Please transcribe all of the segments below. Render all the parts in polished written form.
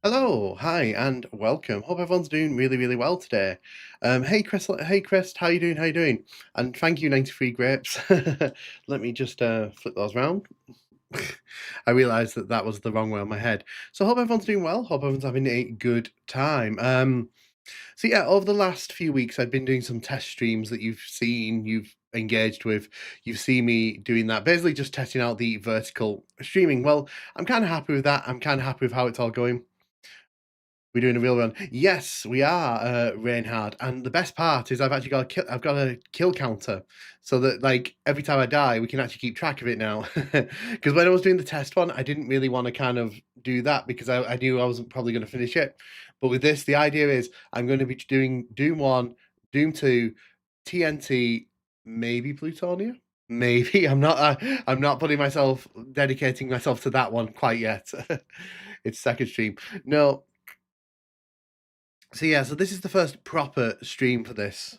Hello, hi, and welcome. Hope everyone's doing really, really well today. Hey Chris, how you doing? How you doing? And thank you, 93 grapes. Let me just flip those round. I realised that that was the wrong way on my head. So hope everyone's doing well. Hope everyone's having a good time. So yeah, over the last few weeks, I've been doing some test streams that you've seen, you've engaged with. You've seen me doing that, basically just testing out the vertical streaming. Well, I'm kind of happy with that. I'm kind of happy with how it's all going. We're doing a real run. Yes, we are, Reinhard, and the best part is I've got a kill counter, so that, like, every time I die, we can actually keep track of it now. Because when I was doing the test one, I didn't really wanna kind of do that because I knew I wasn't probably gonna finish it. But with this, the idea is I'm gonna be doing Doom 1, Doom 2, TNT, maybe Plutonia? Maybe. I'm not putting myself dedicating myself to that one quite yet. It's second stream. No, so yeah, so this is the first proper stream for this.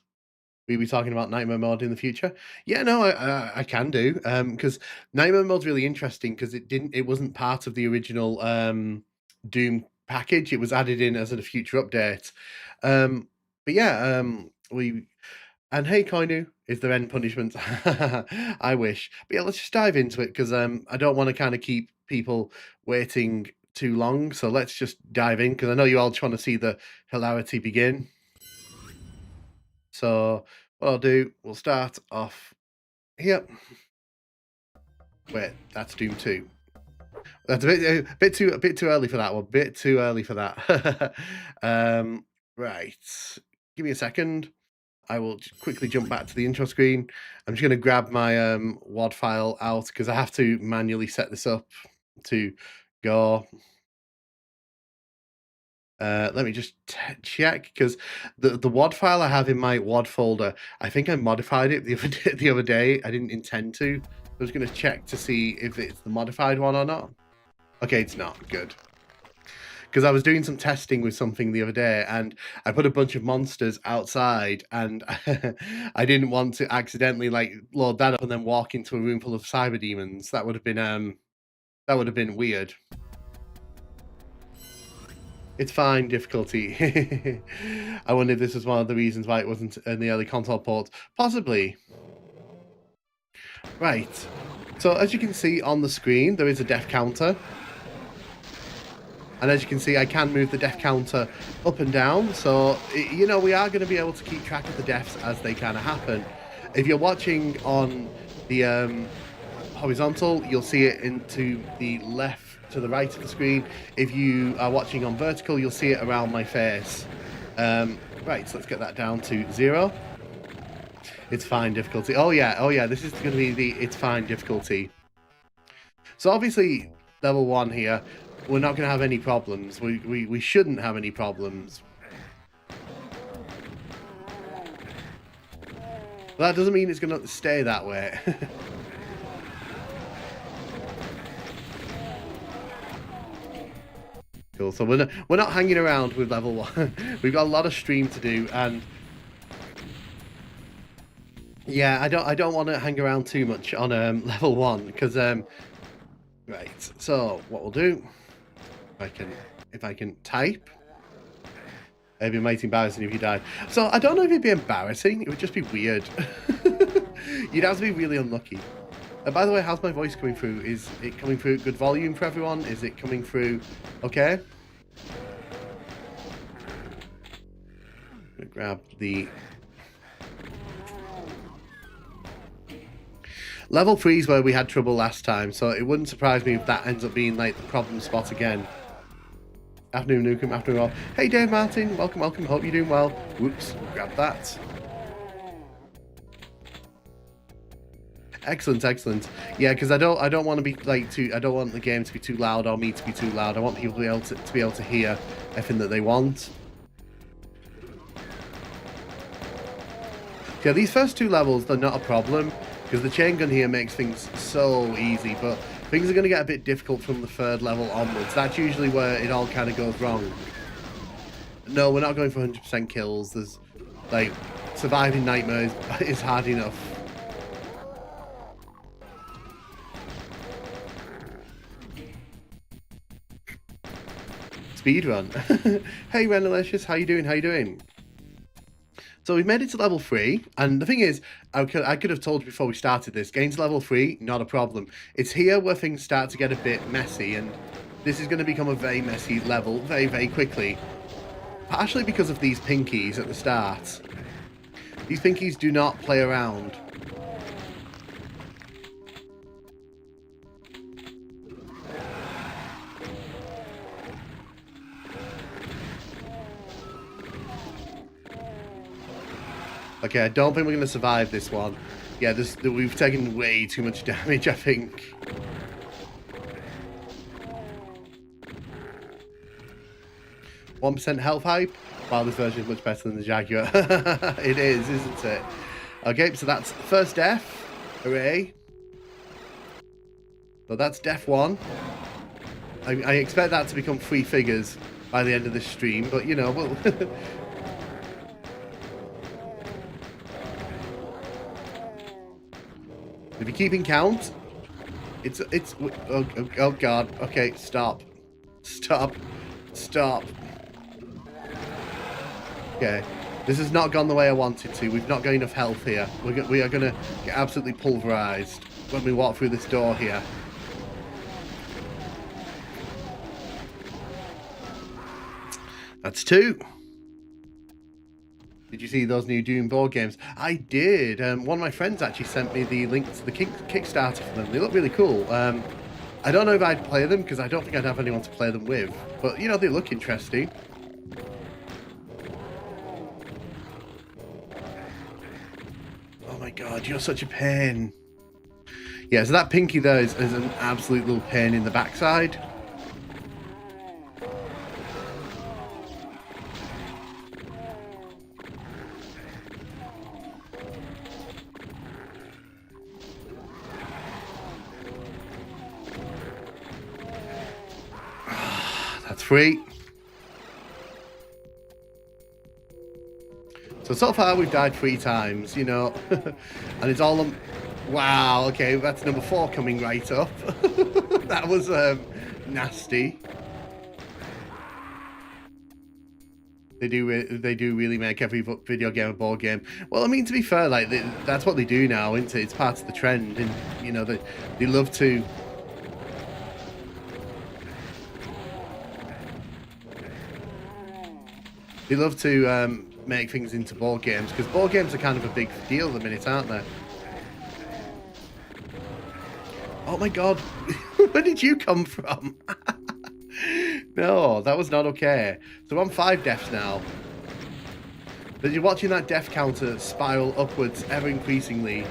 We'll be talking about Nightmare Mode in the future. Yeah, no, I can do, because Nightmare Mode's really interesting because it wasn't part of the original, Doom package, it was added in as a future update. But yeah, we and hey, Koinu, is there end punishment? I wish. But yeah, let's just dive into it because I don't want to kind of keep people waiting too long. So let's just dive in because I know you all just want to see the hilarity begin. So what I'll do, we'll start off here. Wait, that's Doom 2. That's a bit too early for that one. Bit too early for that. Right. Give me a second. I will quickly jump back to the intro screen. I'm just going to grab my WAD file out because I have to manually set this up to go. Let me just check because the WAD file I have in my WAD folder, I think I modified it the other day. I didn't intend to. I was going to check to see if it's the modified one or not. Okay, it's not. Good. Because I was doing some testing with something the other day and I put a bunch of monsters outside and I didn't want to accidentally like load that up and then walk into a room full of cyber demons. That would have been weird. It's fine difficulty. I wonder if this was one of the reasons why it wasn't in the early console ports. Possibly. Right. So as you can see on the screen, there is a death counter. And as you can see, I can move the death counter up and down. So, you know, we are going to be able to keep track of the deaths as they kind of happen. If you're watching on the horizontal, you'll see it into the left to the right of the screen. If you are watching on vertical, you'll see it around my face. Right, so let's get that down to 0. It's fine difficulty. Oh yeah, this is going to be the it's fine difficulty. So obviously, level 1 here, we're not going to have any problems. We shouldn't have any problems. But that doesn't mean it's going to stay that way. Cool. So we're not hanging around with level 1. We've got a lot of stream to do, and yeah, I don't want to hang around too much on level 1 because right. So what we'll do, if I can type. It'd be mighty embarrassing if you died. So I don't know if it'd be embarrassing. It would just be weird. You'd have to be really unlucky. By the way, how's my voice coming through? Is it coming through at good volume for everyone? Is it coming through okay? I'm gonna grab the level 3 is where we had trouble last time, so it wouldn't surprise me if that ends up being like the problem spot again. Afternoon, Nukem, afternoon all. Hey, Dave Martin, welcome, welcome. Hope you're doing well. Whoops, grab that. Excellent, excellent. Yeah, because I don't want to be like too. I don't want the game to be too loud or me to be too loud. I want people to be able to hear everything that they want. Yeah, these first 2 levels, they're not a problem because the chain gun here makes things so easy, but things are going to get a bit difficult from the 3rd level onwards. That's usually where it all kind of goes wrong. No, we're not going for 100% kills. There's, like, surviving Nightmare is hard enough. speedrun. Hey Renalicious, how you doing? How you doing? So we've made it to level 3, and the thing is, I could have told you before we started this, getting to level 3, not a problem. It's here where things start to get a bit messy, and this is going to become a very messy level very, very quickly. Partially because of these pinkies at the start. These pinkies do not play around. Okay, I don't think we're going to survive this one. Yeah, we've taken way too much damage, I think. %1 health hype? Wow, this version is much better than the Jaguar. It is, isn't it? Okay, so that's first death. Hooray. So that's death 1. I expect that to become 3 figures by the end of this stream, but you know, we'll... If you're keeping count, it's oh god. Okay, stop. Okay, this has not gone the way I wanted to. We've not got enough health here. We are gonna get absolutely pulverized when we walk through this door here. That's 2. Did you see those new Doom board games? I did. One of my friends actually sent me the link to the Kickstarter for them. They look really cool. I don't know if I'd play them because I don't think I'd have anyone to play them with. But, you know, they look interesting. Oh my god, you're such a pain. Yeah, so that pinky there is an absolute little pain in the backside. That's 3. So far we've died 3 times, you know, and it's all wow, okay, that's number 4 coming right up. That was nasty. They do really make every video game a board game. Well, I mean, to be fair, like that's what they do now, isn't it? It's part of the trend, and you know they love to. They love to make things into board games, because board games are kind of a big deal at the minute, aren't they? Oh my god, where did you come from? No, that was not okay. So I'm 5 deaths now. But you're watching that death counter spiral upwards ever increasingly.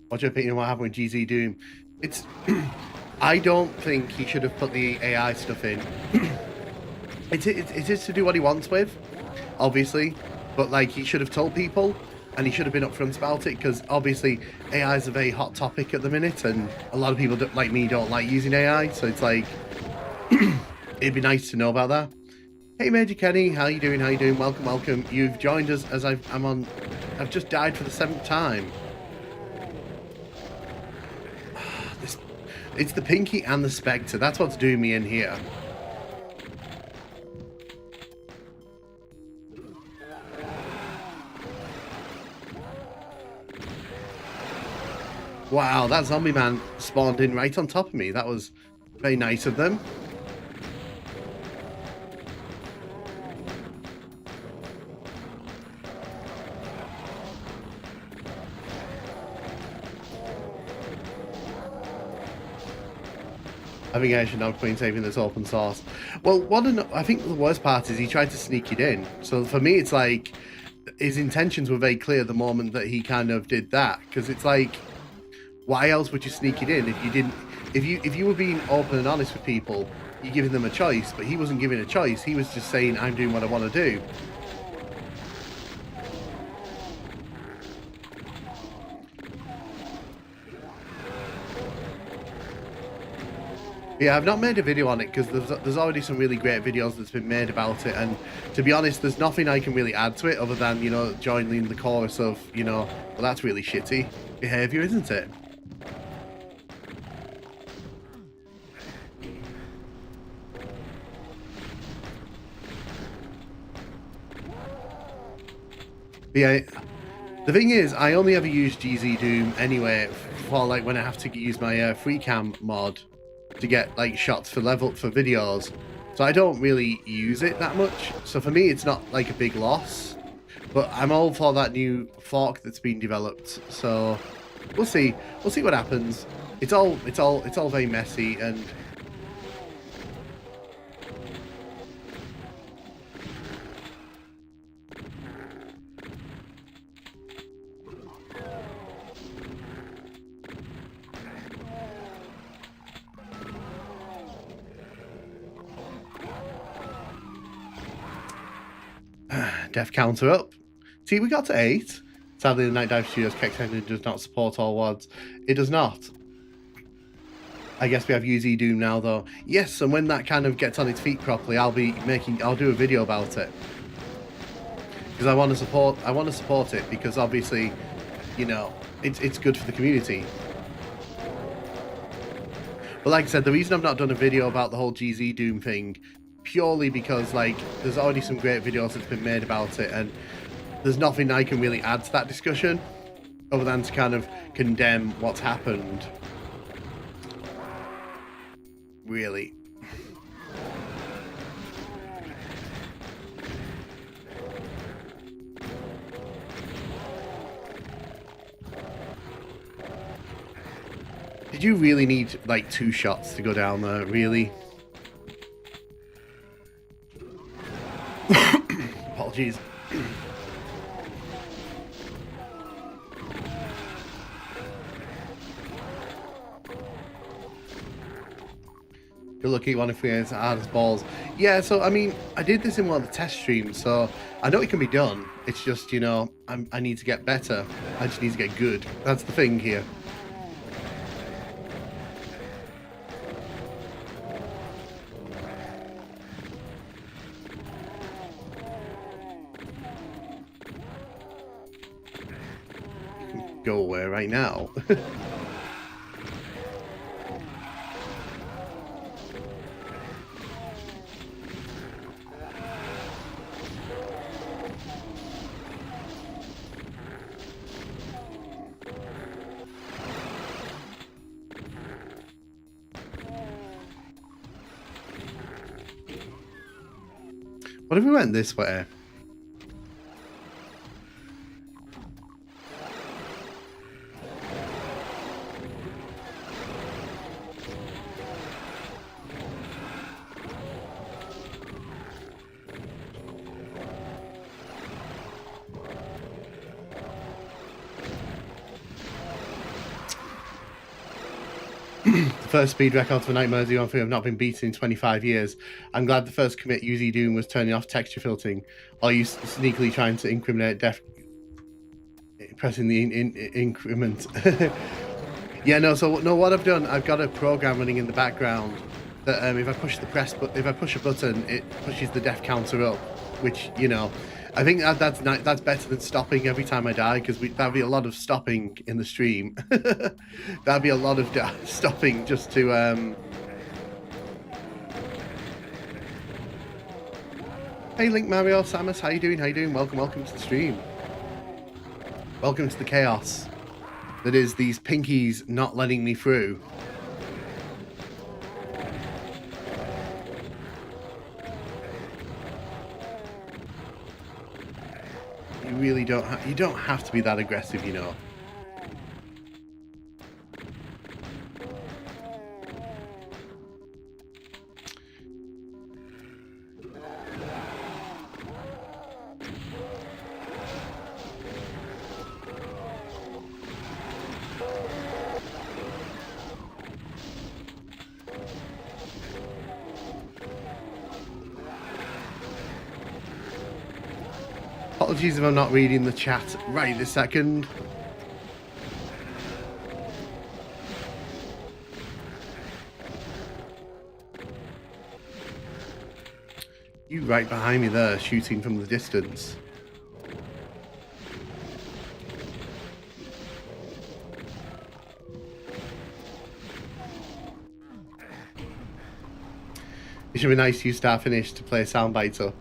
What's your opinion on what happened with GZ Doom? It's... I don't think he should have put the AI stuff in. It is to do what he wants with, obviously. But, like, he should have told people, and he should have been upfront about it, because, obviously, AI is a very hot topic at the minute, and a lot of people, like me, don't like using AI, so it's like... it'd be nice to know about that. Hey, Major Kenny, how you doing? How you doing? Welcome, welcome. You've joined us as I've just died for the 7th time. It's the Pinky and the Spectre. That's what's doing me in here. Wow, that zombie man spawned in right on top of me. That was very nice of them. I think I should not point saving this open source. Well, I think the worst part is he tried to sneak it in. So for me, it's like his intentions were very clear the moment that he kind of did that, because it's like, why else would you sneak it in if you didn't? If you were being open and honest with people, you're giving them a choice. But he wasn't giving a choice. He was just saying, "I'm doing what I want to do." Yeah, I've not made a video on it because there's already some really great videos that's been made about it, and to be honest, there's nothing I can really add to it other than, you know, joining the chorus of, you know, well, that's really shitty behavior, isn't it? But yeah, the thing is, I only ever use GZ Doom anyway for like when I have to use my free cam mod to get like shots for videos. So I don't really use it that much. So for me, it's not like a big loss. But I'm all for that new fork that's been developed. So we'll see. We'll see what happens. It's all very messy and. Death counter up. See, we got to 8. Sadly, the Night Dive Studios Keck engine does not support all WADs. It does not. I guess we have UZ Doom now, though. Yes, and when that kind of gets on its feet properly, I'll do a video about it. Because I want to support it because obviously, you know, it's good for the community. But like I said, the reason I've not done a video about the whole GZ Doom thing purely because like there's already some great videos that's been made about it, and there's nothing I can really add to that discussion other than to kind of condemn what's happened. Really. Did you really need like 2 shots to go down there? Really? Apologies. You're lucky one if we as hard as balls. Yeah, so I mean, I did this in one of the test streams, so I know it can be done. It's just, you know, I need to get better. I just need to get good. That's the thing here. Go away right now. What if we went this way? The first speed record for Nightmare 013 have not been beaten in 25 years. I'm glad the first commit UZ Doom was turning off texture filtering. Or you sneakily trying to incriminate Def pressing the increment. Yeah, no. So no, what I've done, I've got a program running in the background that if I push a button, it pushes the death counter up, which, you know, I think that's better than stopping every time I die, because that'd be a lot of stopping in the stream. That'd be a lot of stopping just to. Hey, Link Mario, Samus, how you doing? How you doing? Welcome to the stream. Welcome to the chaos that is these pinkies not letting me through. You really don't have to be that aggressive, you know. Apologies if I'm not reading the chat right this second. two right behind me there shooting from the distance. It should be nice to use start finish to play soundbites up.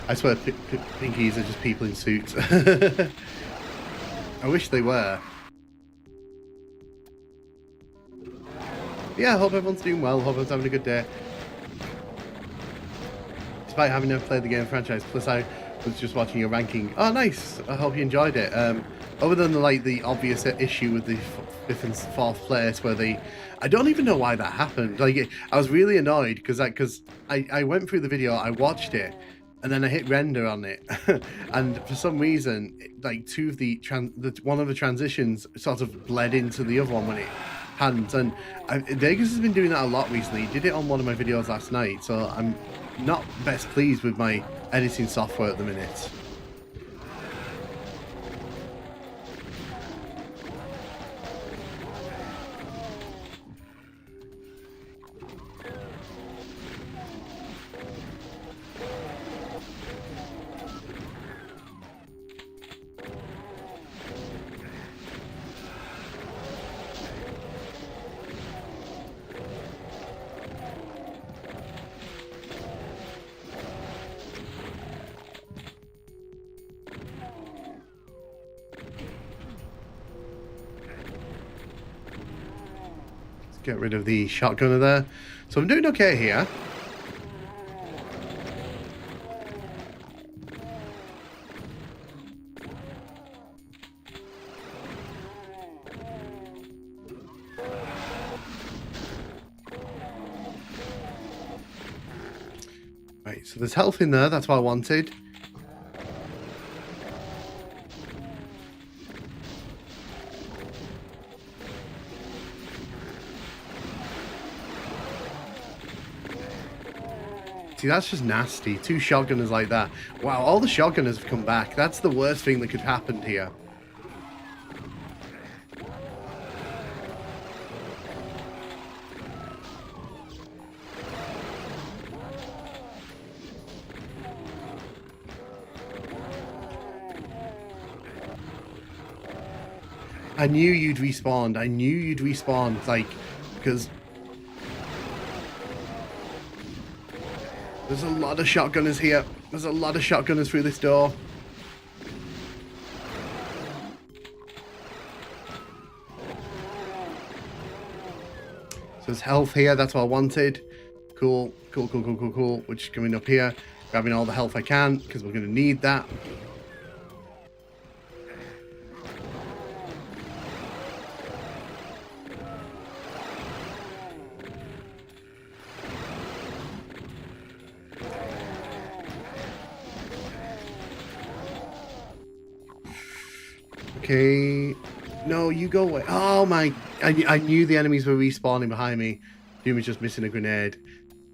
I swear pinkies are just people in suits. I wish they were. Yeah, I hope everyone's doing well. Hope everyone's having a good day. Despite having never played the game franchise, plus I was just watching your ranking. Oh, nice. I hope you enjoyed it. Other than the obvious issue with the 5th and 4th place where I don't even know why that happened. Like, I was really annoyed because I went through the video, I watched it, and then I hit render on it, and for some reason, like one of the transitions sort of bled into the other one when it hadn't. And Vegas has been doing that a lot recently. He did it on one of my videos last night, so I'm not best pleased with my editing software at the minute. Get rid of the shotgunner there. So I'm doing okay here. Right, so there's health in there, that's what I wanted. See, that's just nasty. 2 shotgunners like that. Wow, all the shotgunners have come back. That's the worst thing that could happen here. I knew you'd respawn. I knew you'd respawn, like, because there's a lot of shotgunners here. There's a lot of shotgunners through this door. So there's health here. That's what I wanted. Cool. Cool, cool, cool, cool, cool. We're just coming up here, grabbing all the health I can, because we're going to need that. Okay. No, you go away. Oh my. I knew the enemies were respawning behind me. Doom was just missing a grenade.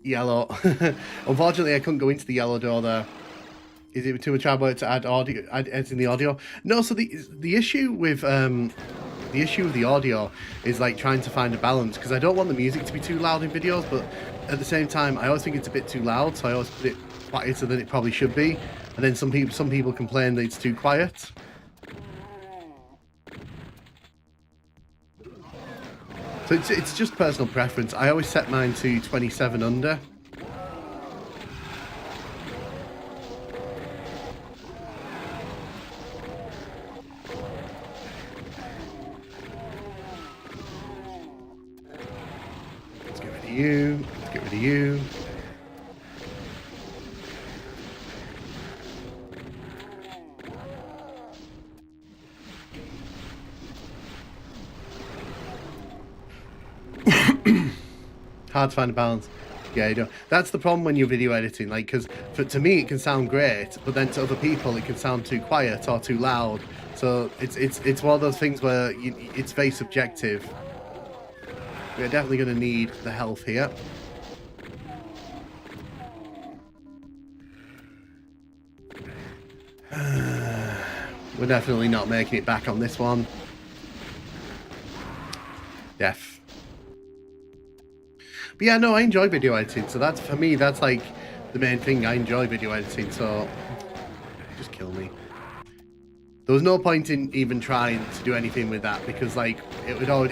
Yellow. Unfortunately, I couldn't go into the yellow door there. Is it too much hard to add audio? Add in the audio? No. So the issue with the audio is like trying to find a balance, because I don't want the music to be too loud in videos, but at the same time, I always think it's a bit too loud, so I always put it quieter than it probably should be. And then some people complain that it's too quiet. So it's just personal preference. I always set mine to 27 under. Let's get rid of you. Let's get rid of you. Hard to find a balance. Yeah, you know, that's the problem when you're video editing, like, because to me it can sound great, but then to other people it can sound too quiet or too loud. So it's one of those things where it's very subjective. We're definitely going to need the health here. We're definitely not making it back on this one. But yeah, no, I enjoy video editing, so that's, for me, that's like the main thing. I enjoy video editing, so just kill me. There was no point in even trying to do anything with that because, like, it would all.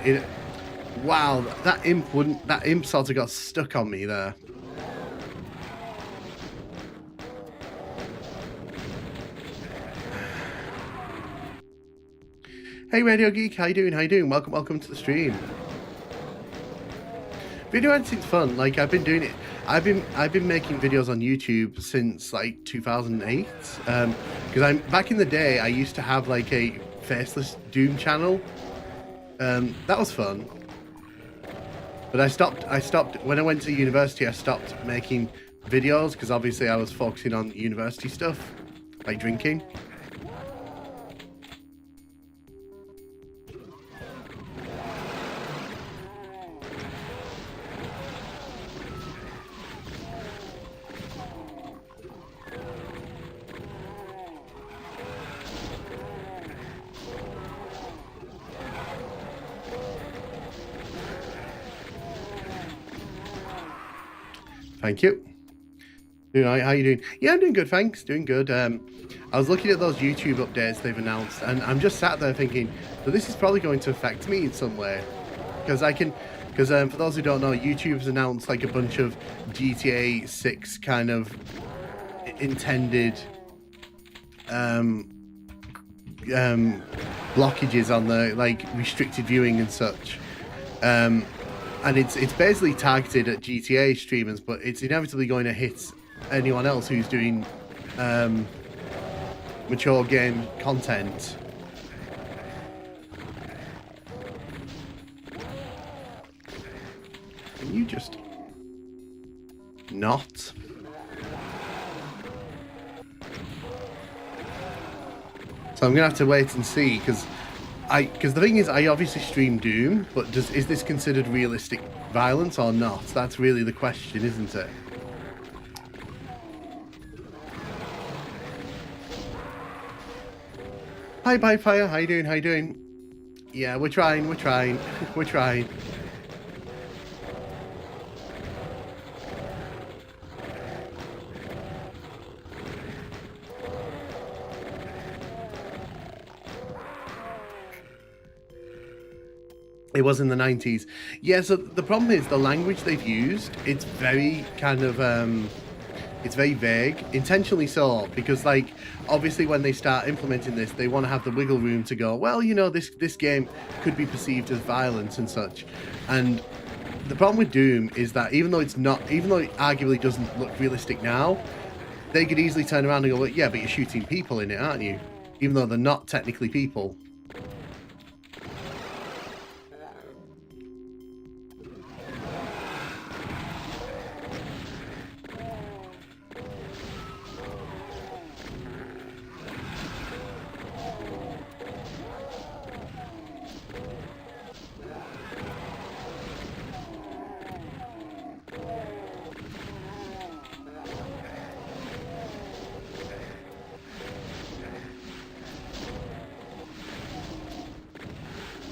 Wow, that imp sort of got stuck on me there. Hey Radio Geek, how you doing? How you doing? Welcome to the stream. Video editing's fun. Like, I've been doing it. I've been making videos on YouTube since like 2008. Because I'm back in the day, I used to have like a faceless Doom channel. That was fun. But I stopped when I went to university. I stopped making videos because obviously I was focusing on university stuff, like drinking. Thank you. How you doing? Yeah, I'm doing good, thanks. Doing good. I was looking at those YouTube updates they've announced, and I'm just sat there thinking that this is probably going to affect me in some way. Because for those who don't know, YouTube's announced like a bunch of GTA 6 kind of intended blockages on the like restricted viewing and such. And it's basically targeted at GTA streamers, but it's inevitably going to hit anyone else who's doing mature game content. Can you just not? So I'm gonna have to wait and see because the thing is, I obviously stream Doom, but is this considered realistic violence or not? That's really the question, isn't it? Hi, Bye Fire. How you doing? How you doing? Yeah, we're trying. We're trying. We're trying. It was in the 90s. Yeah, so the problem is the language they've used, it's very kind of, it's very vague, intentionally so, because like, obviously when they start implementing this, they want to have the wiggle room to go, well, you know, this game could be perceived as violence and such. And the problem with Doom is that even though it arguably doesn't look realistic now, they could easily turn around and go, well, yeah, but you're shooting people in it, aren't you? Even though they're not technically people.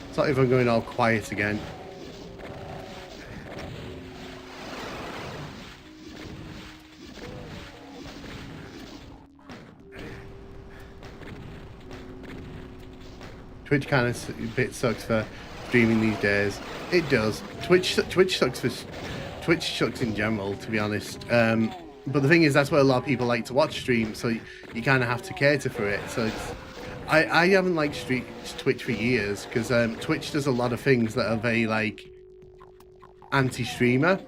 It's not even going all quiet again. Twitch kind of a bit sucks for streaming these days. It does. Twitch sucks in general, to be honest. But the thing is, that's where a lot of people like to watch streams, so you kind of have to cater for it. So I haven't liked Twitch for years because Twitch does a lot of things that are very like anti-streamer.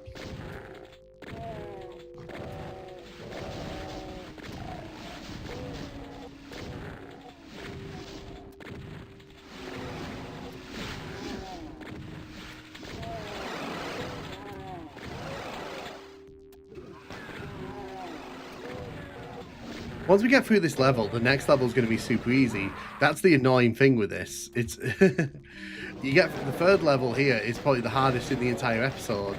Once we get through this level, the next level is going to be super easy. That's the annoying thing with this. It's you get the third level here is probably the hardest in the entire episode.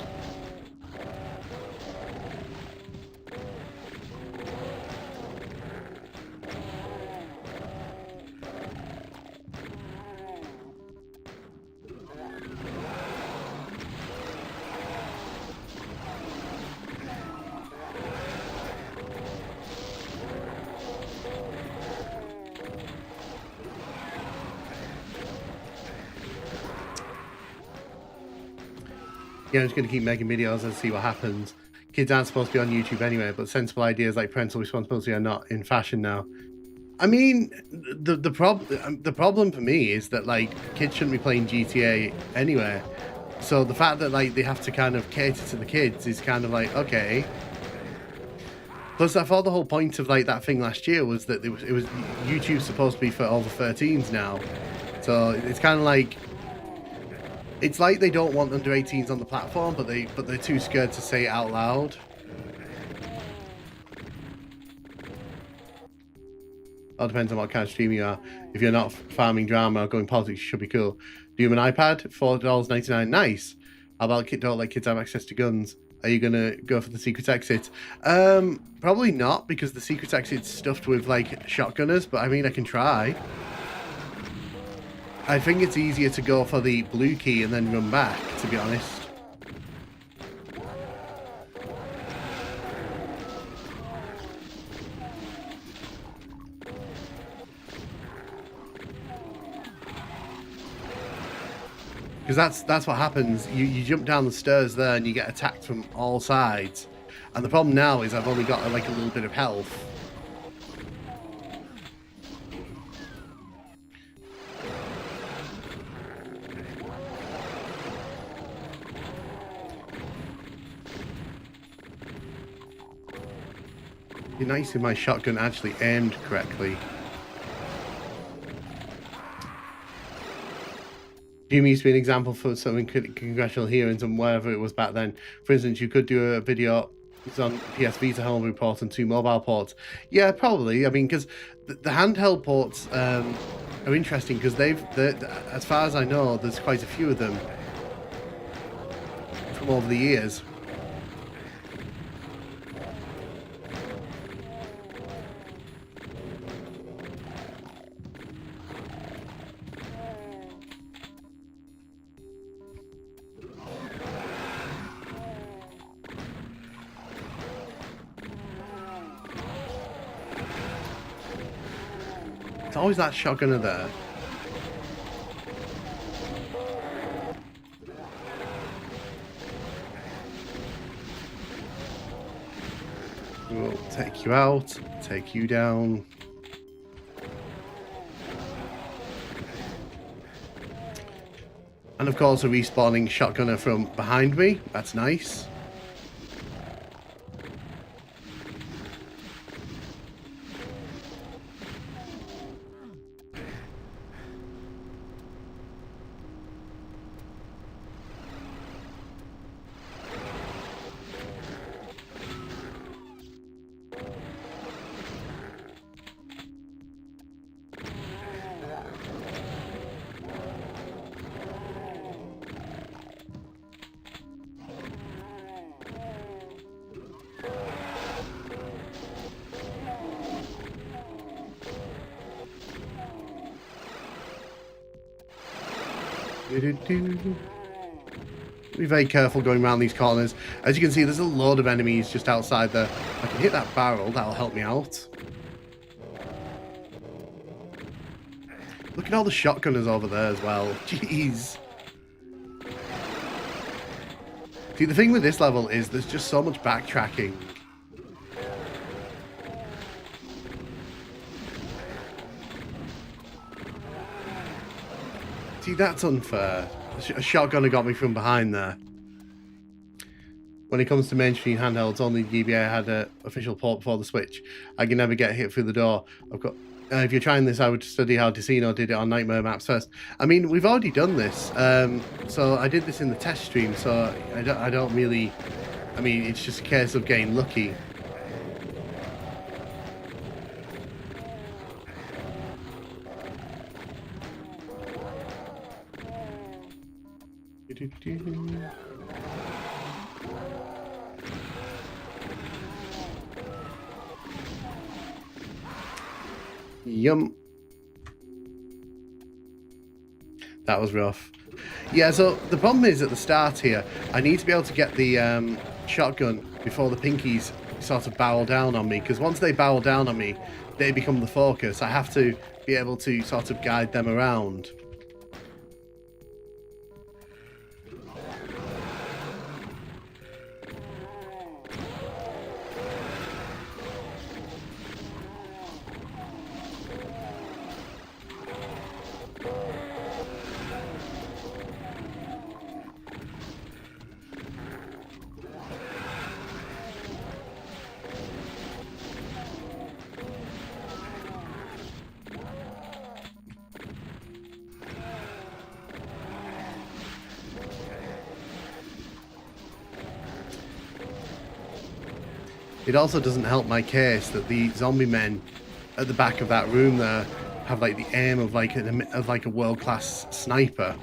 Yeah, I'm just going to keep making videos and see what happens. Kids aren't supposed to be on YouTube anyway, but sensible ideas like parental responsibility are not in fashion now. I mean, the problem for me is that like kids shouldn't be playing GTA anyway. So the fact that like they have to kind of cater to the kids is kind of like, okay. Plus, I thought the whole point of like that thing last year was that it was YouTube's supposed to be for over 13s now. So it's kind of like, it's like they don't want under 18s on the platform, but they're too scared to say it out loud. All depends on what kind of streamer you are. If you're not farming drama or going politics, you should be cool. Do you have an iPad? $4.99. Nice. How about don't let kids have access to guns? Are you gonna go for the secret exit? Probably not, because the secret exit's stuffed with like shotgunners, but I mean I can try. I think it's easier to go for the blue key and then run back, to be honest. Because that's what happens. You jump down the stairs there and you get attacked from all sides. And the problem now is I've only got like a little bit of health. It'd be nice if my shotgun actually aimed correctly. Doom used to be an example for something congressional hearings and whatever it was back then. For instance, you could do a video on PS Vita home port and 2 mobile ports. Yeah, probably. I mean, because the handheld ports are interesting because as far as I know, there's quite a few of them from over the years. It's always that shotgunner there. We'll take you out, take you down. And of course a respawning shotgunner from behind me. That's nice. Be very careful going around these corners. As you can see, there's a load of enemies just outside there. If I can hit that barrel, that'll help me out. Look at all the shotgunners over there as well. Jeez. See, the thing with this level is there's just so much backtracking. See, that's unfair. A shotgunner got me from behind there. When it comes to mainstream handhelds, only GBA had an official port before the Switch. I can never get hit through the door. I've got. If you're trying this, I would study how Decino did it on Nightmare Maps first. I mean, we've already done this. So I did this in the test stream, so I don't really... I mean, it's just a case of getting lucky. Yum. That was rough. Yeah, so the problem is at the start here, I need to be able to get the shotgun before the pinkies sort of barrel down on me, because once they barrel down on me, they become the focus. I have to be able to sort of guide them around. It also doesn't help my case that the zombie men at the back of that room there have like the aim of like a world-class sniper.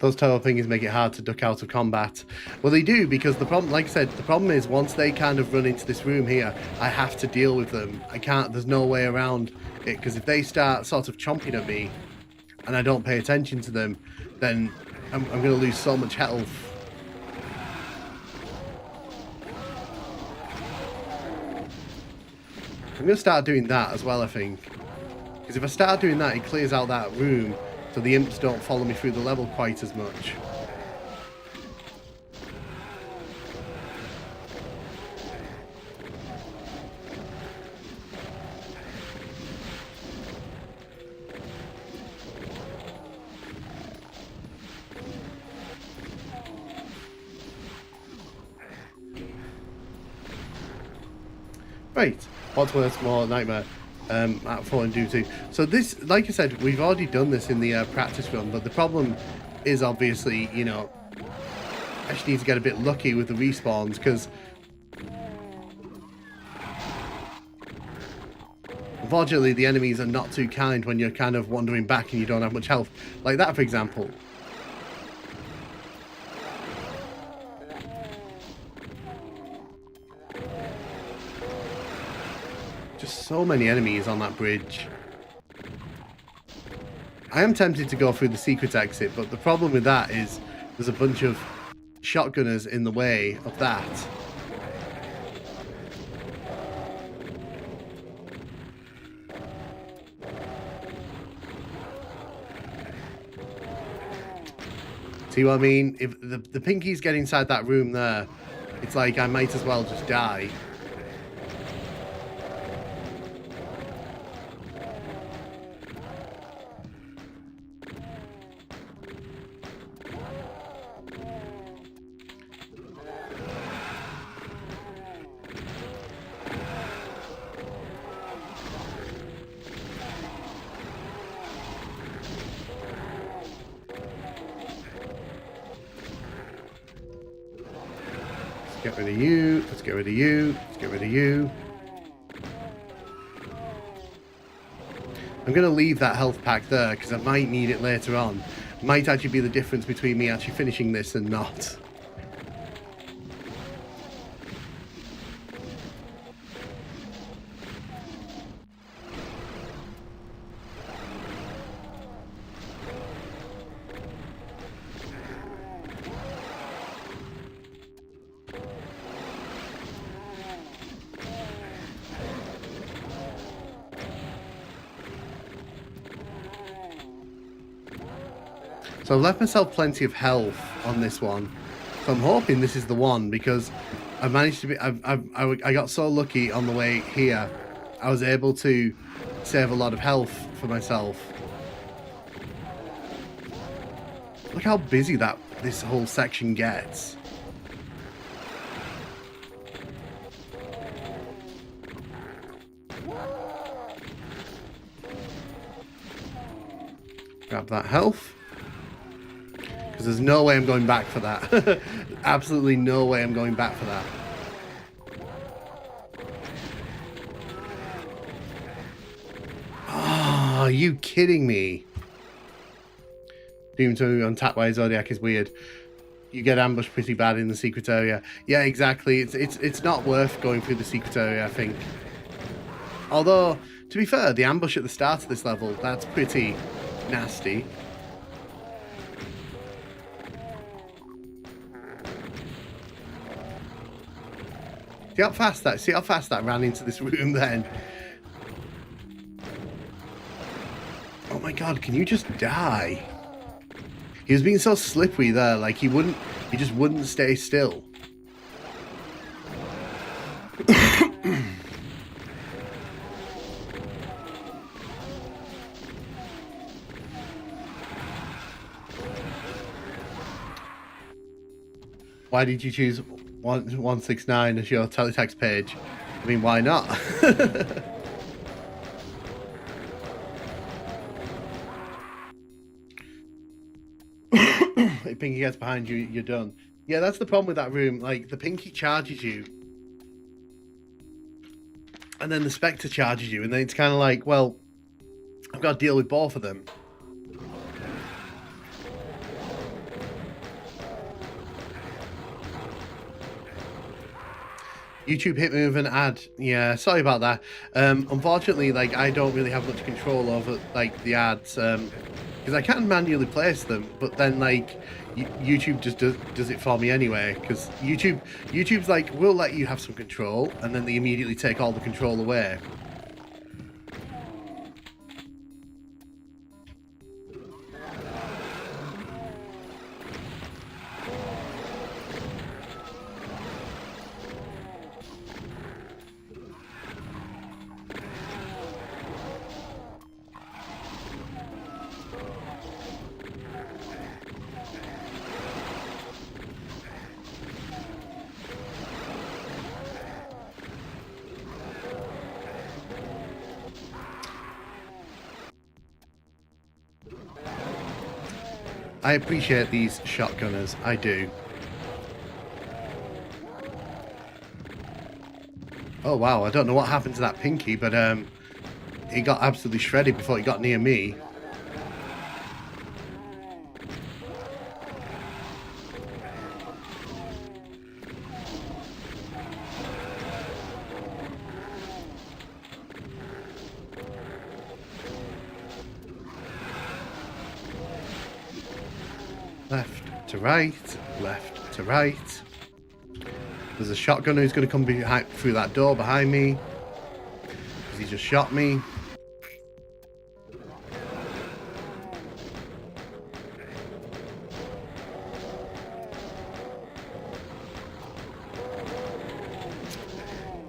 Those turtle thingies make it hard to duck out of combat. Well, they do, because the problem, like I said, the problem is once they kind of run into this room here, I have to deal with them. I can't, there's no way around it, because if they start sort of chomping at me and I don't pay attention to them, then I'm going to lose so much health. I'm going to start doing that as well, I think. Because if I start doing that, it clears out that room, so the imps don't follow me through the level quite as much. Right, what's worse, more Nightmare at Fallen Doom 2. So this, like I said, we've already done this in the practice run, but the problem is obviously, you know, I just need to get a bit lucky with the respawns, because unfortunately the enemies are not too kind when you're kind of wandering back and you don't have much health. Like that, for example. Just so many enemies on that bridge. I am tempted to go through the secret exit, but the problem with that is there's a bunch of shotgunners in the way of that. See what I mean? If the pinkies get inside that room there, it's like I might as well just die. Get rid of you. Let's get rid of you. Let's get rid of you. I'm going to leave that health pack there because I might need it later on. Might actually be the difference between me actually finishing this and not. So I've left myself plenty of health on this one. So I'm hoping this is the one, because I've managed to be... I got so lucky on the way here. I was able to save a lot of health for myself. Look how busy this whole section gets. Grab that health. Because there's no way I'm going back for that. Absolutely no way I'm going back for that. Oh, are you kidding me? Doom 2 on tap by Zodiac is weird. You get ambushed pretty bad in the secret area. Yeah, exactly. It's not worth going through the secret area, I think. Although, to be fair, the ambush at the start of this level, that's pretty nasty. See how fast that ran into this room then. Oh my god, can you just die? He was being so slippery there, like he just wouldn't stay still. Why did you choose 169 as your teletext page? I mean, why not? Pinky gets behind you, you're done. Yeah, that's the problem with that room. Like, the Pinky charges you, and then the Spectre charges you, and then it's kind of like, well, I've got to deal with both of them. YouTube hit me with an ad. Yeah, sorry about that. Unfortunately, like, I don't really have much control over, like, the ads, because I can manually place them, but then, like, YouTube just does it for me anyway, because YouTube's like, we'll let you have some control, and then they immediately take all the control away. I appreciate these shotgunners, I do. Oh wow, I don't know what happened to that Pinky, but he got absolutely shredded before he got near me. Left to right, left to right. There's a shotgunner who's going to come through that door behind me, because he just shot me.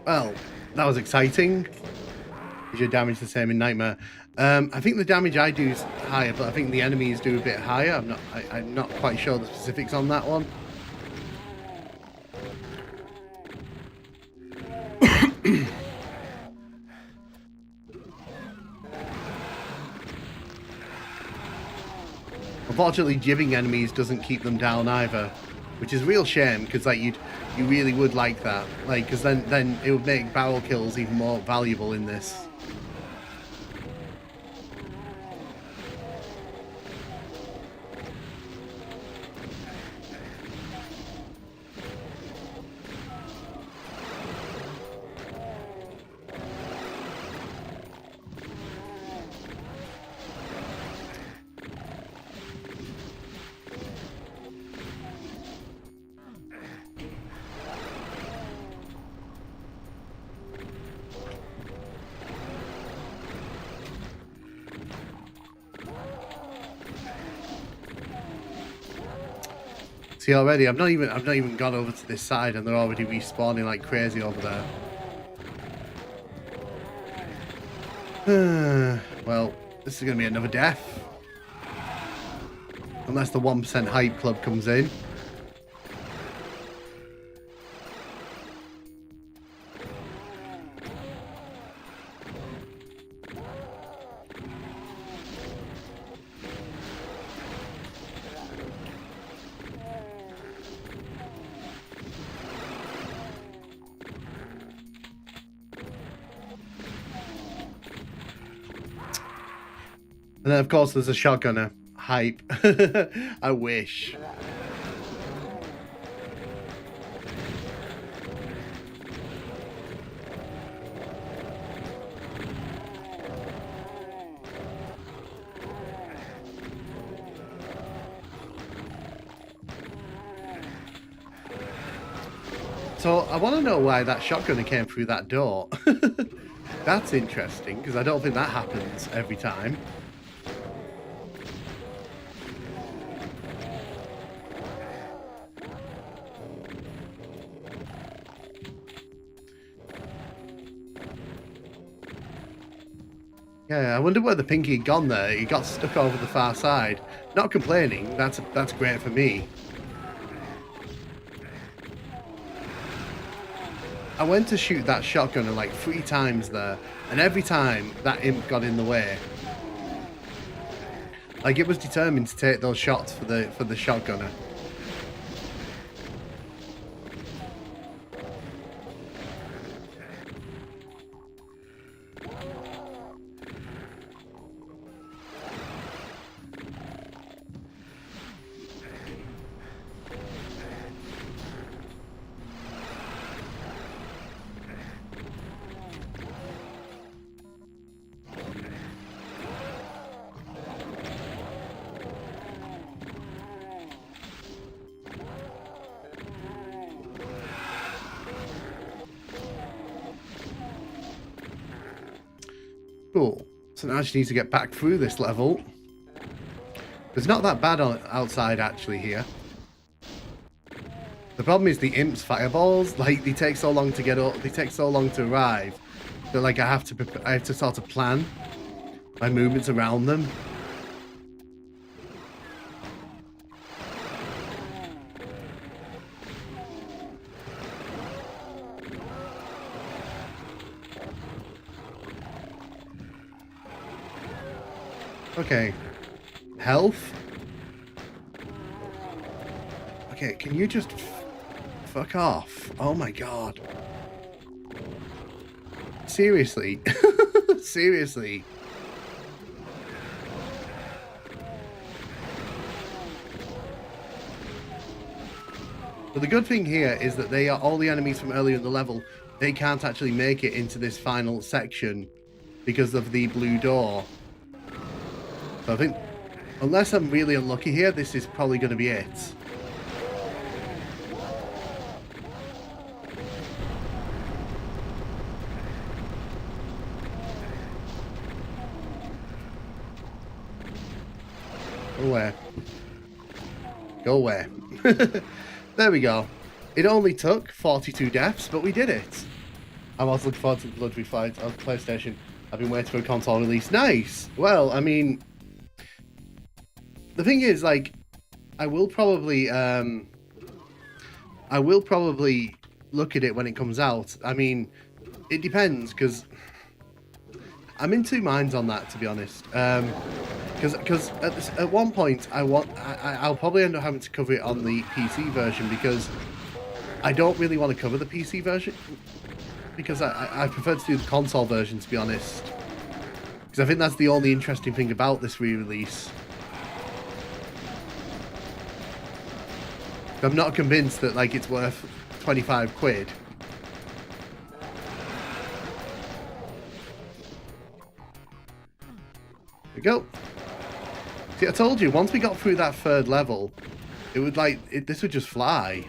Well, that was exciting. Is your damage the same in Nightmare? I think the damage I do is higher, but I think the enemies do a bit higher. I'm not quite sure the specifics on that one. Unfortunately, jibbing enemies doesn't keep them down either, which is a real shame, because like you really would like that, like, because then it would make barrel kills even more valuable in this. See, already I've not even gone over to this side, and they're already respawning like crazy over there. Well, this is going to be another death, unless the 1% hype club comes in. And then, of course, there's a shotgunner. Hype. I wish. So, I want to know why that shotgunner came through that door. That's interesting, because I don't think that happens every time. Yeah, I wonder where the Pinky had gone there. He got stuck over the far side. Not complaining, that's great for me. I went to shoot that shotgunner like 3 times there, and every time that imp got in the way. Like, it was determined to take those shots for the shotgunner. Cool. So now I just need to get back through this level. It's not that bad outside, actually, here. The problem is the imps' fireballs. Like, they take so long to get up. They take so long to arrive that, like, I have to sort of plan my movements around them. Okay. Health. Okay, can you just fuck off? Oh my god. Seriously? Seriously? But the good thing here is that they are all the enemies from earlier in the level. They can't actually make it into this final section because of the blue door. So I think, unless I'm really unlucky here, this is probably going to be it. Go away. Go away. There we go. It only took 42 deaths, but we did it. I'm also looking forward to the Blood Fight on PlayStation. I've been waiting for a console release. Nice! Well, I mean... The thing is, like, I will probably look at it when it comes out. I mean, it depends, because I'm in two minds on that, to be honest. Because at one point, I'll probably end up having to cover it on the PC version, because I don't really want to cover the PC version, because I prefer to do the console version, to be honest. Because I think that's the only interesting thing about this re-release. I'm not convinced that, like, it's worth 25 quid. There we go. See, I told you, once we got through that third level, it would, like, this would just fly.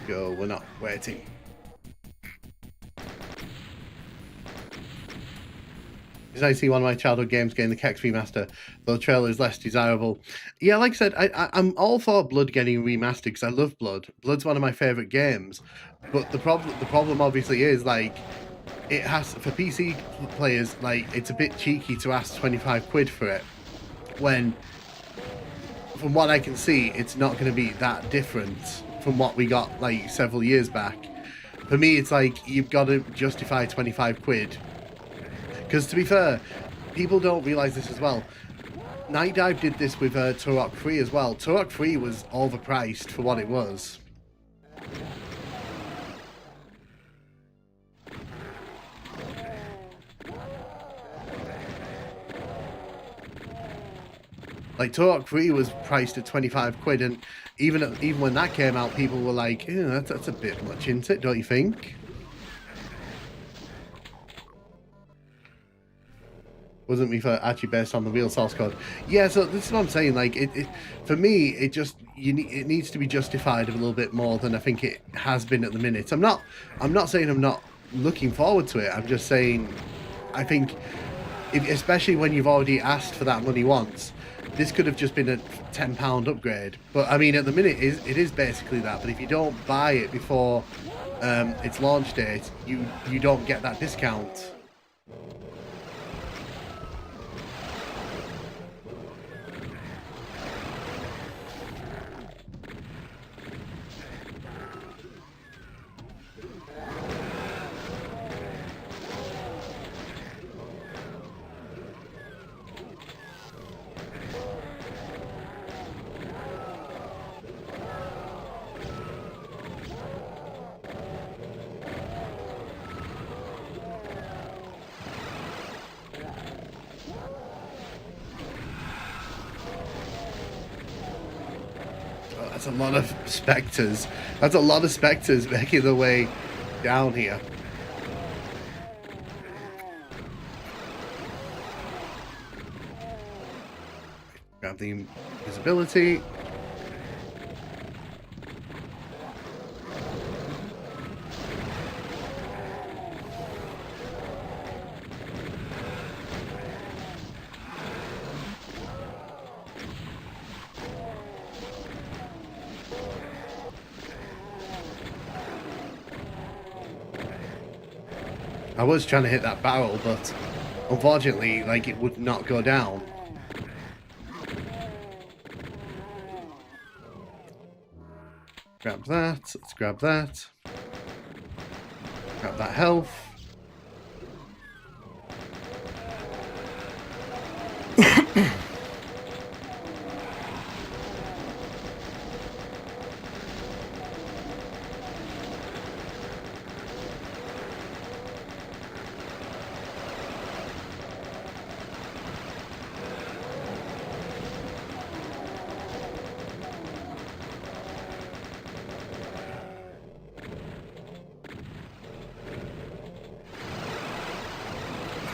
Go, we're not waiting. It's nice to see one of my childhood games getting the Kex remaster, though the trailer is less desirable. Yeah, like I said, I'm all for Blood getting remastered because I love Blood. Blood's one of my favourite games, but the problem obviously is, like, it has, for PC players, like, it's a bit cheeky to ask 25 quid for it, when, from what I can see, it's not going to be that different from what we got, like, several years back. For me, it's like, you've got to justify 25 quid. Because, to be fair, people don't realise this as well. Night Dive did this with Turok 3 as well. Turok 3 was overpriced for what it was. Like, Turok 3 was priced at 25 quid, and even when that came out, people were like, yeah, that's a bit much, isn't it, don't you think? Wasn't me for actually based on the real source code. Yeah, so this is what I'm saying. Like, it for me, it just it needs to be justified a little bit more than I think it has been at the minute. I'm not saying I'm not looking forward to it. I'm just saying, I think, especially when you've already asked for that money once, this could have just been a £10 upgrade. But I mean, at the minute, it is basically that. But if you don't buy it before its launch date, you don't get that discount. That's a lot of spectres. That's a lot of spectres making their way down here. Grab the invisibility. I was trying to hit that barrel, but unfortunately, like, it would not go down. Grab that. Let's grab that. Grab that health.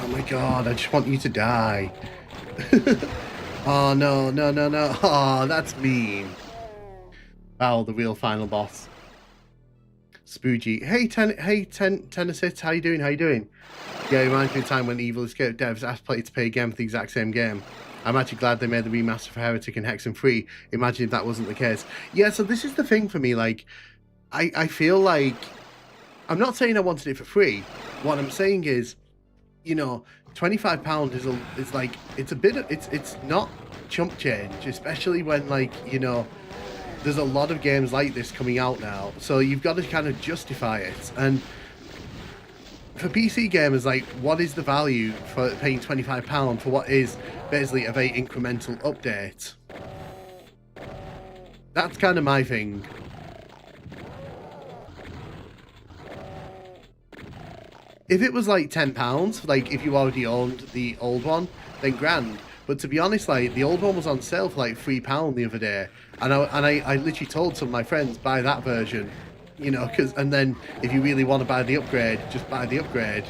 Oh my god, I just want you to die. Oh no, no, no, no. Oh, that's mean. Oh, the real final boss. Spoogie. Hey, Tennessee, how you doing? How you doing? Yeah, it reminds me of the time when Evil Escape devs asked players to play again for the exact same game. I'm actually glad they made the remaster for Heretic and Hexen free. Imagine if that wasn't the case. Yeah, so this is the thing for me, like, I feel like, I'm not saying I wanted it for free. What I'm saying is, you know, £25 is like, it's a bit of, it's not chump change, especially when, like, you know, there's a lot of games like this coming out now, so you've got to kind of justify it. And for PC gamers, like, what is the value for paying £25 for what is basically a very incremental update? That's kind of my thing. If it was like £10, like if you already owned the old one, then grand. But to be honest, like, the old one was on sale for like £3 the other day, and I literally told some of my friends, buy that version, you know, and then if you really want to buy the upgrade, just buy the upgrade.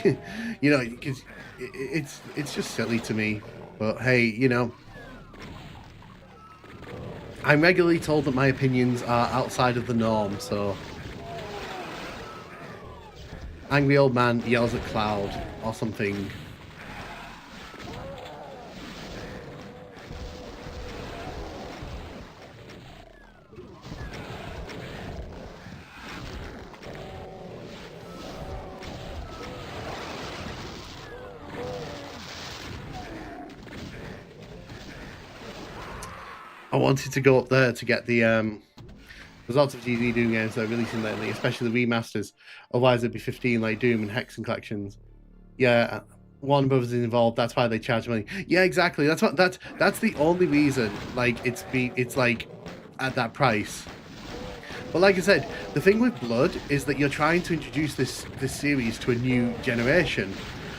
You know, because it's just silly to me. But hey, you know, I'm regularly told that my opinions are outside of the norm, so. Angry old man yells at cloud or something. I wanted to go up there to get the there's lots of GD Doom games that are releasing lately, especially the remasters. Otherwise, it'd be 15 like Doom and Hexen collections. Yeah, Warner Brothers is involved. That's why they charge money. Yeah, exactly. That's the only reason. Like, it's like at that price. But like I said, the thing with Blood is that you're trying to introduce this series to a new generation,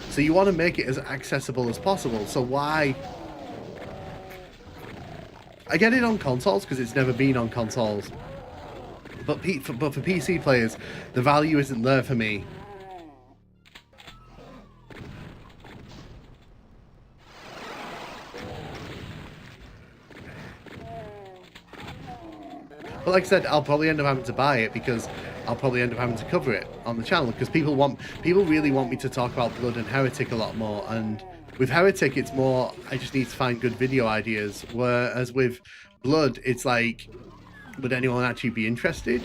so you want to make it as accessible as possible. So why? I get it on consoles because it's never been on consoles. But for PC players, the value isn't there for me. But like I said, I'll probably end up having to buy it because I'll probably end up having to cover it on the channel because people really want me to talk about Blood and Heretic a lot more. And with Heretic, it's more, I just need to find good video ideas. Whereas with Blood, it's like, would anyone actually be interested?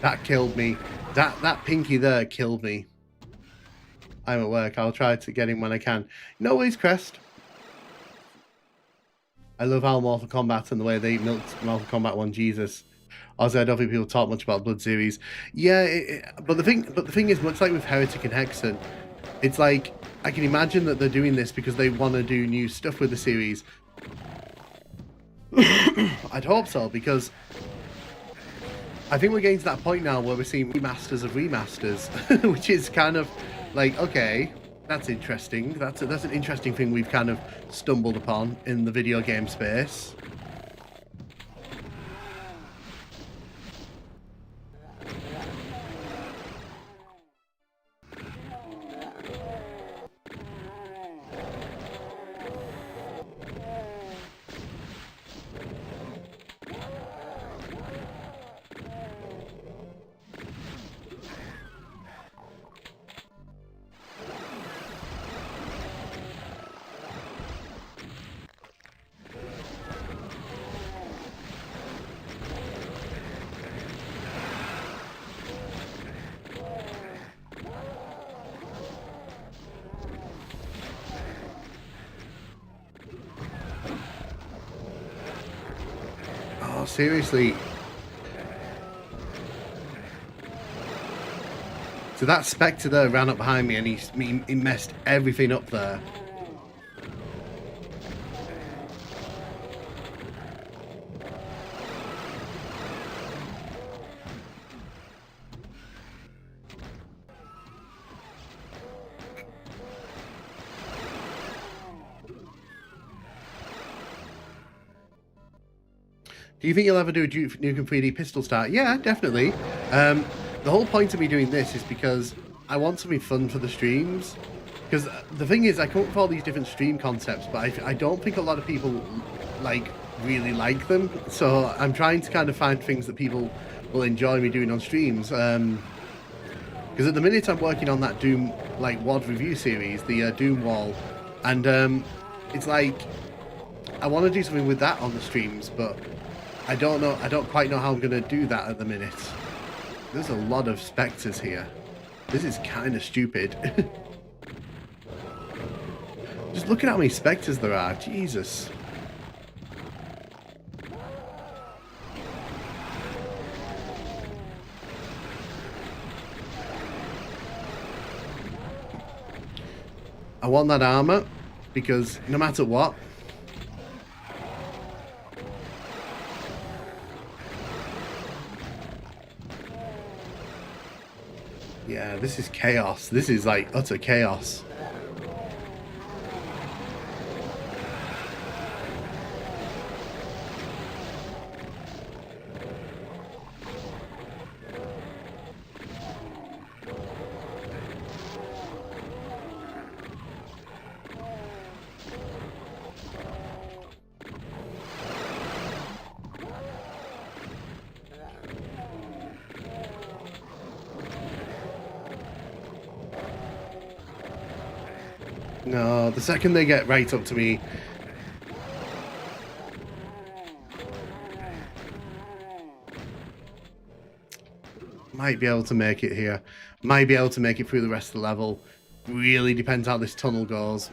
That killed me. That pinky there killed me. I'm at work. I'll try to get him when I can. No worries, Crest. I love how Mortal Kombat and the way they milked Mortal Kombat 1. Jesus. Also, I don't think people talk much about Blood series. Yeah, but the thing is, much like with Heretic and Hexen, it's like I can imagine that they're doing this because they want to do new stuff with the series. I'd hope so, because I think we're getting to that point now where we're seeing remasters of remasters, which is kind of like, okay, that's interesting. That's an interesting thing we've kind of stumbled upon in the video game space. Oh, seriously. So that Spectre there ran up behind me and he messed everything up there. Do you think you'll ever do a Duke Nukem 3D pistol start? Yeah, definitely. The whole point of me doing this is because I want something fun for the streams. Because the thing is, I come up with all these different stream concepts, but I don't think a lot of people really like them. So I'm trying to kind of find things that people will enjoy me doing on streams. Because at the minute I'm working on that Doom WOD review series, the Doom Wall, and it's like I want to do something with that on the streams, but I don't know. I don't quite know how I'm going to do that at the minute. There's a lot of Spectres here. This is kind of stupid. Just look at how many Spectres there are. Jesus. I want that armor because no matter what, yeah, this is chaos. This is like utter chaos. No, the second they get right up to me. Might be able to make it here. Might be able to make it through the rest of the level. Really depends how this tunnel goes.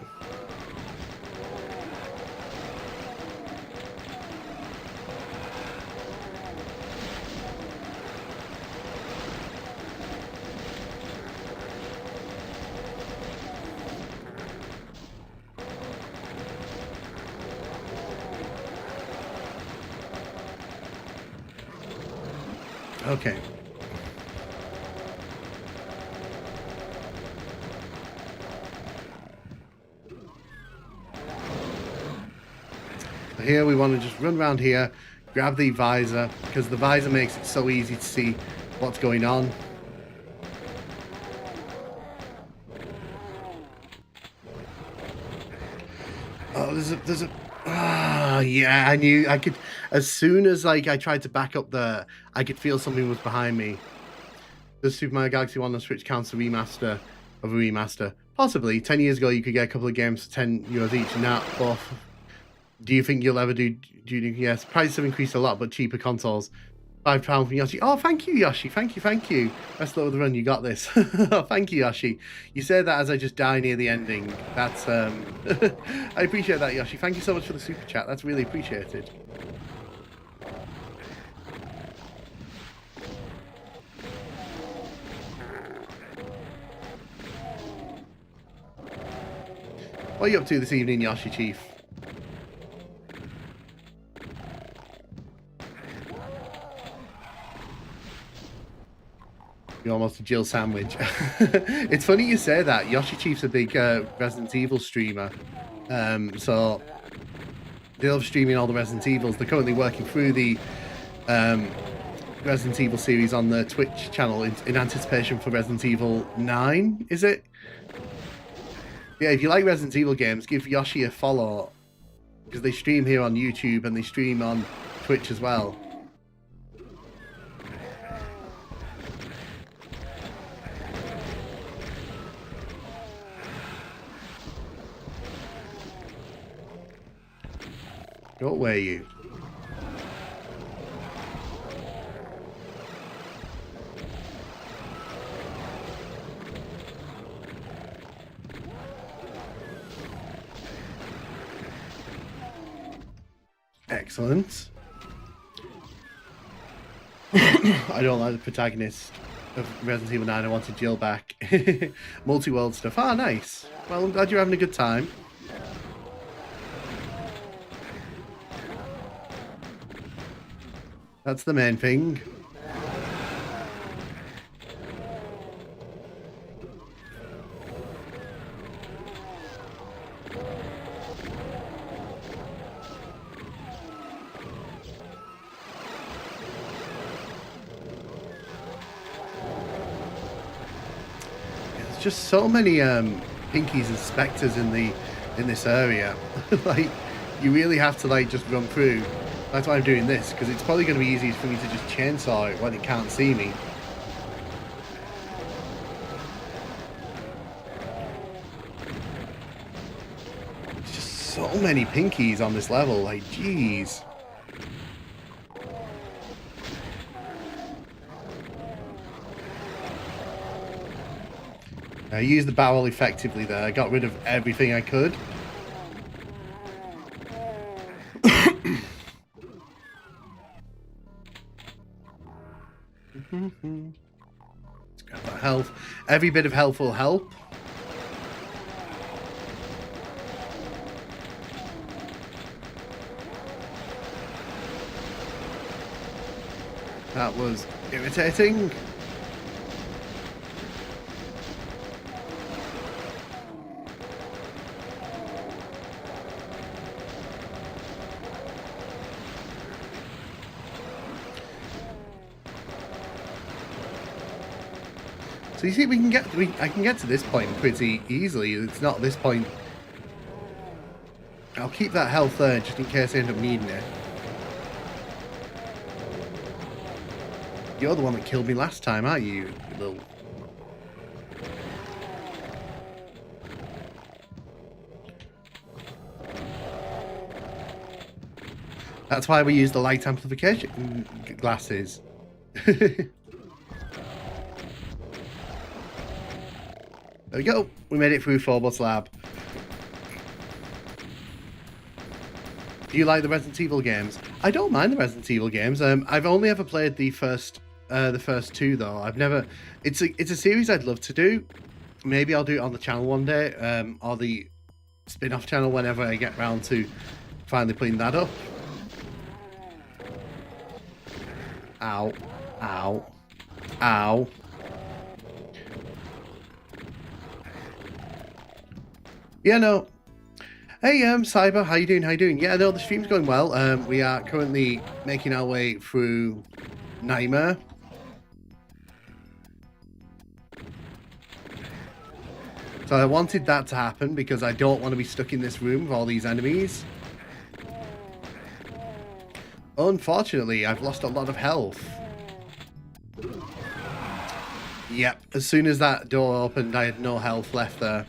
Okay. So here we want to just run around here, grab the visor, because the visor makes it so easy to see what's going on. Oh, there's a yeah, I knew I could. As soon as I tried to back up there, I could feel something was behind me. Does Super Mario Galaxy 1 on Switch count as a remaster of a remaster? Possibly. 10 years ago, you could get a couple of games for €10 each. Now, both. Do you think you'll ever do? Yes, prices have increased a lot, but cheaper consoles. £5 from Yoshi. Oh, thank you, Yoshi. Thank you. Best luck with the run. You got this. Thank you, Yoshi. You say that as I just die near the ending. That's I appreciate that, Yoshi. Thank you so much for the super chat. That's really appreciated. What are you up to this evening, Yoshi Chief? You're almost a Jill sandwich. It's funny you say that. Yoshi Chief's a big Resident Evil streamer. So they love streaming all the Resident Evils. They're currently working through the Resident Evil series on the Twitch channel in anticipation for Resident Evil 9, is it? Yeah, if you like Resident Evil games, give Yoshi a follow, because they stream here on YouTube and they stream on Twitch as well. Don't wear you. Excellent. I don't like the protagonist of Resident Evil 9. I wanted Jill back. Multi-world stuff. Ah, nice. Well, I'm glad you're having a good time. That's the main thing. There's just so many Pinkies and Spectres in this area. Like, you really have to like just run through. That's why I'm doing this, because it's probably going to be easy for me to just chainsaw it when it can't see me. There's just so many Pinkies on this level, like, jeez. I used the barrel effectively there. I got rid of everything I could. Let's grab that health. Every bit of health will help. That was irritating. So you see, I can get to this point pretty easily. It's not this point. I'll keep that health there just in case I end up needing it. You're the one that killed me last time, aren't you, you little... That's why we use the light amplification glasses. There we go. We made it through Phobos Lab. Do you like the Resident Evil games? I don't mind the Resident Evil games. I've only ever played the first two though. I've never. It's a series I'd love to do. Maybe I'll do it on the channel one day, or the spin-off channel whenever I get round to finally putting that up. Ow! Ow! Ow! Yeah, no. Hey, Cyber, how you doing? How you doing? Yeah, no, the stream's going well. We are currently making our way through Nightmare. So I wanted that to happen because I don't want to be stuck in this room with all these enemies. Unfortunately, I've lost a lot of health. Yep, as soon as that door opened, I had no health left there.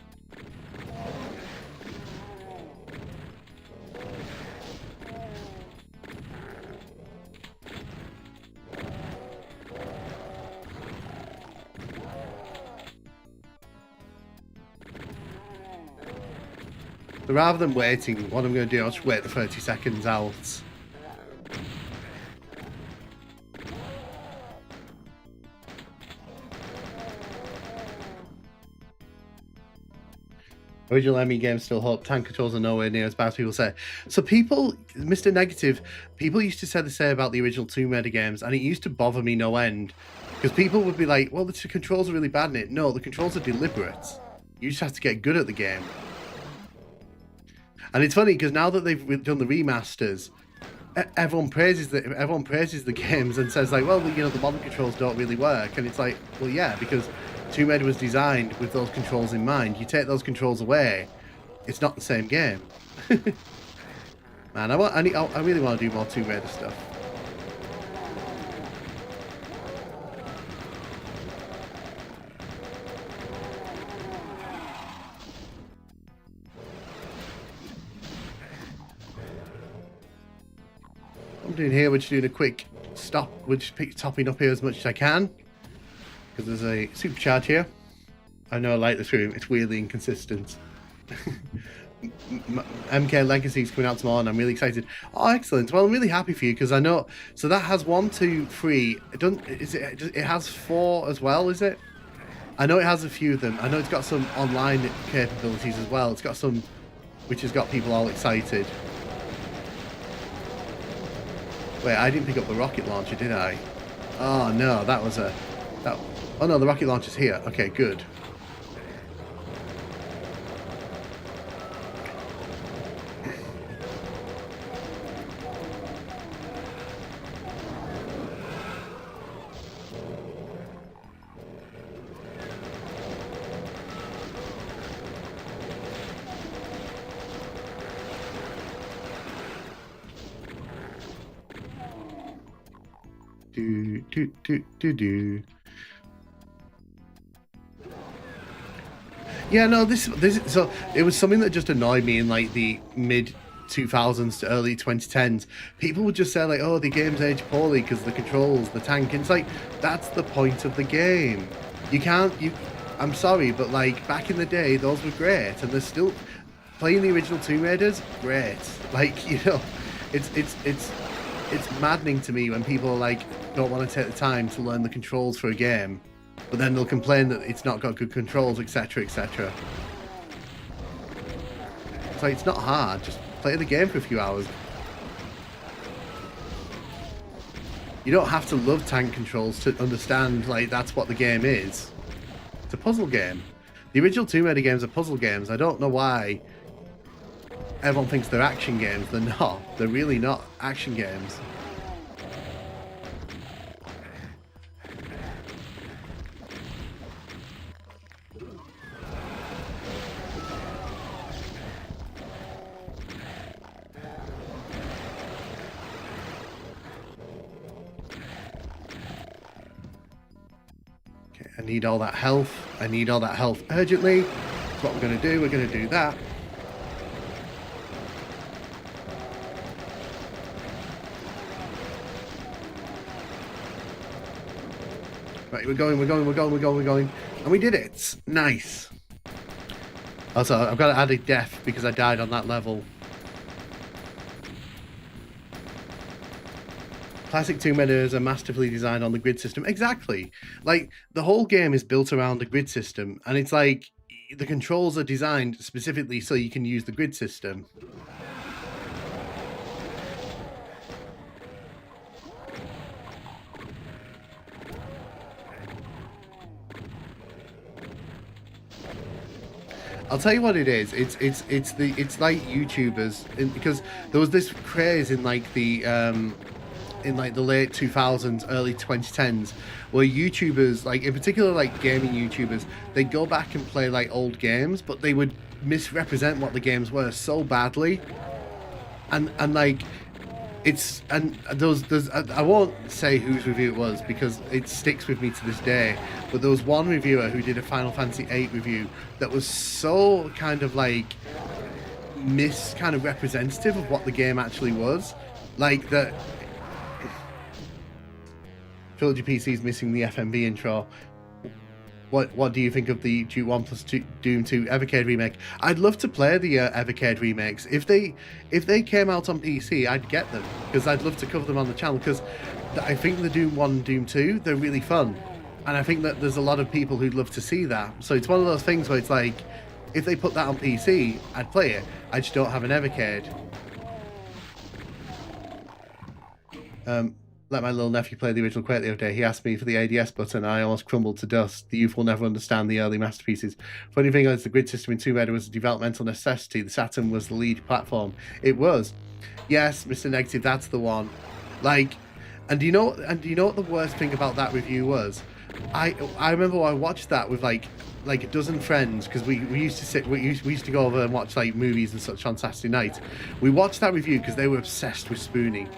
So rather than waiting, what I'm going to do, I'll just wait the 30 seconds out. Original Emmy games still hold. Tank controls are nowhere near as bad as people say. So people, Mr. Negative, people used to say the same about the original Tomb Raider games, and it used to bother me no end. Because people would be like, well, the controls are really bad in it. No, the controls are deliberate. You just have to get good at the game. And it's funny, because now that they've done the remasters, everyone praises the games and says like, well, you know, the modern controls don't really work. And it's like, well, yeah, because Tomb Raider was designed with those controls in mind. You take those controls away, it's not the same game. Man, I really want to do more Tomb Raider stuff. I'm doing here, we're just doing a quick stop. We're just topping up here as much as I can. Because there's a supercharge here. I know I like this room, it's weirdly inconsistent. MK Legacy is coming out tomorrow and I'm really excited. Oh, excellent. Well, I'm really happy for you because I know. So that has 1, 2, 3. It has 4 as well, is it? I know it has a few of them. I know it's got some online capabilities as well. It's got some, which has got people all excited. Wait, I didn't pick up the rocket launcher, did I? Oh no, that was a... Oh no, the rocket launcher's here. Okay, good. Do. Yeah, no, this so it was something that just annoyed me in like the mid 2000s to early 2010s. People would just say like, oh, the game's aged poorly because the controls, the tank. And it's like, that's the point of the game. I'm sorry, but like back in the day, those were great, and they're still playing the original Tomb Raiders. Great, like, you know, it's maddening to me when people like don't want to take the time to learn the controls for a game, but then they'll complain that it's not got good controls, etc., etc. So it's not hard, just play the game for a few hours. You don't have to love tank controls to understand like that's what the game is. It's a puzzle game. The original Tomb Raider games are puzzle games. I don't know why everyone thinks they're action games. They're not. They're really not action games. I need all that health. I need all that health urgently. That's what we're going to do. We're going to do that. Right, we're going. And we did it. Nice. Also, I've got to add a death because I died on that level. Classic Tomb Raiders are masterfully designed on the grid system. Exactly. Like, the whole game is built around the grid system, and it's like the controls are designed specifically so you can use the grid system. I'll tell you what it is. It's like YouTubers, because there was this craze in like the late 2000s, early 2010s, where YouTubers, like in particular like gaming YouTubers, they'd go back and play like old games, but they would misrepresent what the games were so badly, and like it's, and there's I won't say whose review it was because it sticks with me to this day, but there was one reviewer who did a Final Fantasy VIII review that was so kind of like kind of representative of what the game actually was, like that. Trilogy PC's missing the FMV intro. What do you think of the Duke 1 plus 2 Doom 2 Evercade remake? I'd love to play the Evercade remakes. If they came out on PC, I'd get them because I'd love to cover them on the channel, because I think the Doom 1 and Doom 2, they're really fun, and I think that there's a lot of people who'd love to see that. So it's one of those things where it's like, if they put that on PC, I'd play it. I just don't have an Evercade. Let my little nephew play the original Quake the other day. He asked me for the ADS button. I almost crumbled to dust. The youth will never understand the early masterpieces. Funny thing is, the grid system in Tomb Raider was a developmental necessity. The Saturn was the lead platform. It was. Yes, Mr. Negative, that's the one. Like, and do you know what the worst thing about that review was? I remember I watched that with like a dozen friends, because we used to go over and watch like movies and such on Saturday night. We watched that review because they were obsessed with Spoonie,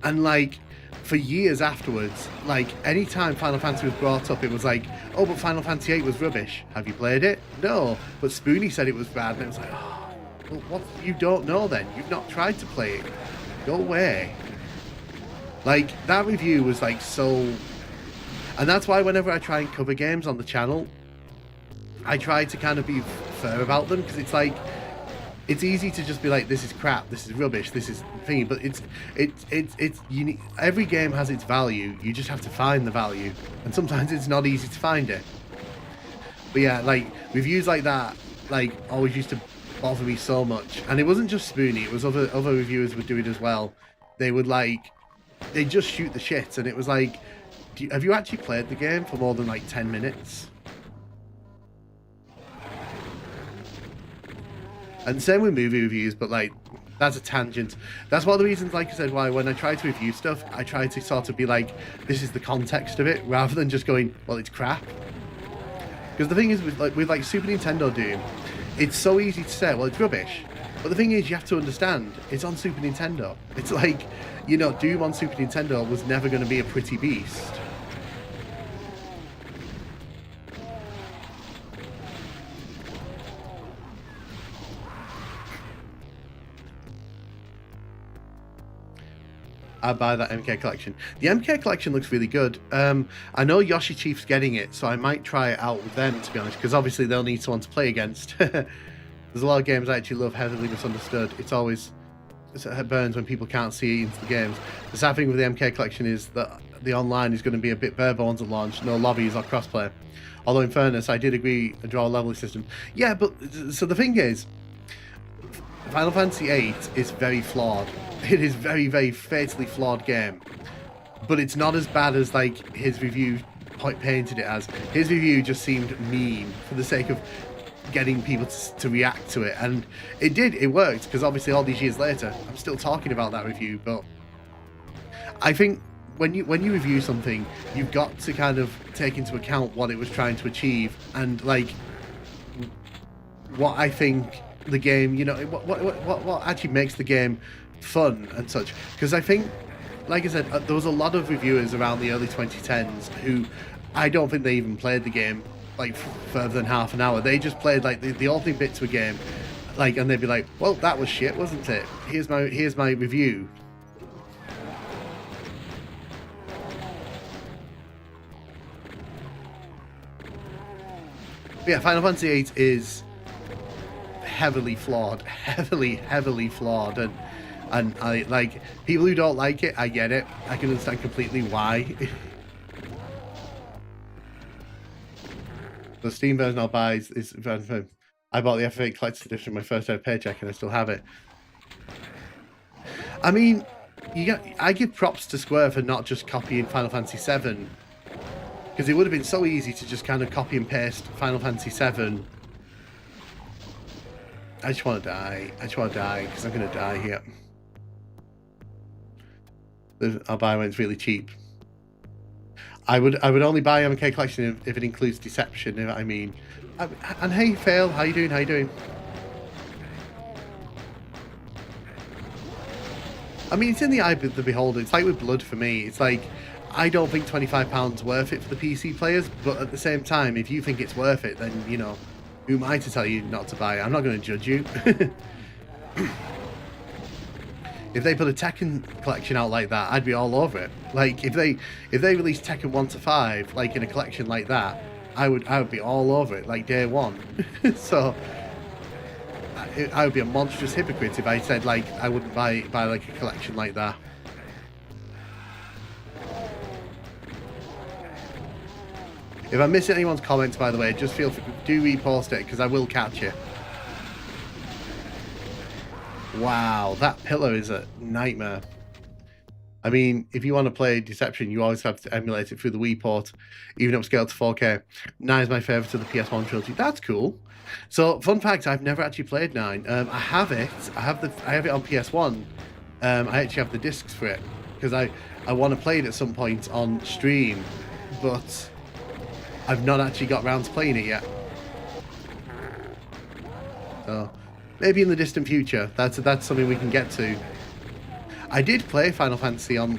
and like for years afterwards, like anytime Final Fantasy was brought up, it was like, oh, but Final Fantasy VIII was rubbish. Have you played it? No, but Spoonie said it was bad, and it was like, oh, well, what? You don't know then. You've not tried to play it. Go away. Like, that review was like so... And that's why whenever I try and cover games on the channel, I try to kind of be fair about them, because it's like, it's easy to just be like, this is crap, this is rubbish, this is thingy, but it's unique. Every game has its value. You just have to find the value, and sometimes it's not easy to find it. But yeah, like reviews like that, like always used to bother me so much. And it wasn't just Spoonie; it was other reviewers would do it as well. They would they just shoot the shit, and it was like, have you actually played the game for more than like 10 minutes? And same with movie reviews, but like, that's a tangent. That's one of the reasons, like I said, why when I try to review stuff, I try to sort of be like, this is the context of it, rather than just going, well, it's crap. Because the thing is, with like Super Nintendo Doom, it's so easy to say, well, it's rubbish. But the thing is, you have to understand, it's on Super Nintendo. It's like, you know, Doom on Super Nintendo was never going to be a pretty beast. I buy that MK collection. The MK collection looks really good. I know Yoshi Chief's getting it, so I might try it out with them, to be honest, because obviously they'll need someone to play against. There's a lot of games I actually love, heavily misunderstood. It burns when people can't see into the games. The sad thing with the MK collection is that the online is going to be a bit bare bones at launch, no lobbies or crossplay. Although in fairness, I did agree a draw leveling system. Yeah, but so the thing is, Final Fantasy VIII is very flawed. It is very, very fatally flawed game, but it's not as bad as like his review painted it as. His review just seemed mean for the sake of getting people to react to it, and it worked, because obviously all these years later I'm still talking about that review. But I think when you review something, you've got to kind of take into account what it was trying to achieve, and like what I think the game, you know, what actually makes the game fun and such. Because I think, like I said, there was a lot of reviewers around the early 2010s who I don't think they even played the game like further than half an hour. They just played like the opening bit to a game, like, and they'd be like, well, that was shit, wasn't it? Here's my review. But yeah, Final Fantasy VIII is heavily flawed, heavily flawed, and I like people who don't like it. I get it. I can understand completely why. The Steam version I'll buy is I bought the FF8 collector's edition my first ever paycheck, and I still have it. I mean, I give props to Square for not just copying Final Fantasy VII, because it would have been so easy to just kind of copy and paste Final Fantasy VII. I just want to die. Because I'm going to die here. I'll buy when it's really cheap. I would only buy MK Collection if it includes Deception, I mean. And hey, Fail, how you doing? I mean, it's in the eye of the beholder. It's like with Blood for me. It's like, I don't think £25 worth it for the PC players, but at the same time, if you think it's worth it, then, you know, who am I to tell you not to buy it? I'm not going to judge you. If they put a Tekken collection out like that, I'd be all over it. Like, if they released Tekken 1 to 5, like in a collection like that, I would be all over it, like day one. So I would be a monstrous hypocrite if I said like I wouldn't buy like a collection like that. If I'm missing anyone's comments, by the way, just feel free, do repost it, because I will catch it. Wow, that pillar is a nightmare. I mean, if you want to play Deception, you always have to emulate it through the Wii port, even upscaled to 4K. 9 is my favourite of the PS1 trilogy. That's cool. So, fun fact: I've never actually played 9. I have it. I have it on PS1. I actually have the discs for it because I want to play it at some point on stream, but I've not actually got around to playing it yet. So, maybe in the distant future, that's something we can get to. I did play Final Fantasy on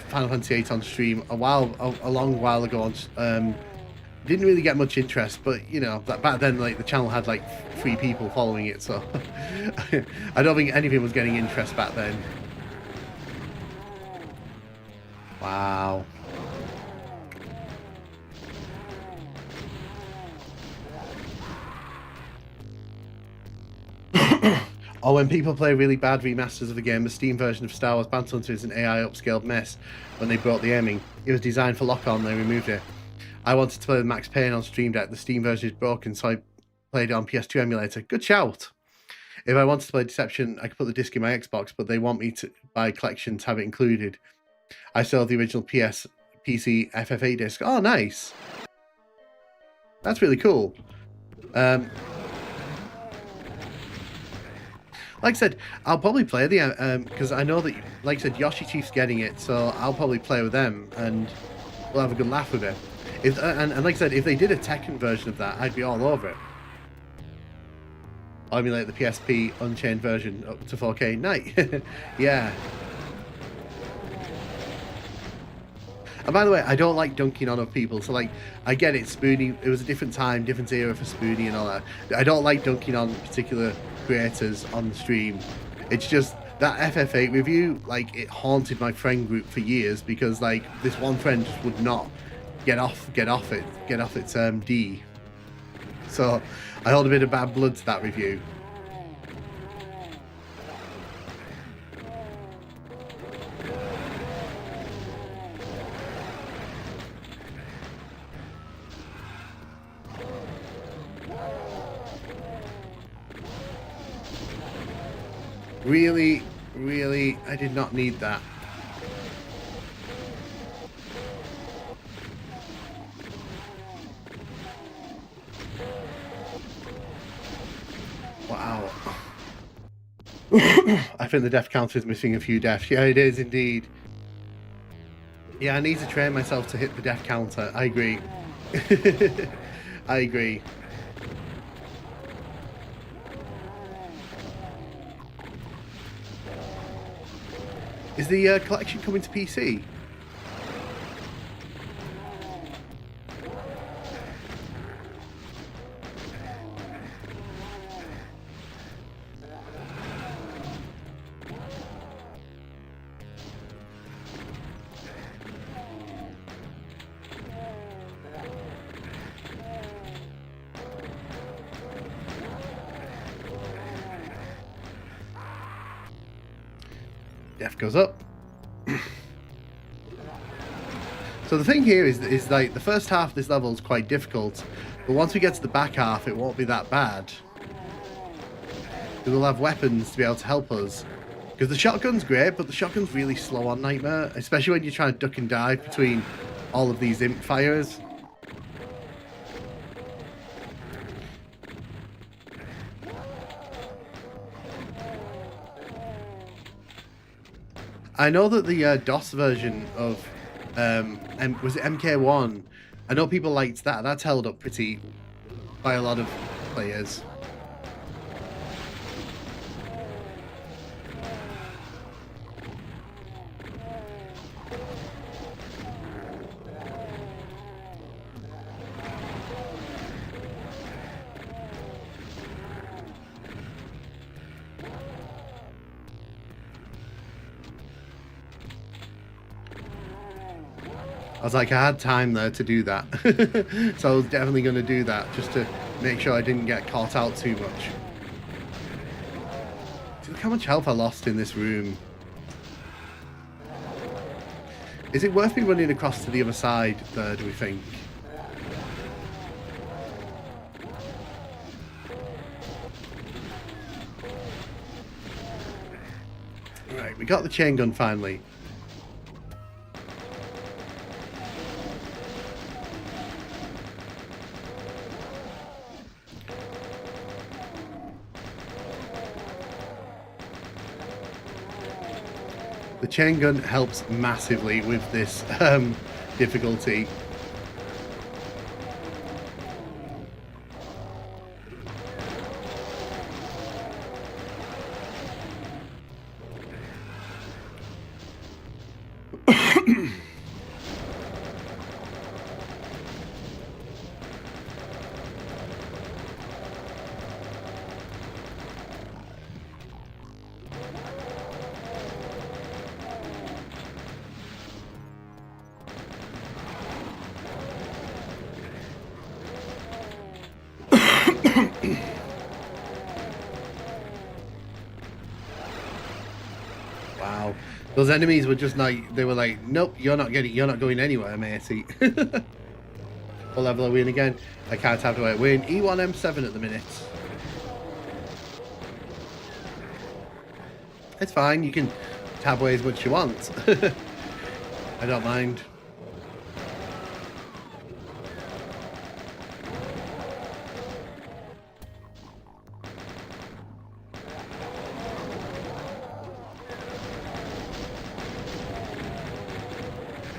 Final Fantasy VIII on stream a long while ago. Didn't really get much interest, but you know, back then, like, the channel had like 3 people following it, so I don't think anything was getting interest back then. Wow. Or when people play really bad remasters of the game, the Steam version of Star Wars Battlefront is an AI upscaled mess. When they brought the aiming, it was designed for lock-on, they removed it. I wanted to play with Max Payne on Stream Deck. The Steam version is broken, so I played it on PS2 emulator. Good shout. If I wanted to play Deception, I could put the disc in my Xbox, but they want me to buy collections, have it included. I still have the original PC FF8 disc. Oh, nice. That's really cool. Like I said, I'll probably play the because I know that, like I said, Yoshi Chief's getting it, so I'll probably play with them and we'll have a good laugh with it. And like I said, if they did a Tekken version of that, I'd be all over it. I mean, like the PSP Unchained version up to 4K. Night. Yeah. And by the way, I don't like dunking on other people, so like, I get it, Spoony, it was a different time, different era for Spoony and all that. I don't like dunking on particular creators on the stream. It's just that FF8 review, like, it haunted my friend group for years because, like, this one friend just would not get off its D. So I hold a bit of bad blood to that review. Really, really, I did not need that. Wow. I think the death counter is missing a few deaths. Yeah, it is indeed. Yeah, I need to train myself to hit the death counter. I agree. I agree. Is the collection coming to PC? Death goes up. So the thing here is like the first half of this level is quite difficult, but once we get to the back half, it won't be that bad. We'll have weapons to be able to help us. Because the shotgun's great, but the shotgun's really slow on Nightmare, especially when you're trying to duck and dive between all of these imp fires. I know that the DOS version of was it MK1? I know people liked that. That's held up pretty by a lot of players. I was like, I had time there to do that. So I was definitely going to do that just to make sure I didn't get caught out too much. See, look how much health I lost in this room. Is it worth me running across to the other side there, do we think? Right, we got the chain gun finally. The chain gun helps massively with this difficulty. Wow, those enemies were just like, they were like, nope, you're not going anywhere, matey. What level are we in again? I can't have to wait. We're in E1M7 at the minute. It's fine, you can tab away as much as you want. I don't mind.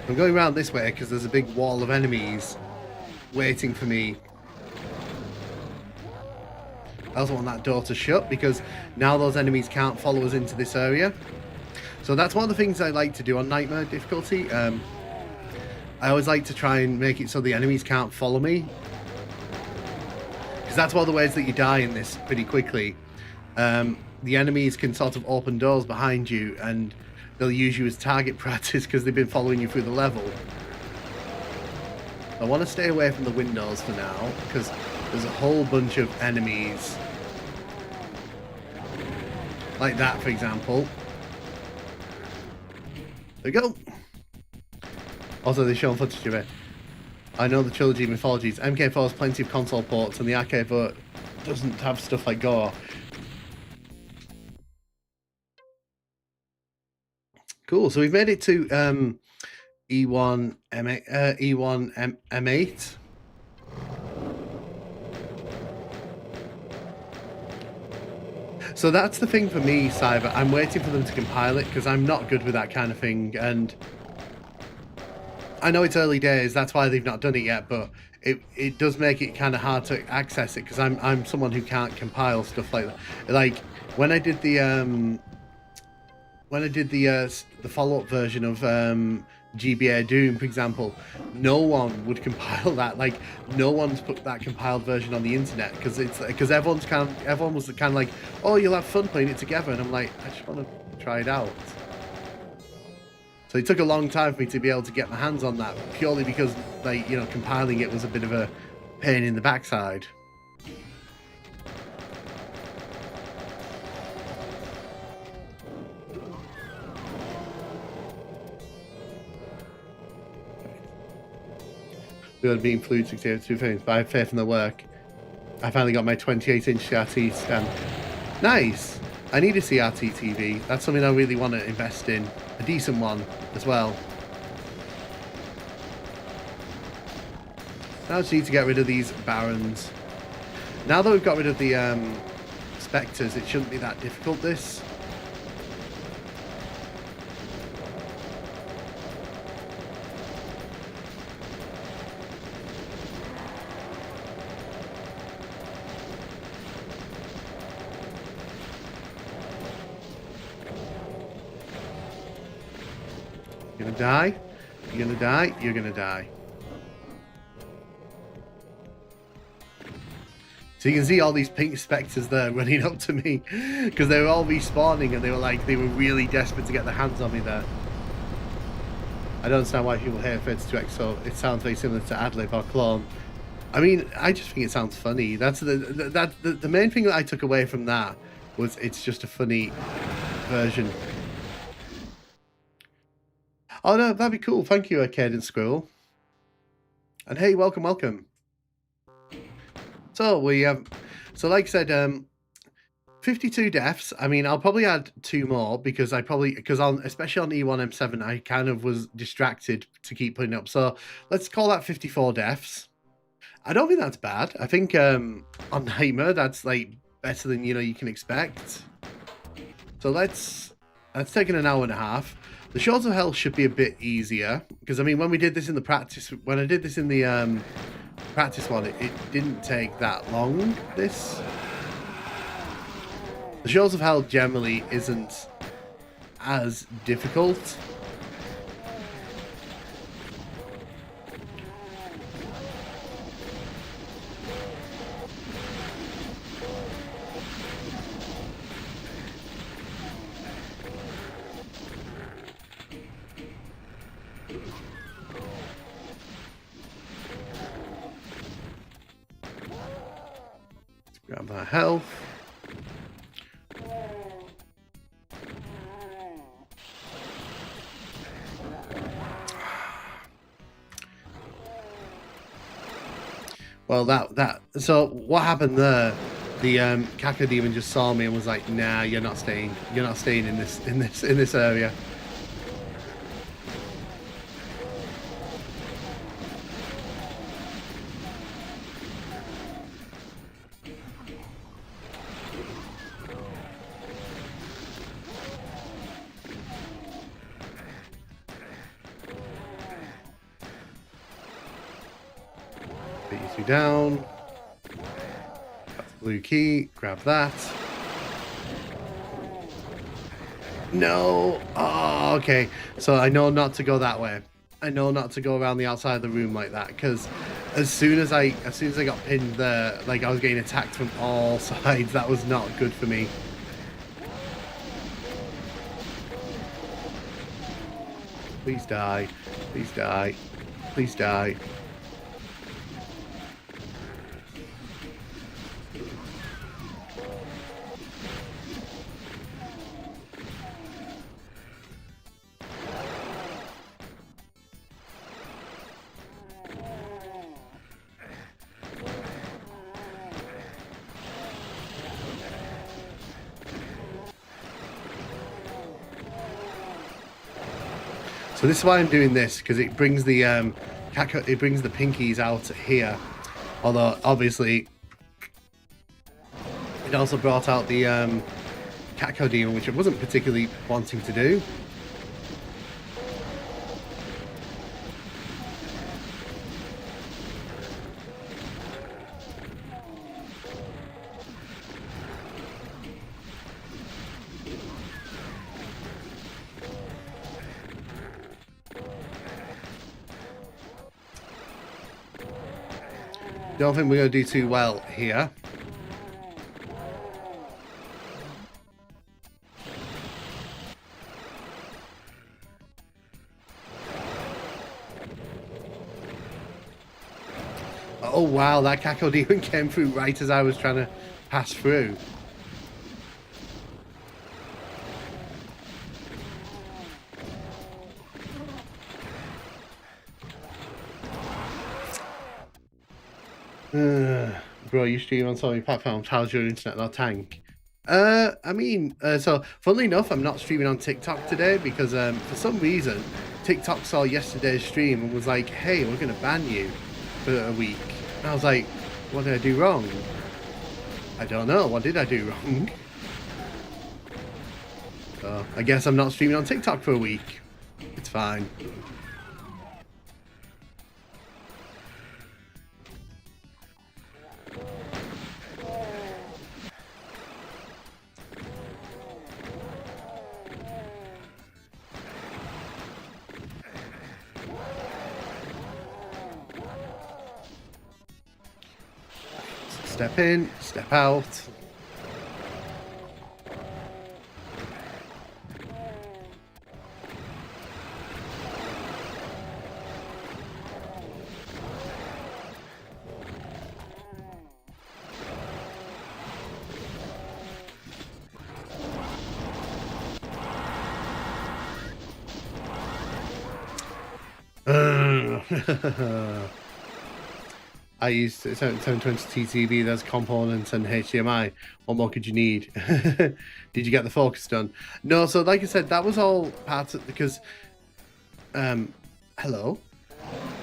I'm going around this way because there's a big wall of enemies waiting for me. I also want that door to shut because now those enemies can't follow us into this area. So that's one of the things I like to do on Nightmare difficulty. I always like to try and make it so the enemies can't follow me, because that's one of the ways that you die in this pretty quickly. The enemies can sort of open doors behind you and they'll use you as target practice because they've been following you through the level. I want to stay away from the windows for now because there's a whole bunch of enemies. Like that, for example. There we go. Also, they're showing footage of it. I know the trilogy mythologies. MK4 has plenty of console ports and the arcade port doesn't have stuff like gore. Cool, so we've made it to E1 M8. So that's the thing for me, Cyber. I'm waiting for them to compile it because I'm not good with that kind of thing, and I know it's early days, that's why they've not done it yet, but it does make it kind of hard to access it because I'm someone who can't compile stuff like that. Like when I did the follow-up version of GBA Doom, for example, no one would compile that. Like, no one's put that compiled version on the internet because everyone was kind of like, oh, you'll have fun playing it together, and I'm like, I just want to try it out. So it took a long time for me to be able to get my hands on that, purely because, like, you know, compiling it was a bit of a pain in the backside. We would be in Fluid 682 frames, but I have faith in the work. I finally got my 28-inch CRT stand. Nice! I need a CRT TV. That's something I really want to invest in. A decent one as well. Now I just need to get rid of these Barons. Now that we've got rid of the Spectres, it shouldn't be that difficult, this. You're gonna die. You're gonna die. You're gonna die. So you can see all these pink spectres there running up to me because they were all respawning and they were really desperate to get their hands on me there. I don't understand why people hate 32X, so it sounds very similar to Adlib or Clone. I mean, I just think it sounds funny. That's the main thing that I took away from that was it's just a funny version. Oh no, that'd be cool. Thank you, Cadence Squirrel. And hey, welcome. So we so like I said, 52 deaths. I mean, I'll probably add 2 more because on especially on E1M7, I kind of was distracted to keep putting up. So let's call that 54 deaths. I don't think that's bad. I think on Nightmare, that's like better than you can expect. So that's taken an hour and a half. The Shores of Hell should be a bit easier because I mean, when I did this in the practice practice one, it didn't take that long. The Shores of Hell generally isn't as difficult. Let's grab that health. Well, so what happened there? The Cacodemon just saw me and was like, "Nah, you're not staying. You're not staying in this area." Put you two down. That's the blue key. Grab that. No. Oh, okay. So I know not to go that way. I know not to go around the outside of the room like that because as soon as I got pinned there, like I was getting attacked from all sides. That was not good for me. Please die. Please die. Please die. So this is why I'm doing this, because it brings the pinkies out here. Although obviously it also brought out the Cacodemon, which I wasn't particularly wanting to do. Don't think we're going to do too well here. Oh wow, that Cacodemon came through right as I was trying to pass through. Bro, you stream on so many platforms. How's your internet not tank? I mean, so funnily enough, I'm not streaming on TikTok today because for some reason, TikTok saw yesterday's stream and was like, "Hey, we're gonna ban you for a week." And I was like, "What did I do wrong?" I don't know. What did I do wrong? So I guess I'm not streaming on TikTok for a week. It's fine. Step in, step out. I used 720 TTV, there's components and HDMI. What more could you need? Did you get the focus done? No, so like I said, that was all part of, because, hello?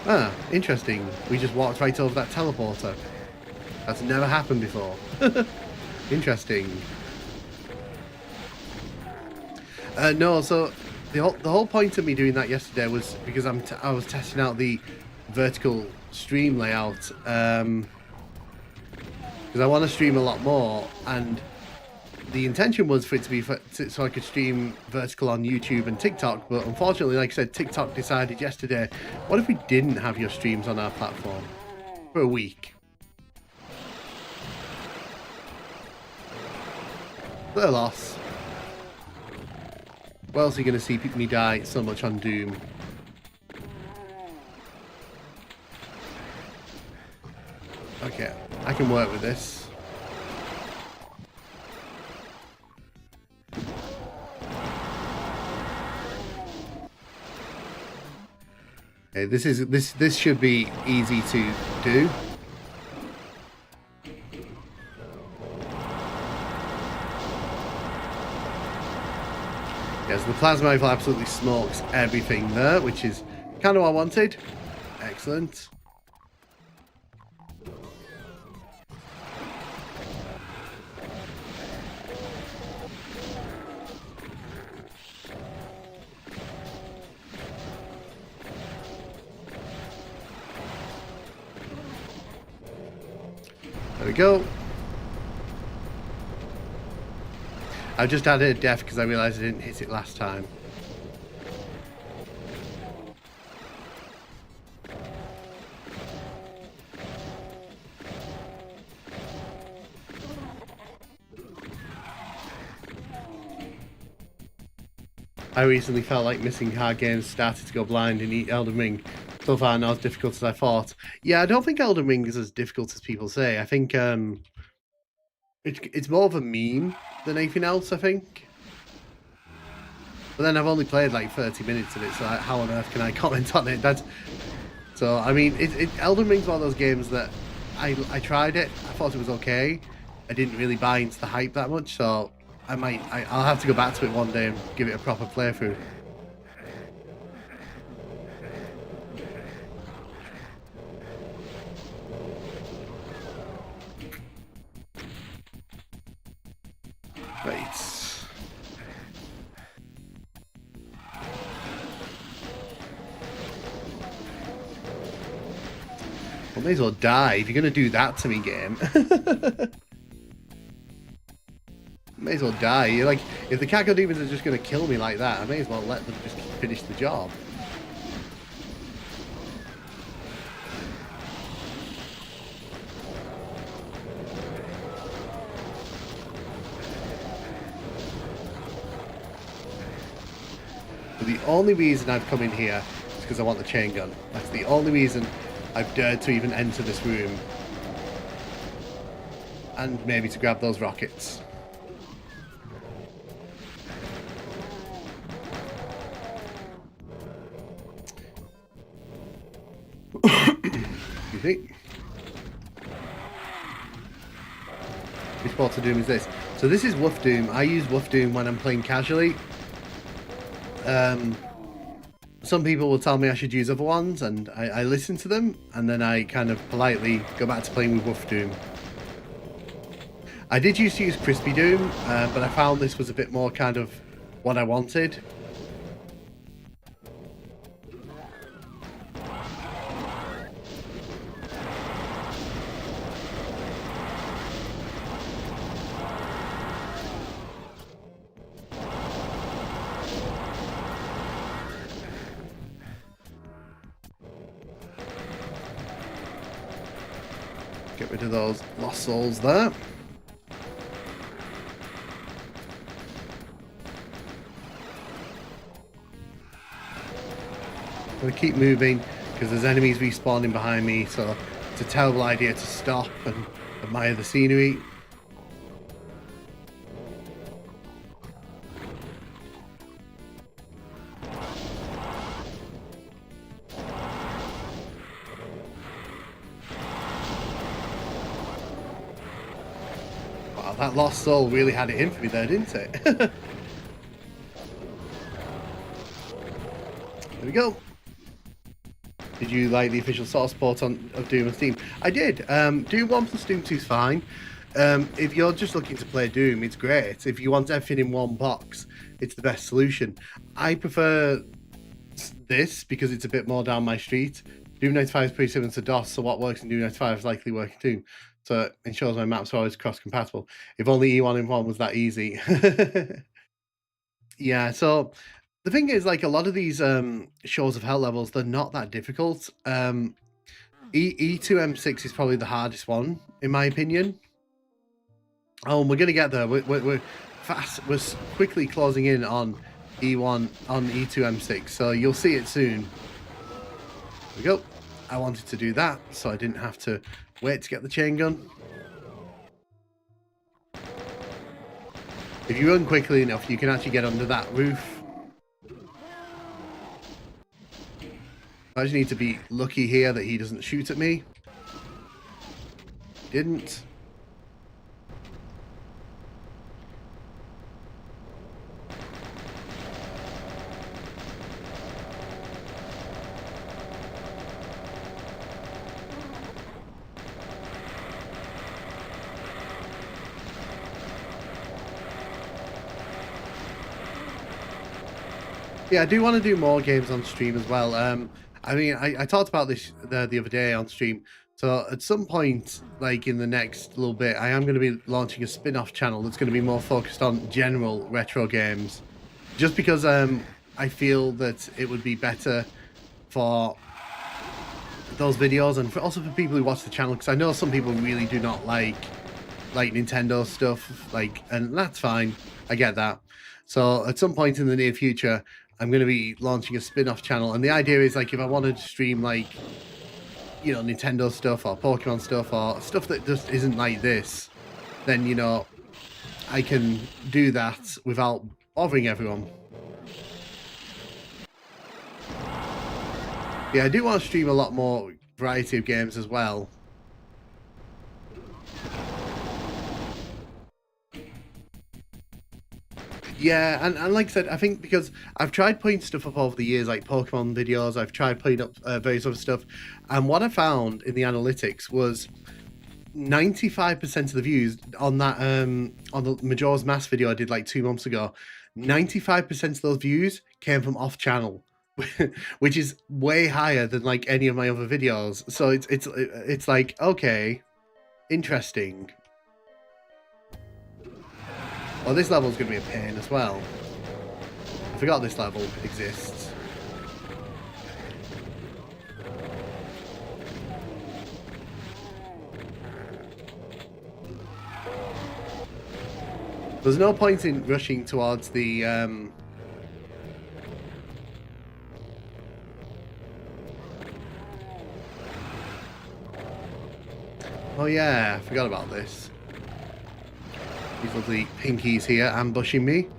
Ah, interesting. We just walked right over that teleporter. That's never happened before. Interesting. No, so the whole point of me doing that yesterday was because I was testing out the vertical stream layout because I want to stream a lot more, and the intention was for it to be so I could stream vertical on YouTube and TikTok, but unfortunately, like I said, TikTok decided yesterday, what if we didn't have your streams on our platform for a week? What a loss. Where else are you going to see me die so much on Doom? Okay, I can work with this. Okay, this should be easy to do. Yes, the plasma rifle absolutely smokes everything there, which is kind of what I wanted. Excellent. There we go. I just added a death because I realised I didn't hit it last time. I recently felt like missing hard games, started to go blind and eat Elden Ring. So far, not as difficult as I thought. Yeah, I don't think Elden Ring is as difficult as people say. I think it's more of a meme than anything else, I think. But then I've only played like 30 minutes of it, so how on earth can I comment on it? So, I mean, Elden Ring's one of those games that I tried it, I thought it was okay. I didn't really buy into the hype that much, so I'll have to go back to it one day and give it a proper playthrough. Right. Well, may as well die if you're going to do that to me, game. May as well die. You're like, if the Cacodemons are just going to kill me like that, I may as well let them just finish the job. But the only reason I've come in here is because I want the chain gun. That's the only reason I've dared to even enter this room. And maybe to grab those rockets. You think? Which part of Doom is this? So this is Wolf Doom. I use Wolf Doom when I'm playing casually. Some people will tell me I should use other ones, and I listen to them, and then I kind of politely go back to playing with Wolf Doom. I did used to use Crispy Doom, but I found this was a bit more kind of what I wanted. Get rid of those lost souls there. I'm going to keep moving because there's enemies respawning behind me, so it's a terrible idea to stop and admire the scenery. Wow, that Lost Soul really had it in for me there, didn't it? There we go. Did you like the official source port of Doom on Steam? I did. Doom 1 plus Doom 2 is fine. If you're just looking to play Doom, it's great. If you want everything in one box, it's the best solution. I prefer this because it's a bit more down my street. Doom 95 is pretty similar to DOS, so what works in Doom 95 is likely working Doom. So it ensures my maps are always cross-compatible. If only E1 in 1 was that easy. Yeah, so the thing is, like, a lot of these Shores of Hell levels, they're not that difficult. E2M6 is probably the hardest one, in my opinion. Oh, and we're going to get there. We're fast. We're quickly closing in on E1, on E2M6, so you'll see it soon. There we go. I wanted to do that, so I didn't have to wait to get the chain gun. If you run quickly enough, you can actually get under that roof. I just need to be lucky here that he doesn't shoot at me. He didn't. Yeah, I do want to do more games on stream as well. I mean, I talked about this the other day on stream. So at some point, like in the next little bit, I am going to be launching a spin-off channel that's going to be more focused on general retro games. Just because I feel that it would be better for those videos and also for people who watch the channel, because I know some people really do not like Nintendo stuff, and that's fine. I get that. So at some point in the near future, I'm going to be launching a spin-off channel, and the idea is, like, if I wanted to stream, like, you know, Nintendo stuff or Pokemon stuff or stuff that just isn't like this, then, you know, I can do that without bothering everyone. Yeah, I do want to stream a lot more variety of games as well. Yeah, and like I said, I think because I've tried putting stuff up over the years, like Pokemon videos, I've tried putting up various other stuff, and what I found in the analytics was 95% of the views on that on the Majora's Mask video I did like 2 months ago, 95% of those views came from off channel, which is way higher than like any of my other videos. So it's like, okay, interesting. Oh, this level's going to be a pain as well. I forgot this level exists. There's no point in rushing towards the... Oh yeah, I forgot about this. These lovely pinkies here ambushing me.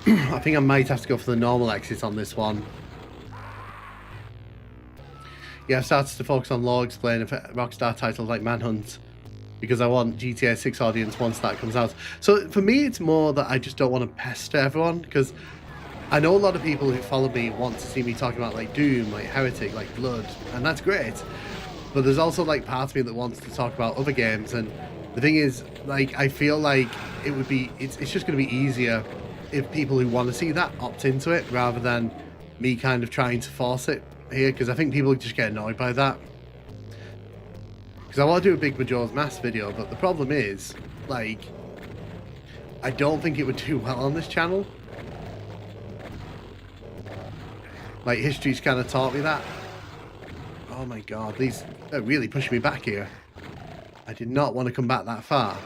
I think I might have to go for the normal exit on this one. Yeah, I've started to focus on lore explain of Rockstar titles like Manhunt, because I want GTA 6 audience once that comes out. So for me, it's more that I just don't want to pester everyone, because I know a lot of people who follow me want to see me talking about like Doom, like Heretic, like Blood, and that's great. But there's also like part of me that wants to talk about other games, and the thing is, like, I feel like it would be, it's just going to be easier if people who want to see that opt into it, rather than me kind of trying to force it here, because I think people just get annoyed by that. Because I want to do a big Majora's Mask video, but the problem is, like, I don't think it would do well on this channel. Like, history's kind of taught me that. Oh my god, they're really pushing me back here. I did not want to come back that far.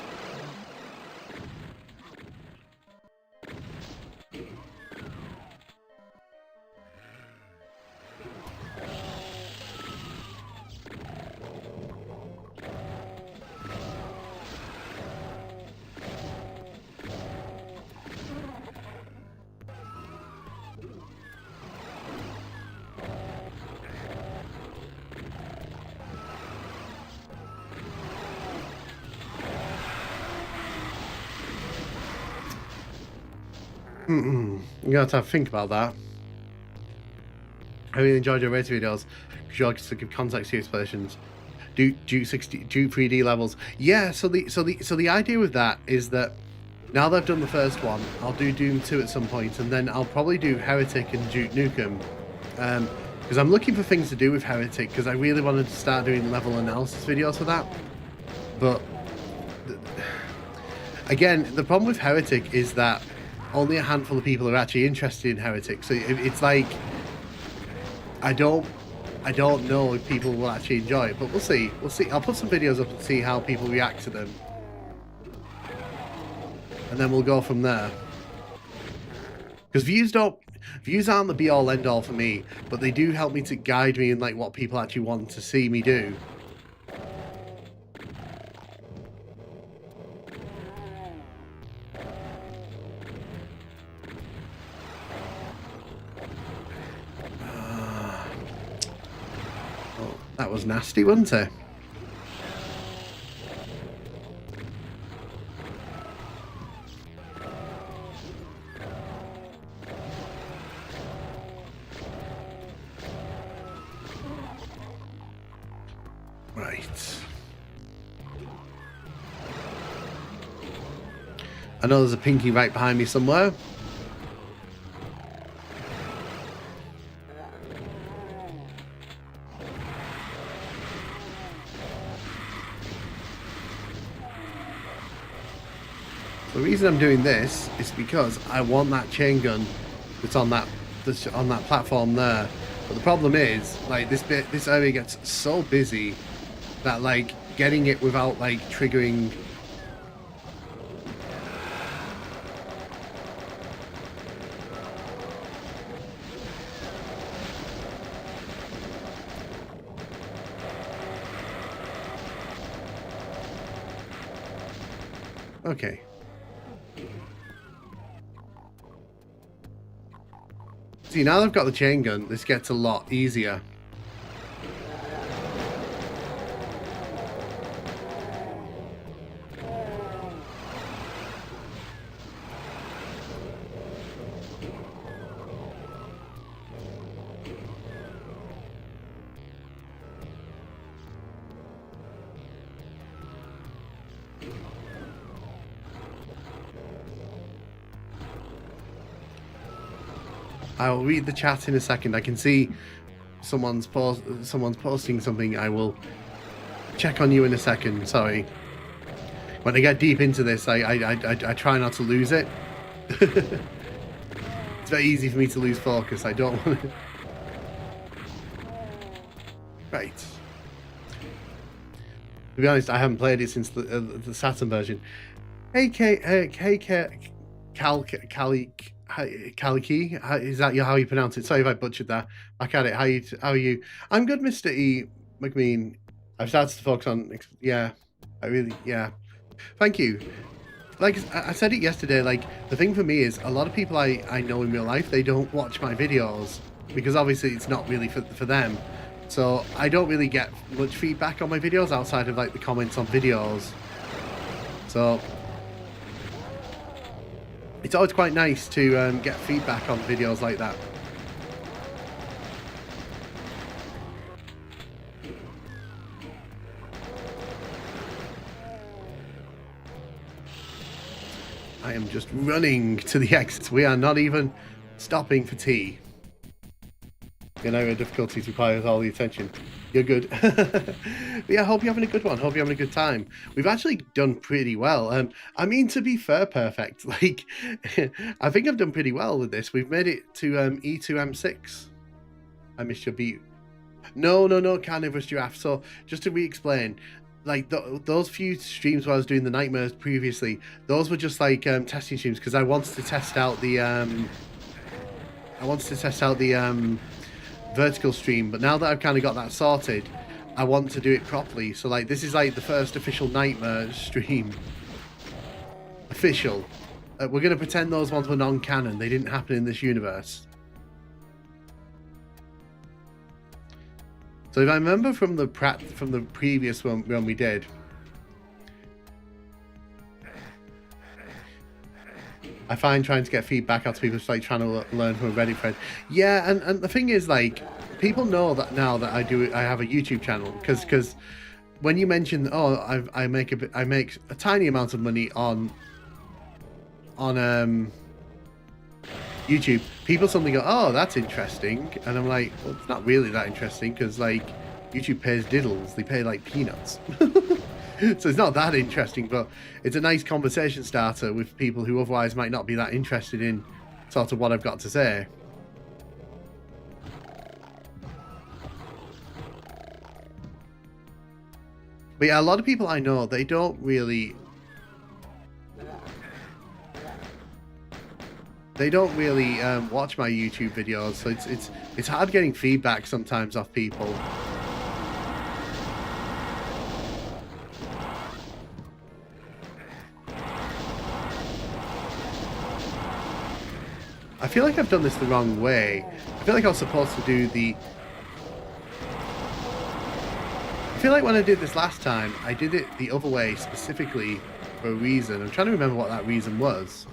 You're gonna have to think about that. I really enjoyed your rating videos because you like to give context to your explanations. Do 3D levels. Yeah, so the idea with that is that now that I've done the first one, I'll do Doom 2 at some point, and then I'll probably do Heretic and Duke Nukem. Because I'm looking for things to do with Heretic, because I really wanted to start doing level analysis videos for that. But again, the problem with Heretic is that only a handful of people are actually interested in Heretic, so it's like I don't know if people will actually enjoy it, but we'll see. I'll put some videos up and see how people react to them, and then we'll go from there. Because views aren't the be all end all for me, but they do help me to guide me in like what people actually want to see me do. That was nasty, wasn't it? Right. I know there's a pinky right behind me somewhere. The reason I'm doing this is because I want that chain gun that's on that platform there. But the problem is, like, this area gets so busy that like getting it without like triggering okay. See, now I've got the chain gun, this gets a lot easier. I'll read the chat in a second. I can see someone's posting something. I will check on you in a second. Sorry. When I get deep into this, I try not to lose it. It's very easy for me to lose focus. I don't want to. Right. To be honest, I haven't played it since the Saturn version. Hey, Kaliki, is that how you pronounce it? Sorry if I butchered that. Back at it. How are you? I'm good, Mr. E. McMean. I've started to focus on. Yeah, yeah. Thank you. Like I said it yesterday. Like the thing for me is a lot of people I know in real life, they don't watch my videos because obviously it's not really for them. So I don't really get much feedback on my videos outside of like the comments on videos. So it's always quite nice to get feedback on videos like that. I am just running to the exits. We are not even stopping for tea. Your nightmare difficulties requires all the attention. You're good. But yeah, I hope you're having a good one. Hope you're having a good time. We've actually done pretty well. I mean, to be fair, perfect. Like, I think I've done pretty well with this. We've made it to E2M6. I missed your beat. No, carnivorous giraffe. So just to re-explain, like those few streams where I was doing the nightmares previously, those were just like testing streams because I wanted to test out the vertical stream, but now that I've kind of got that sorted, I want to do it properly. So like this is like the first official nightmare stream. Official. We're going to pretend those ones were non-canon. They didn't happen in this universe. So if I remember from the previous one we did, I find trying to get feedback out to people is like trying to learn from a Reddit thread. Yeah, and the thing is, like, people know that now that I have a YouTube channel because when you mention, oh, I make a tiny amount of money on YouTube, people suddenly go, oh, that's interesting, and I'm like, well, it's not really that interesting because like YouTube pays diddles, they pay like peanuts. So it's not that interesting, but it's a nice conversation starter with people who otherwise might not be that interested in sort of what I've got to say. But yeah, a lot of people I know, they don't really watch my YouTube videos, so it's hard getting feedback sometimes off people. I feel like I've done this the wrong way. I feel like I was supposed to do the... I feel like when I did this last time, I did it the other way specifically for a reason. I'm trying to remember what that reason was.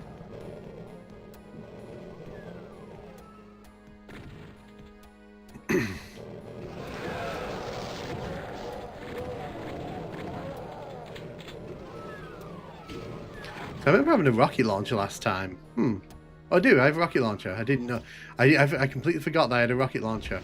I remember having a rocket launcher last time. Oh, I do. I have a rocket launcher. I didn't know. I completely forgot that I had a rocket launcher.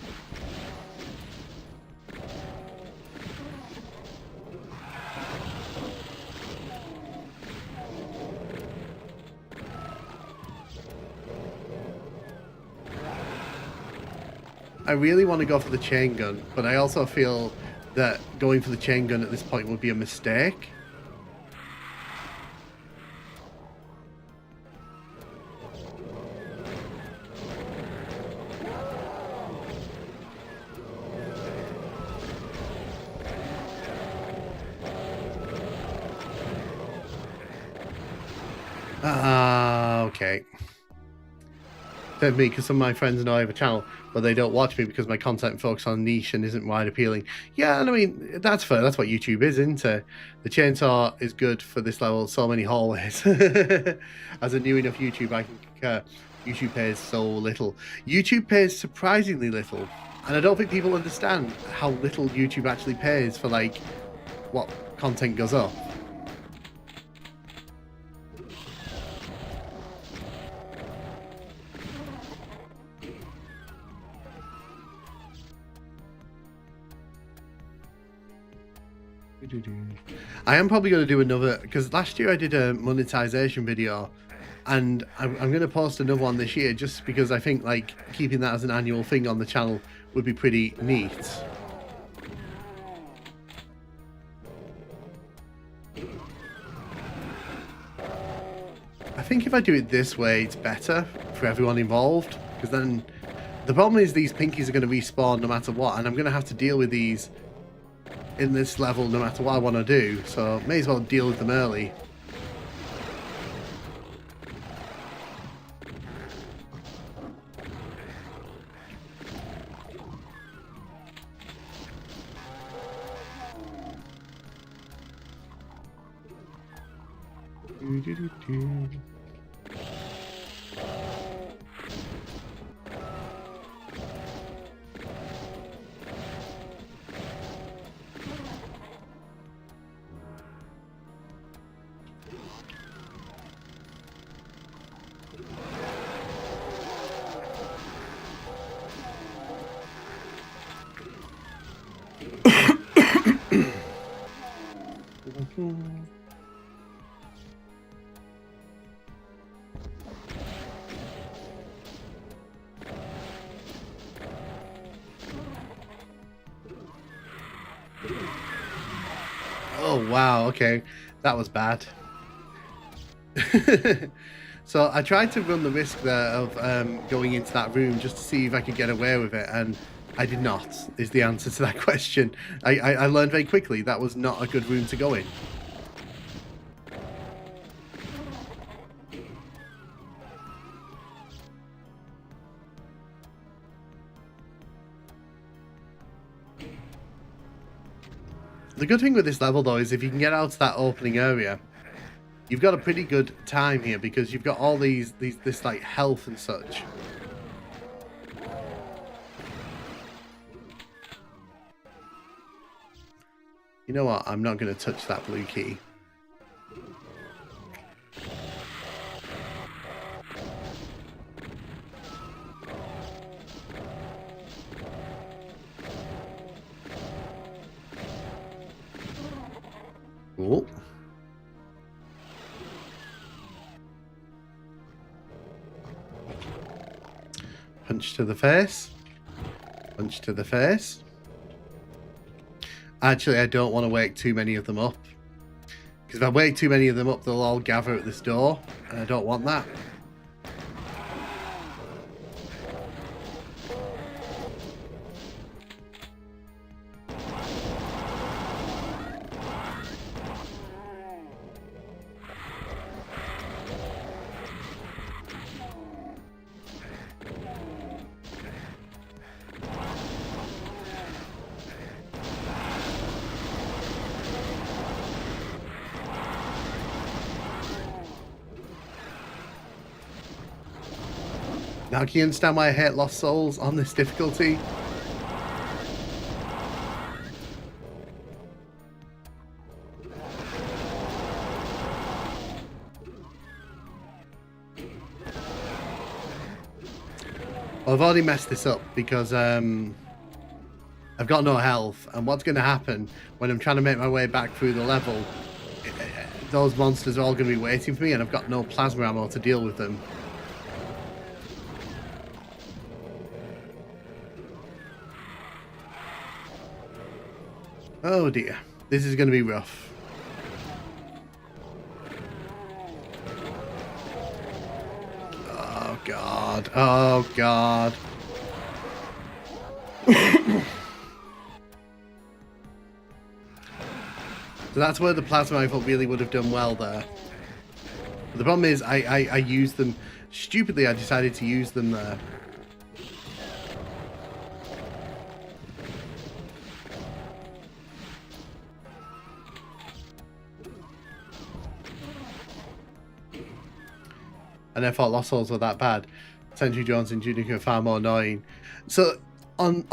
I really want to go for the chain gun, but I also feel that going for the chain gun at this point would be a mistake. Okay. Said me, because some of my friends know I have a channel, but they don't watch me because my content focuses on niche and isn't wide appealing. Yeah, and I mean, that's fair. That's what YouTube is, isn't it? The chainsaw is good for this level, so many hallways. As a new enough YouTube, I can concur. YouTube pays so little. YouTube pays surprisingly little. And I don't think people understand how little YouTube actually pays for, like, what content goes up. I am probably going to do another, because last year I did a monetization video, and I'm going to post another one this year just because I think like keeping that as an annual thing on the channel would be pretty neat. I think if I do it this way, it's better for everyone involved, because then the problem is these pinkies are going to respawn no matter what, and I'm going to have to deal with these in this level no matter what I want to do, so may as well deal with them early. Oh, wow. Okay. That was bad. So I tried to run the risk there of going into that room just to see if I could get away with it, and I did not, is the answer to that question. I learned very quickly that was not a good room to go in. The good thing with this level, though, is if you can get out to that opening area, you've got a pretty good time here because you've got all this like health and such. You know what? I'm not going to touch that blue key. Oh. Punch to the face. Punch to the face. Actually, I don't want to wake too many of them up. Because if I wake too many of them up, they'll all gather at this door. And I don't want that. Now can you understand why I hate Lost Souls on this difficulty? Well, I've already messed this up because I've got no health, and what's going to happen when I'm trying to make my way back through the level, those monsters are all going to be waiting for me, and I've got no plasma ammo to deal with them. Oh dear, this is going to be rough. Oh god, oh god. So that's where the plasma rifle really would have done well there. But the problem is I used them, stupidly I decided to use them there. And I thought Lost Souls were that bad. Sentry Jones and Judica are far more annoying. So on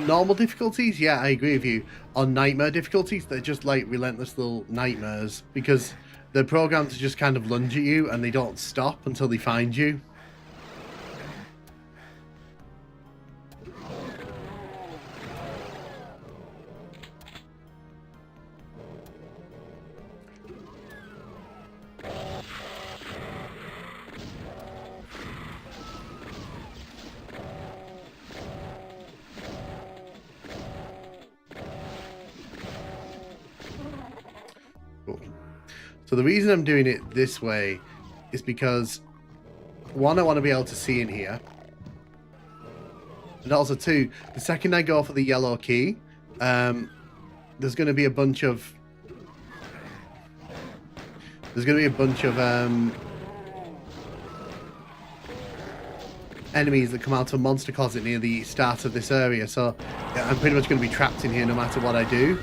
normal difficulties, yeah, I agree with you. On nightmare difficulties, they're just like relentless little nightmares because they're programmed to just kind of lunge at you and they don't stop until they find you. So the reason I'm doing it this way is because, one, I want to be able to see in here. And also, two, the second I go for the yellow key, there's going to be a bunch of... enemies that come out of a monster closet near the start of this area. So yeah, I'm pretty much going to be trapped in here no matter what I do.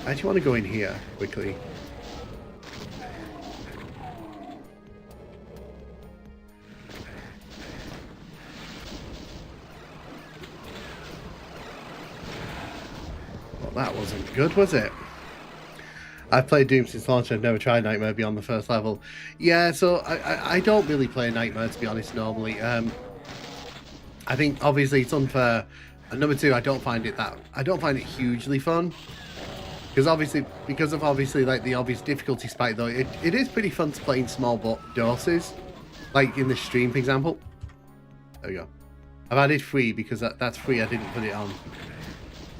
I actually want to go in here quickly. Well, that wasn't good, was it? I've played Doom since launch. I've never tried Nightmare beyond the first level. Yeah, so I don't really play Nightmare, to be honest, normally. I think obviously it's unfair. And number two, I don't find it hugely fun. Because of obviously like the obvious difficulty spike, though, it is pretty fun to play in small doses. Like in the stream, for example. There we go. I've added free because that's free. I didn't put it on.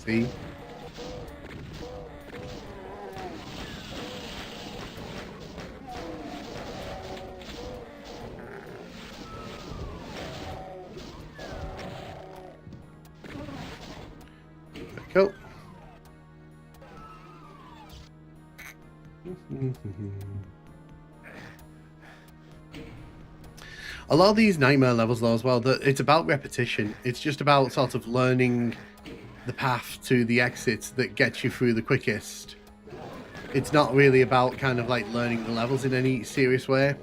See? Cool. A lot of these Nightmare levels, though, as well, it's about repetition. It's just about sort of learning the path to the exit that gets you through the quickest. It's not really about kind of like learning the levels in any serious way.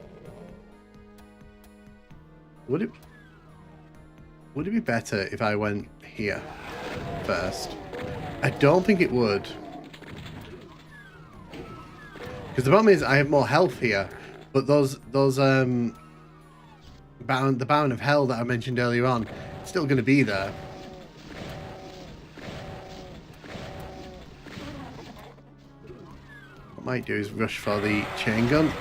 Would it be better if I went here first? I don't think it would. Because the problem is I have more health here, but the Baron of Hell that I mentioned earlier on, it's still going to be there. What I might do is rush for the chain gun.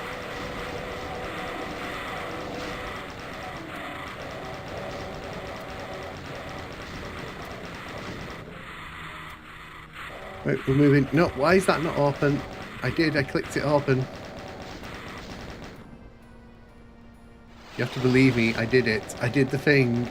Right, we're moving. No, why is that not open? I clicked it open. You have to believe me, I did it. I did the thing.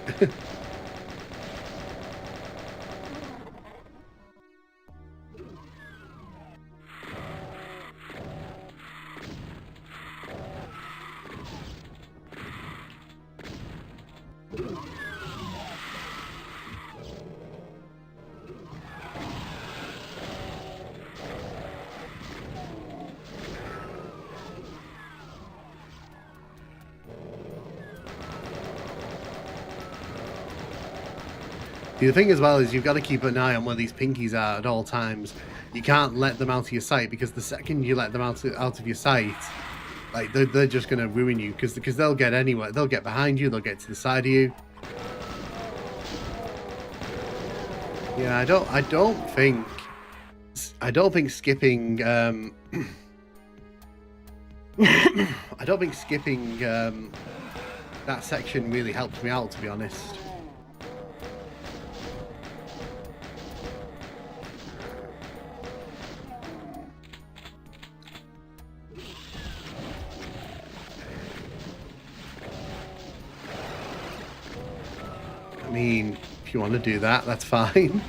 The thing as well is you've got to keep an eye on where these pinkies are at all times. You can't let them out of your sight, because the second you let them out of your sight, like they're just going to ruin you, because they'll get anywhere. They'll get behind you. They'll get to the side of you. Yeah, I don't think skipping. I don't think skipping that section really helped me out, to be honest. I mean, if you want to do that, that's fine.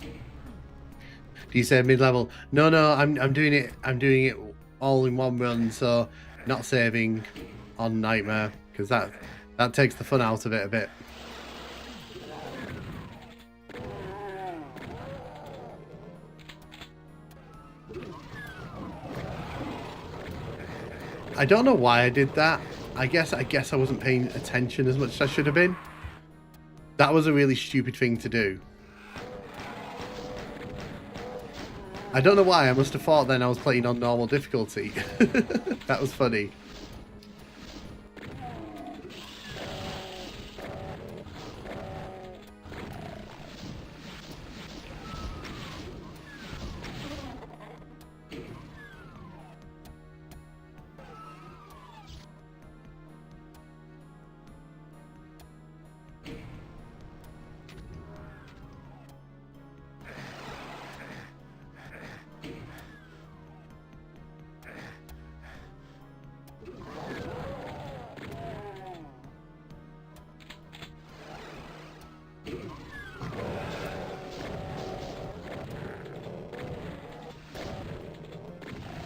Do you say mid-level? No, I'm doing it all in one run, so not saving on Nightmare, because that takes the fun out of it a bit. I don't know why I did that. I guess I wasn't paying attention as much as I should have been. That was a really stupid thing to do. I don't know why. I must have thought then I was playing on normal difficulty. That was funny.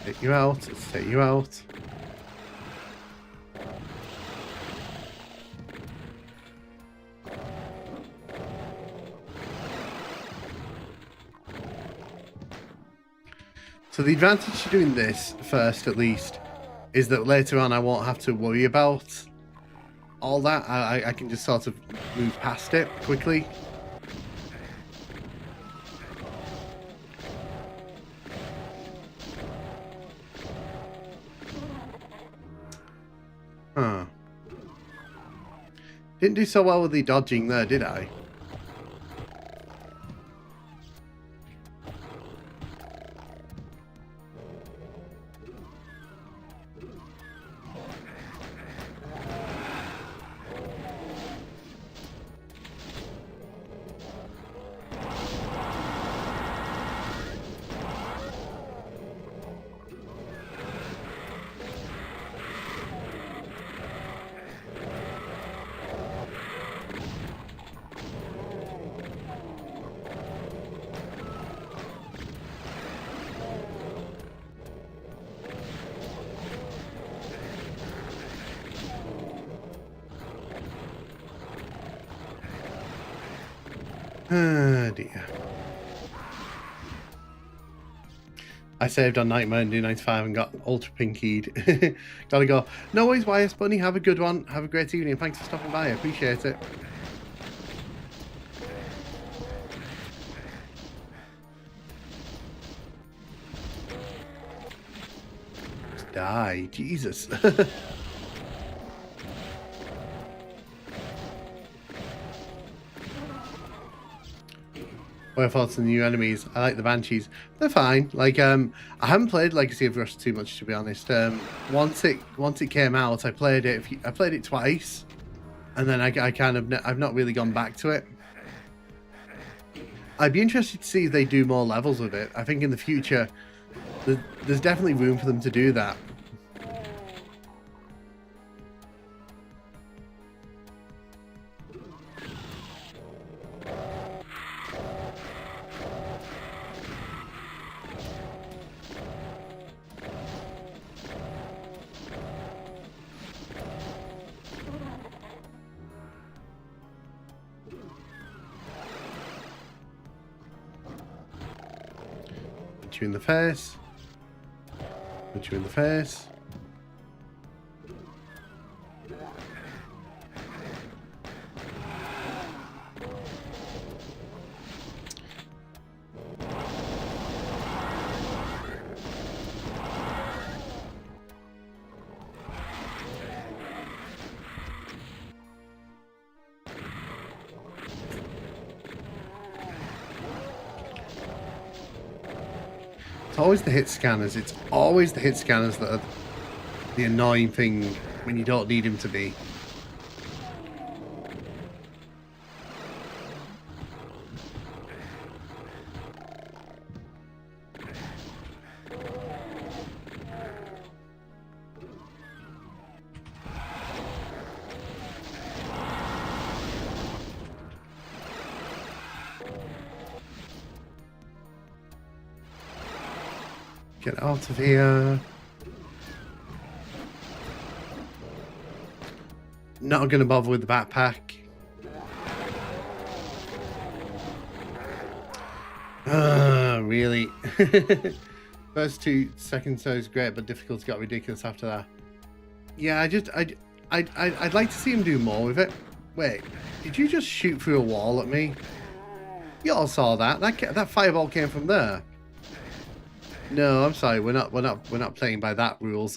Take you out. Let's take you out. So the advantage to doing this first, at least, is that later on I won't have to worry about all that, I can just sort of move past it quickly. Huh. Didn't do so well with the dodging there, did I? Oh dear. I saved on Nightmare and Do95 and got ultra pinkied. Gotta go. No worries, YS Bunny. Have a good one. Have a great evening. Thanks for stopping by. I appreciate it. Just die. Jesus. What are your thoughts on the new enemies? I like the Banshees. They're fine. Like, I haven't played Legacy of Rush too much, to be honest. Once it came out, I played it. I played it twice, and then I've not really gone back to it. I'd be interested to see if they do more levels with it. I think in the future, there's definitely room for them to do that. You in the face. Put you in the face. It's always the hit scanners. It's always the hit scanners that are the annoying thing when you don't need him to be. Get out of here. Not going to bother with the backpack. Really? First 2 seconds so is great, but difficulty got ridiculous after that. Yeah, I'd like to see him do more with it. Wait, did you just shoot through a wall at me? You all saw that. That fireball came from there. No, I'm sorry. We're not playing by that rules.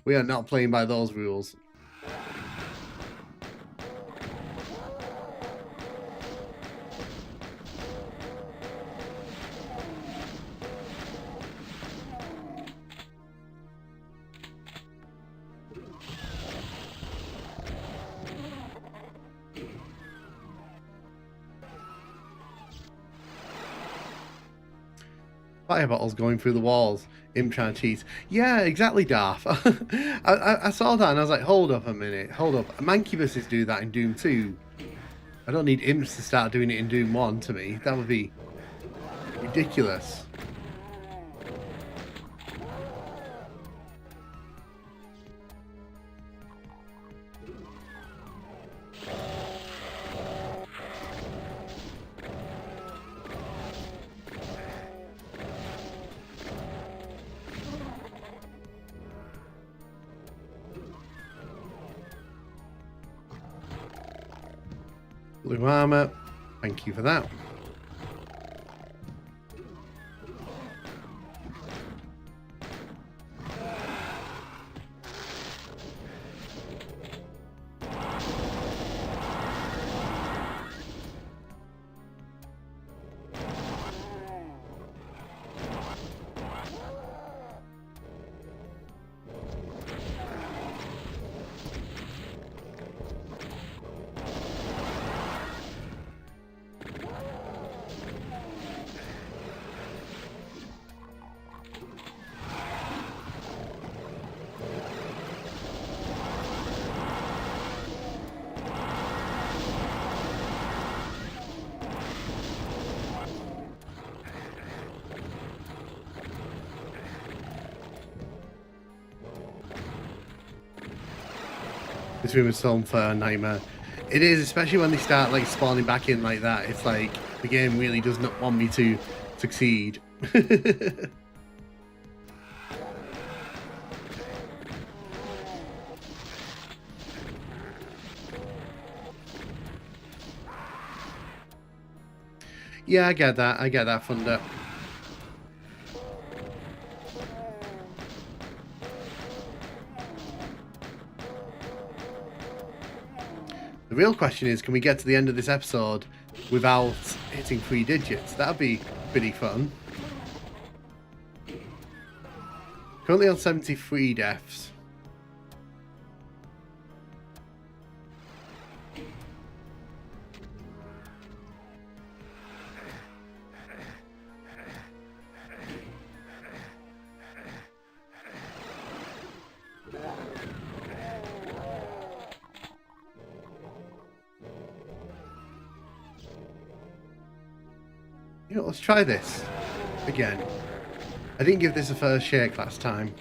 We are not playing by those rules. Fire bottles going through the walls. Imp trying to cheat. Yeah, exactly, Darth. I saw that and I was like, hold up a minute. Hold up. Mancubuses do that in Doom 2. I don't need imps to start doing it in Doom 1 to me. That would be ridiculous. Blue armor. Thank you for that. This room is so for a nightmare. It is, especially when they start like spawning back in like that. It's like the game really does not want me to succeed. Yeah, I get that. I get that, Thunder. The real question is, can we get to the end of this episode without hitting 3 digits? That'd be pretty fun. Currently on 73 deaths. You know, let's try this again. I didn't give this a first shake last time.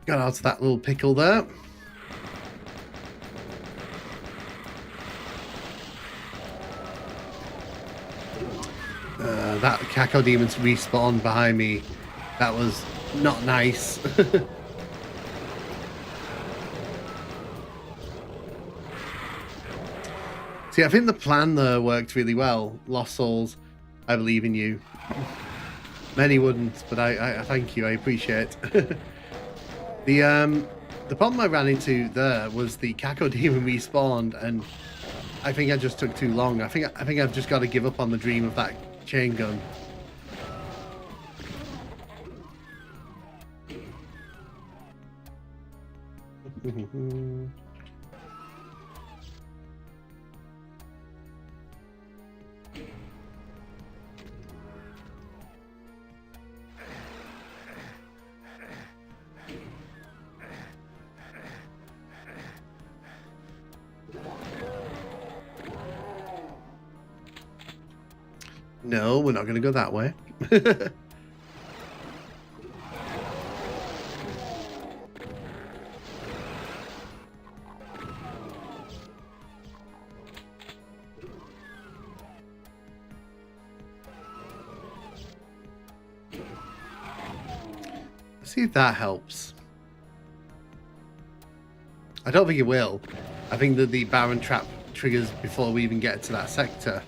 Got out of that little pickle there. That Cacodemon's respawned behind me. That was not nice. See, I think the plan there worked really well. Lost Souls, I believe in you. Many wouldn't, but I thank you. I appreciate it. The problem I ran into there was the Cacodemon respawned, and I think I just took too long. I think I've just got to give up on the dream of that chain gun. No, we're not going to go that way. Let's see if that helps. I don't think it will. I think that the Baron trap triggers before we even get to that sector.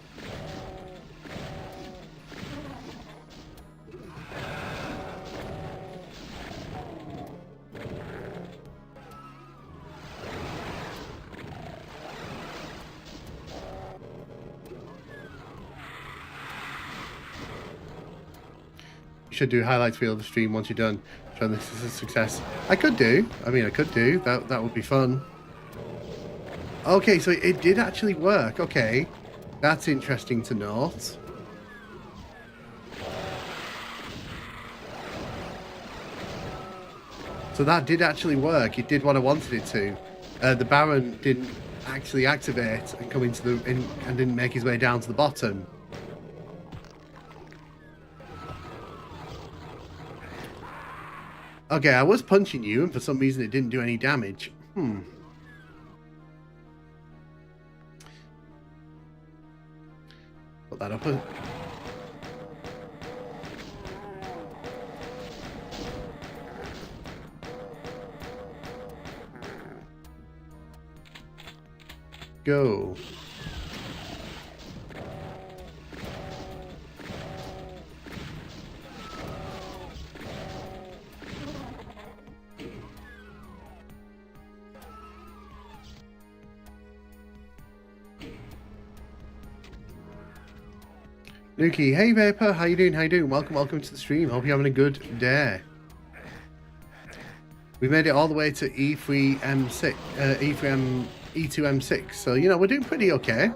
Should do highlights reel of the stream once you're done. Show this is a success. I could do. I mean, I could do. That would be fun. Okay, so it did actually work. Okay, that's interesting to note. So that did actually work. It did what I wanted it to. The Baron didn't actually activate and come into and didn't make his way down to the bottom. Okay, I was punching you, and for some reason it didn't do any damage. Put that up. Go. Nuki, hey Vapor, how you doing? How you doing? Welcome to the stream. Hope you're having a good day. We made it all the way to E3M6, E2M6. So you know we're doing pretty okay.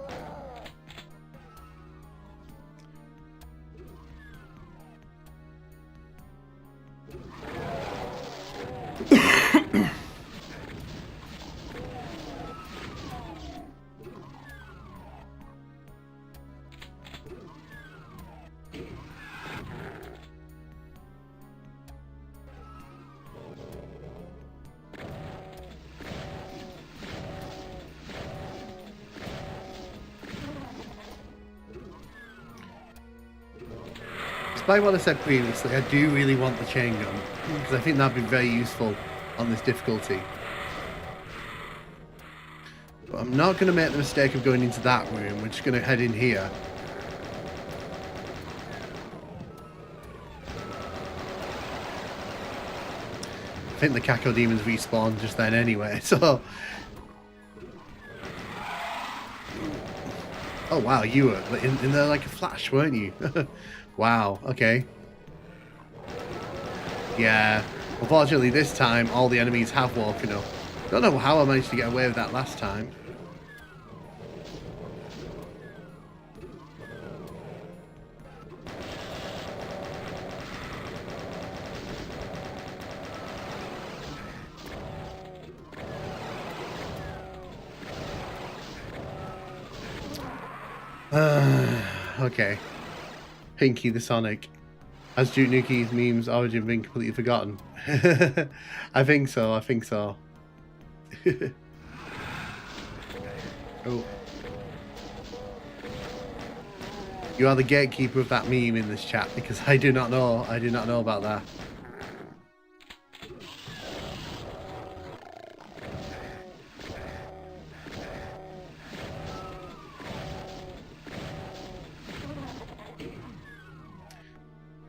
Despite what I said previously, I do really want the chain gun, because I think that'd be very useful on this difficulty. But I'm not going to make the mistake of going into that room. We're just going to head in here. I think the Cacodemons respawned just then anyway, so... Oh wow, you were in there like a flash, weren't you? Wow, okay. Yeah, unfortunately this time all the enemies have woken up. Don't know how I managed to get away with that last time. Okay. Pinky the Sonic. Has Duke Nuki's memes origin been completely forgotten? I think so, I think so. Oh. You are the gatekeeper of that meme in this chat, because I do not know about that.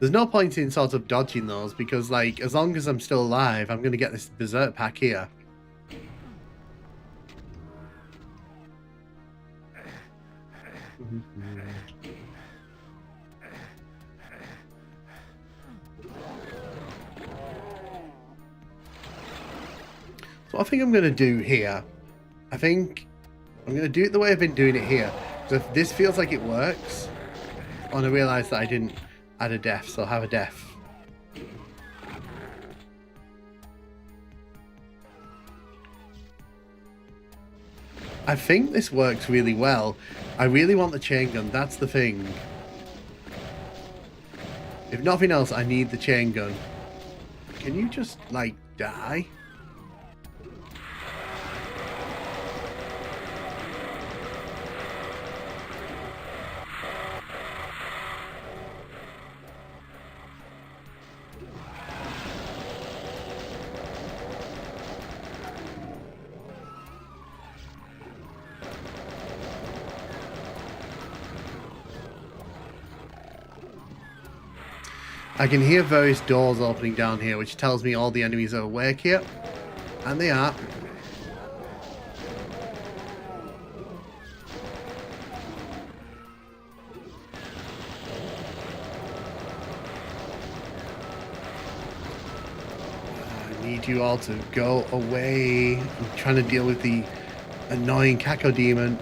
There's no point in sort of dodging those, because like as long as I'm still alive, I'm going to get this Berserk pack here. So what I think I'm going to do here, I think I'm going to do it the way I've been doing it here. So if this feels like it works, and I realise that I didn't add a def, so I'll have a def. I think this works really well. I really want the chain gun, that's the thing. If nothing else, I need the chain gun. Can you just, like, die? I can hear various doors opening down here, which tells me all the enemies are awake here. And they are. I need you all to go away. I'm trying to deal with the annoying Cacodemon.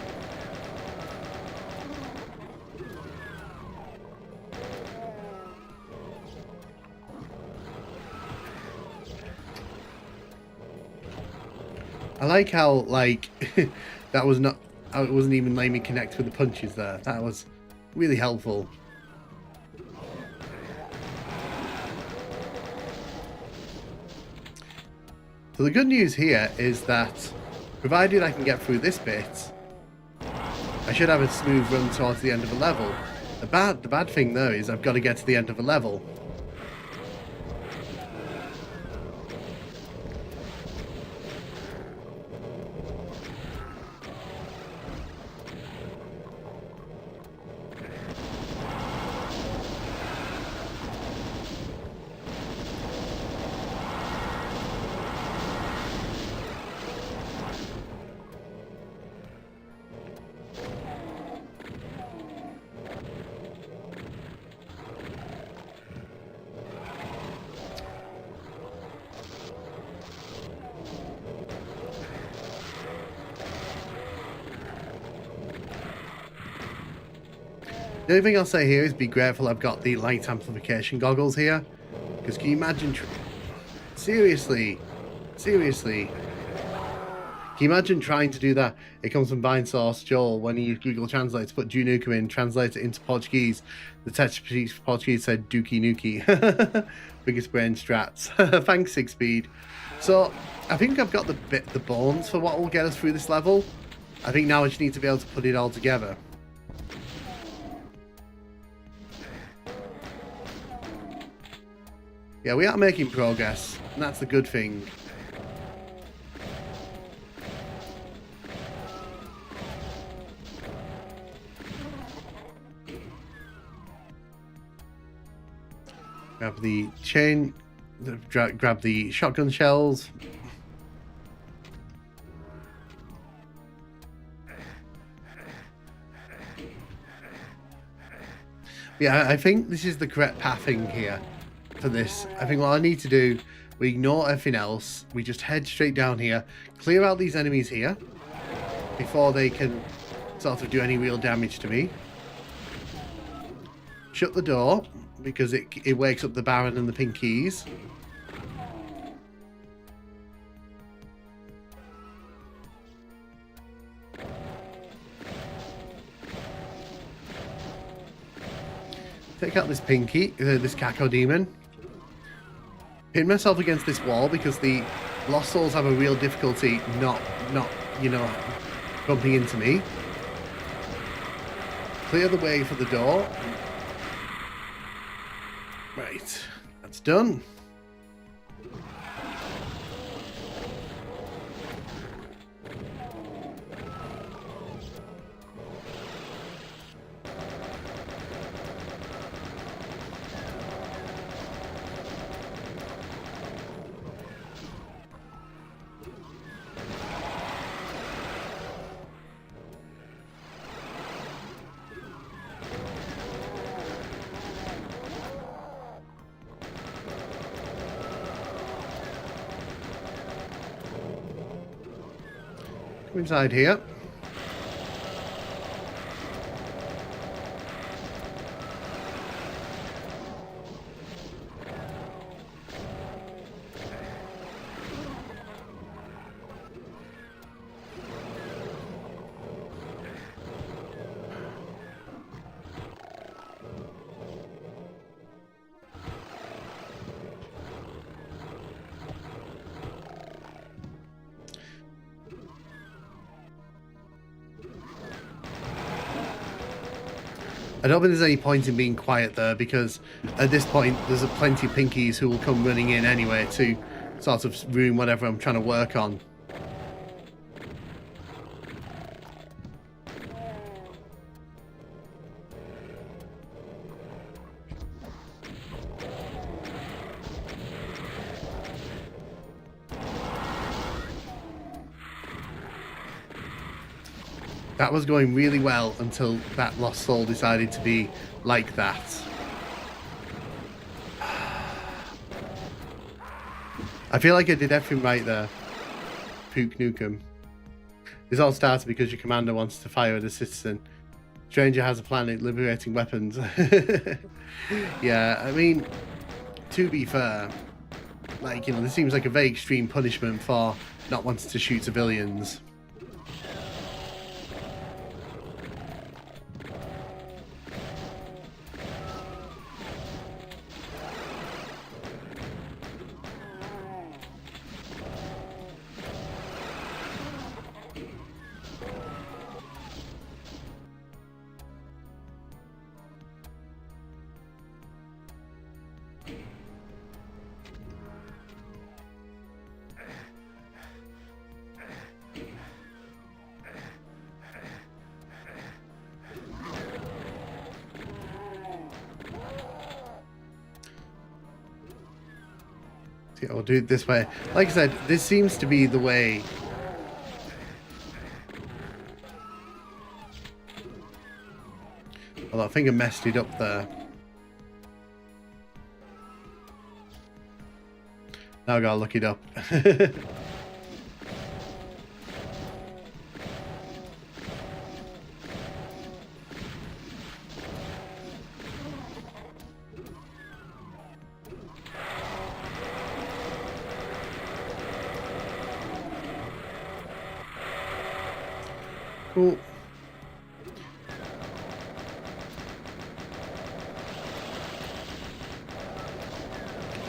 I like how, like, that was not, it wasn't even letting me connect with the punches there. That was really helpful. So the good news here is that, provided I can get through this bit, I should have a smooth run towards the end of a level. The bad thing though is I've got to get to the end of a level. The only thing I'll say here is be grateful I've got the light amplification goggles here. Because can you imagine... Seriously. Can you imagine trying to do that? It comes from Vinesource Joel when he used Google Translate to put Junuka in, translate it into Portuguese. The text for Portuguese said Dookie Nuki. Biggest brain strats. Thanks, 6Speed. So, I think I've got the bones for what will get us through this level. I think now I just need to be able to put it all together. Yeah, we are making progress, and that's the good thing. Grab the chain, grab the shotgun shells. Yeah, I think this is the correct pathing here for this. I think what I need to do, we ignore everything else, we just head straight down here, clear out these enemies here before they can sort of do any real damage to me. Shut the door because it wakes up the Baron and the pink keys. Take out this pinky, this Cacodemon. Pin myself against this wall because the Lost Souls have a real difficulty not, you know, bumping into me. Clear the way for the door. Right, that's done. Inside here. I don't think there's any point in being quiet there because at this point there's plenty of pinkies who will come running in anyway to sort of ruin whatever I'm trying to work on. That was going really well until that Lost Soul decided to be like that. I feel like I did everything right there. Pook Nukem. This all started because your commander wants to fire at a citizen. Stranger has a planet liberating weapons. Yeah, I mean, to be fair, like, you know, this seems like a very extreme punishment for not wanting to shoot civilians. Yeah, we'll do it this way. Like I said, this seems to be the way. Although I think I messed it up there. Now I gotta look it up. Cool.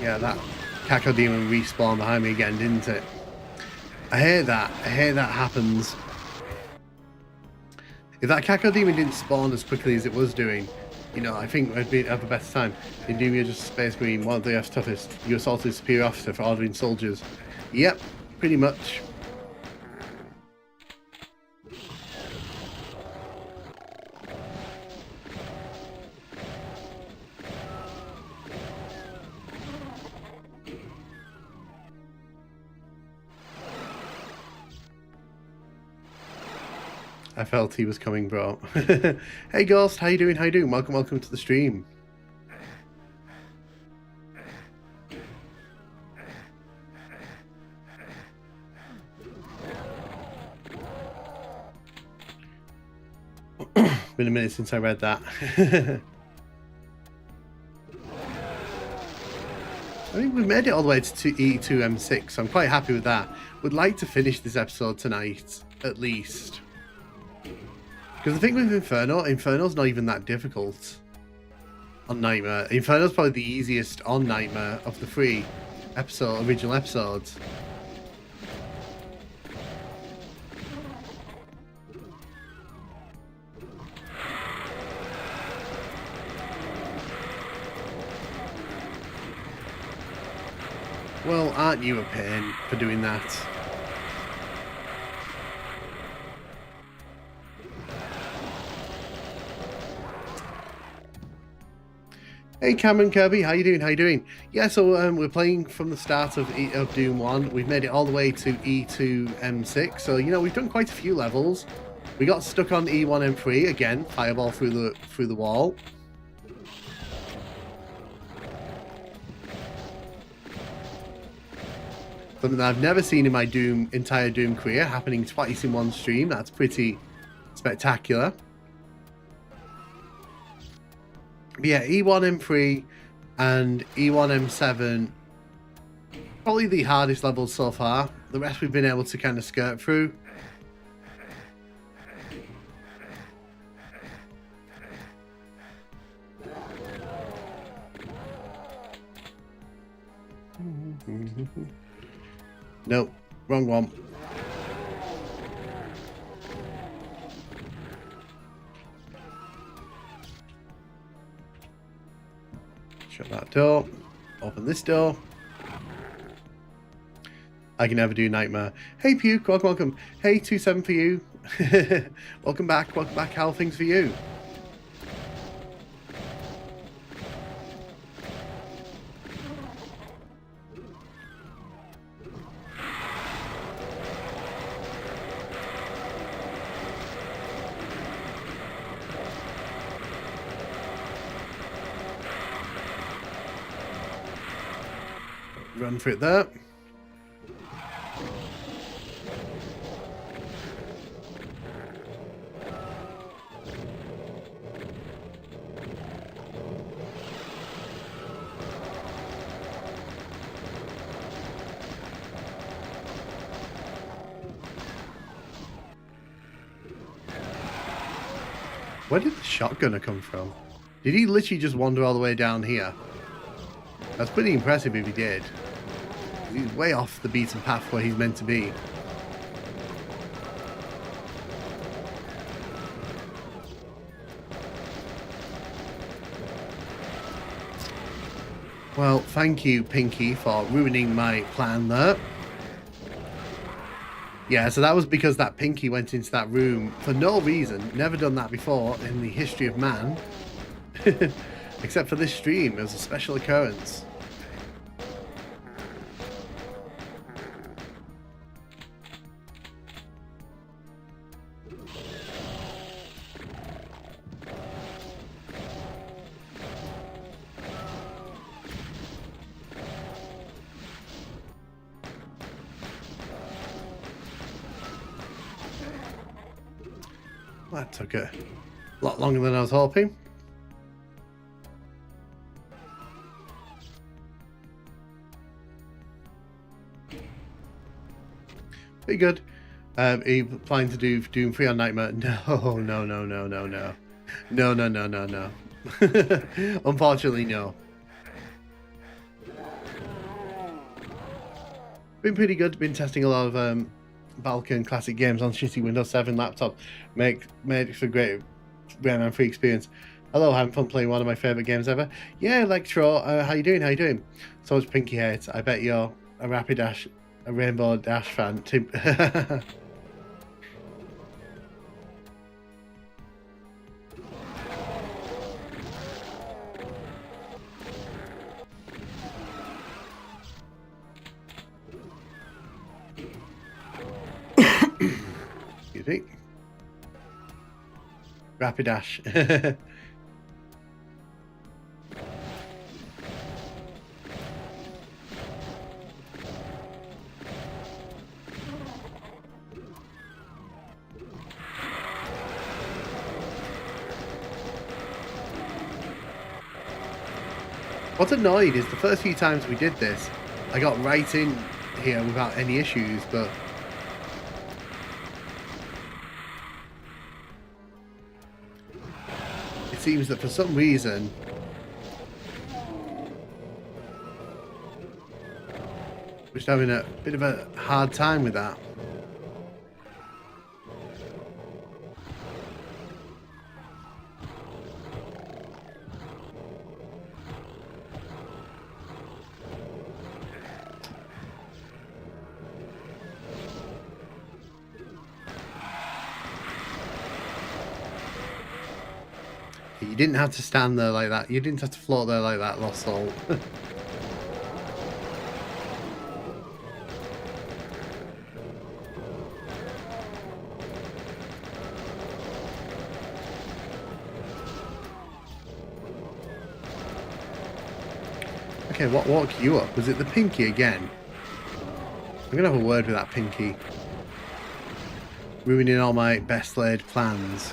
Yeah, that Cacodemon respawned behind me again, didn't it? I hate that. I hate that happens. If that Cacodemon didn't spawn as quickly as it was doing, you know, I think I'd have a better time. Indumia just Space Marine, one of the F's toughest. You assaulted superior officer for ordering soldiers. Yep, pretty much. I felt he was coming, bro. Hey Ghost, how you doing? How you doing? Welcome to the stream. Been a minute since I read that. I mean, we've made it all the way to E2M6, so I'm quite happy with that. Would like to finish this episode tonight, at least. Because the thing with Inferno's not even that difficult on Nightmare. Inferno's probably the easiest on Nightmare of the three original episodes. Well, aren't you a pain for doing that? Hey Cameron Kirby, how you doing? How you doing? Yeah, so we're playing from the start of Doom 1. We've made it all the way to E2M6, so you know we've done quite a few levels. We got stuck on E1M3 again, fireball through the wall. Something that I've never seen in my entire Doom career, happening twice in one stream. That's pretty spectacular. But yeah, E1M3 and E1M7, probably the hardest levels so far. The rest we've been able to kind of skirt through. Nope, wrong one. Shut that door. Open this door. I can never do Nightmare. Hey Puke, welcome. Hey 27 for you. Welcome back. How are things for you? Run for it there. Where did the shotgunner come from? Did he literally just wander all the way down here? That's pretty impressive if he did. He's way off the beaten path where he's meant to be. Well, thank you, Pinky, for ruining my plan there. Yeah, so that was because that Pinky went into that room for no reason. Never done that before in the history of man. Except for this stream. It was a special occurrence. that took a lot longer than I was hoping. Pretty good. Are you planning to do Doom 3 on Nightmare? No, no, no, no, no, no. No, no, no, no, no. Unfortunately, no. Been pretty good. Been testing a lot of Balkan classic games on shitty Windows 7 laptop. Made for great Rayman 3 experience. Hello, having fun playing one of my favourite games ever. Yeah, Electro, how you doing? How you doing? So much Pinky hate. I bet you're a Rapidash, a Rainbow Dash fan too. Excuse me. Rapidash. What's annoyed is the first few times we did this, I got right in here without any issues, but it seems that for some reason we're just having a bit of a hard time with that. You didn't have to stand there like that. You didn't have to float there like that, Lost Soul. Okay, what woke you up? Was it the Pinky again? I'm gonna have a word with that Pinky. Ruining all my best laid plans.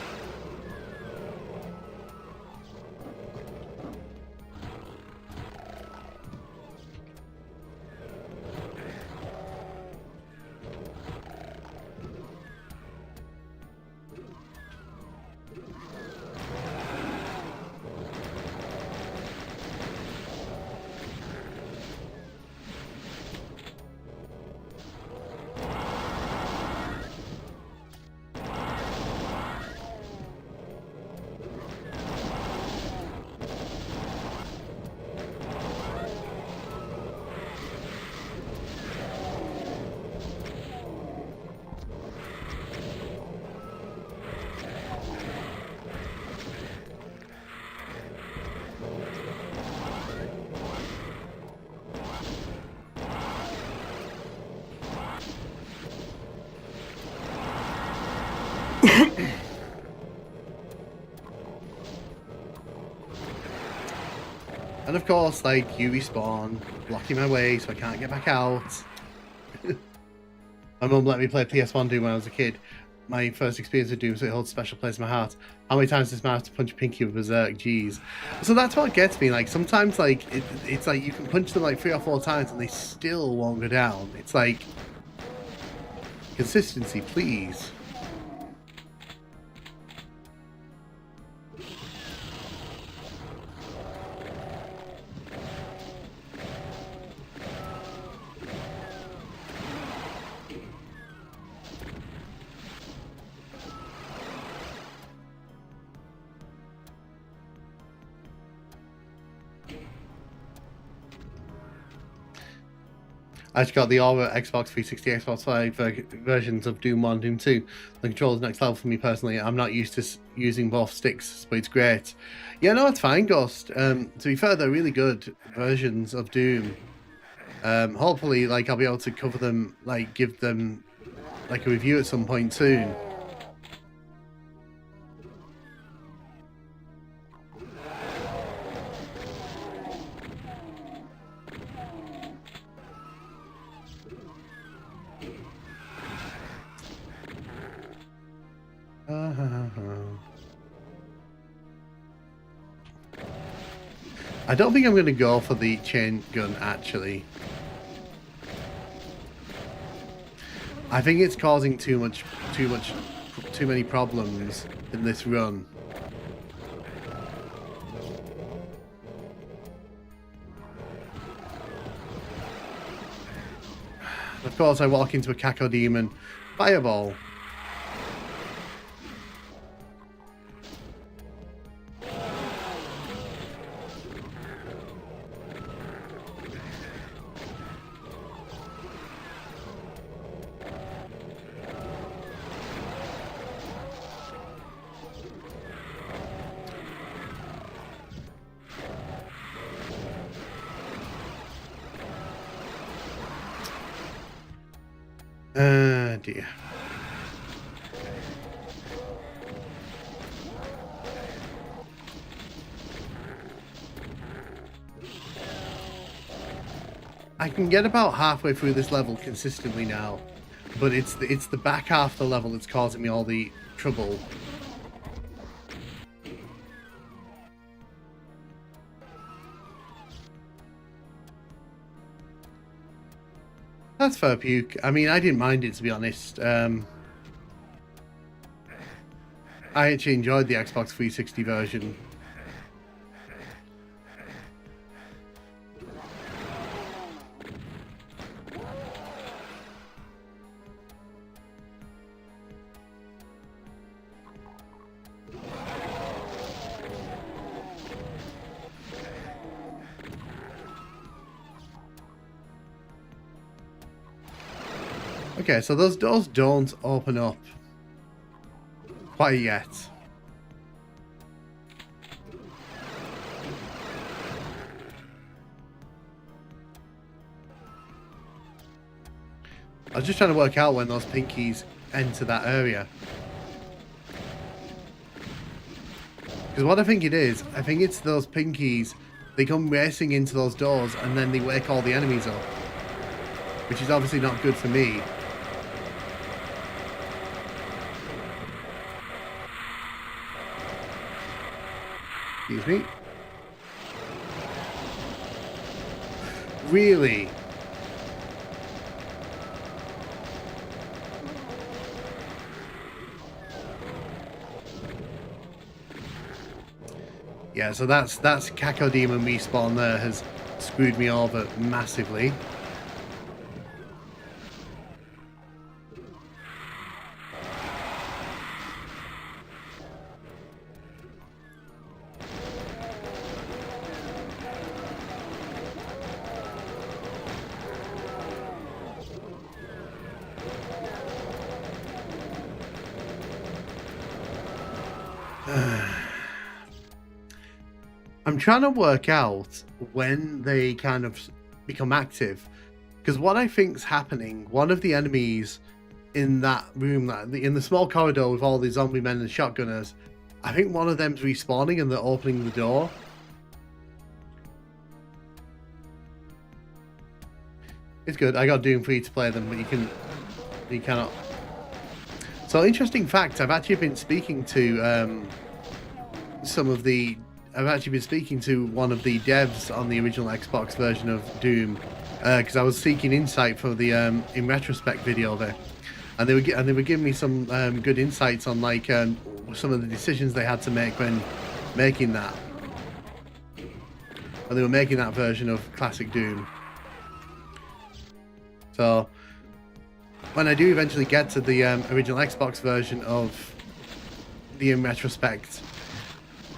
And of course, like, you respawn, blocking my way so I can't get back out. My mum let me play PS1 Doom when I was a kid. My first experience with Doom, so it holds a special place in my heart. How many times does man have to punch Pinky with Berserk? Jeez. So that's what gets me. Like, sometimes, like, it's like you can punch them like 3 or 4 times and they still won't go down. It's like, consistency, please. I just got the all Xbox 360, Xbox 5 versions of Doom 1, Doom 2. The controller's next level for me personally. I'm not used to using both sticks, but it's great. Yeah, no, it's fine, Ghost. To be fair, they're really good versions of Doom. Hopefully, like, I'll be able to cover them, like, give them, like, a review at some point soon. I don't think I'm going to go for the chain gun, actually. I think it's causing too many problems in this run. Of course, I walk into a Cacodemon. Fireball. Dear. I can get about halfway through this level consistently now, but it's the back half of the level that's causing me all the trouble. That's fair, Puke. I mean, I didn't mind it, to be honest. I actually enjoyed the Xbox 360 version. Okay, so those doors don't open up quite yet. I was just trying to work out when those pinkies enter that area. Because what I think it is, I think it's those pinkies, they come racing into those doors and then they wake all the enemies up. Which is obviously not good for me. Excuse me. Really? Yeah, so that's Cacodemon respawn there has screwed me over massively. I'm trying to work out when they kind of become active, because what I think's happening, one of the enemies in that room, in the small corridor with all the zombie men and shotgunners, I think one of them's respawning and they're opening the door. It's good. I got Doom free to play them, but you cannot. So interesting fact, I've actually been speaking to I've actually been speaking to one of the devs on the original Xbox version of Doom, because I was seeking insight for the in retrospect video there, and they were giving me some good insights on like some of the decisions they had to make when making that, when they were making that version of classic Doom. So when I do eventually get to the original Xbox version of the in retrospect,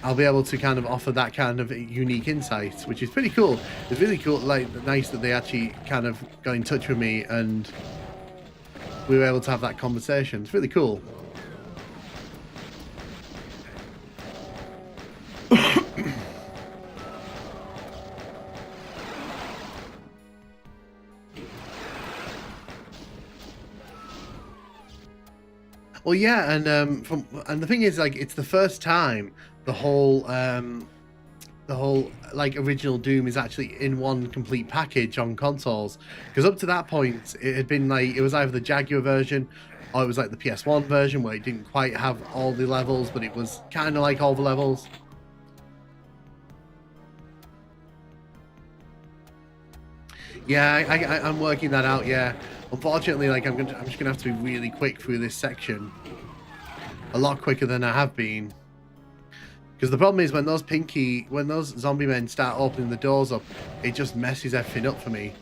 I'll be able to kind of offer that kind of unique insight, which is pretty cool. It's really cool, like nice that they actually kind of got in touch with me and we were able to have that conversation. It's really cool. Well, yeah, and the thing is, like, it's the first time the whole like original Doom is actually in one complete package on consoles, because up to that point it had been like, it was either the Jaguar version or it was like the PS1 version where it didn't quite have all the levels, but it was kind of like all the levels. Yeah, I'm working that out. Yeah, unfortunately, like I'm just gonna have to be really quick through this section, a lot quicker than I have been. Because the problem is when those zombie men start opening the doors up, it just messes everything up for me.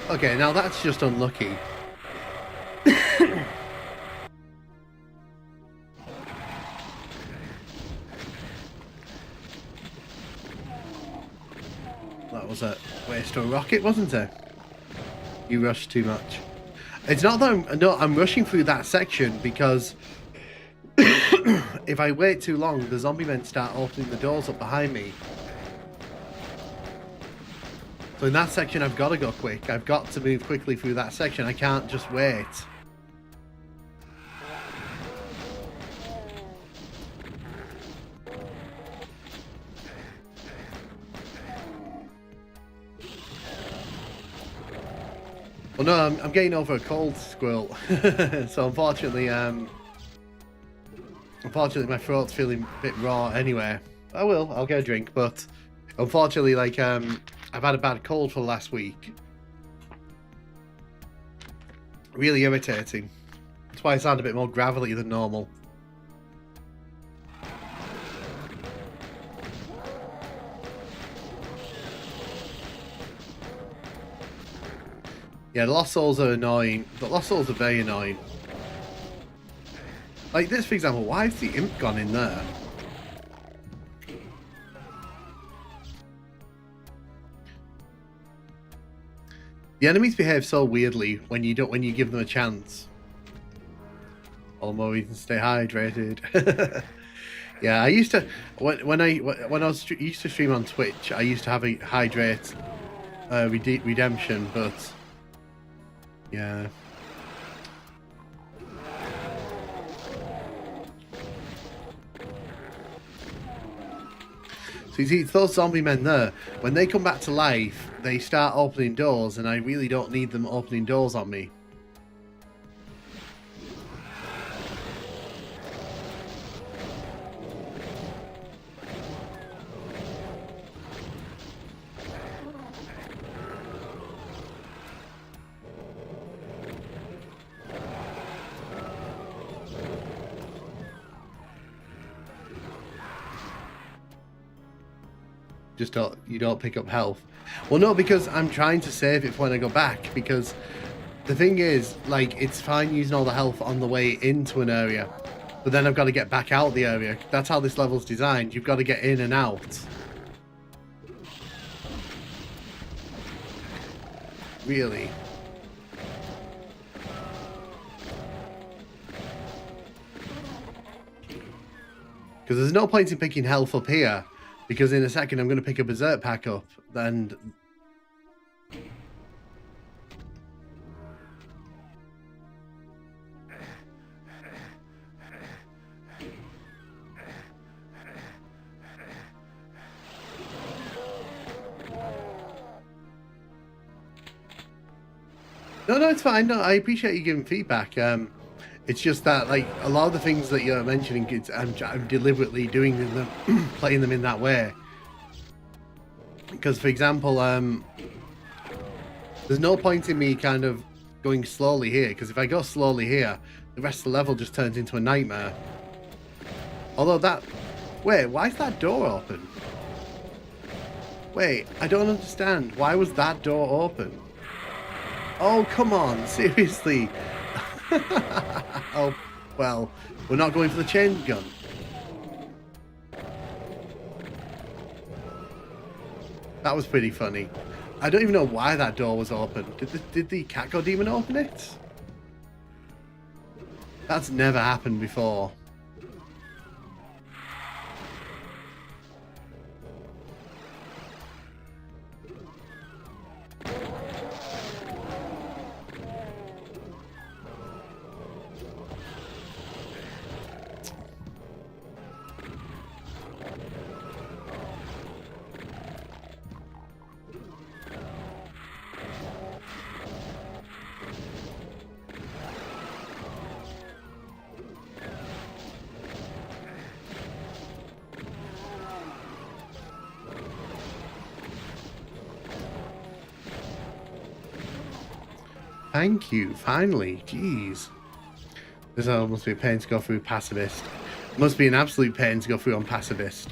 Okay, now that's just unlucky. That was a waste of a rocket, wasn't it? You rushed too much. It's not that I'm rushing through that section because if I wait too long, the zombie men start opening the doors up behind me. So in that section, I've got to go quick. I've got to move quickly through that section. I can't just wait. Well, no, I'm getting over a cold, Squirrel. So unfortunately, my throat's feeling a bit raw anyway. I'll get a drink, but unfortunately, like, I've had a bad cold for the last week. Really irritating. That's why I sound a bit more gravelly than normal. Yeah, the Lost Souls are annoying. The Lost Souls are very annoying. Like this, for example, why has the imp gone in there? The enemies behave so weirdly when you give them a chance. All the more reason to stay hydrated. Yeah, I used to when I used to stream on Twitch. I used to have a hydrate redemption, but yeah. So you see, it's those zombie men there. When they come back to life, they start opening doors, and I really don't need them opening doors on me. Just you don't pick up health. Well, no, because I'm trying to save it for when I go back, because the thing is, like, it's fine using all the health on the way into an area, but then I've got to get back out of the area. That's how this level's designed. You've got to get in and out. Really. Because there's no point in picking health up here, because in a second I'm going to pick a Berserk pack up, and no, it's fine. No, I appreciate you giving feedback. It's just that, like, a lot of the things that you're mentioning, I'm deliberately doing them, playing them in that way. Because, for example, there's no point in me kind of going slowly here, because if I go slowly here, the rest of the level just turns into a nightmare. Although wait, why is that door open? Wait, I don't understand. Why was that door open? Oh, come on, seriously. Oh, well, we're not going for the chain gun. That was pretty funny. I don't even know why that door was open. Did the Catgo Demon open it? That's never happened before. Thank you, finally. Jeez. This must be a pain to go through pacifist. Must be an absolute pain to go through on pacifist.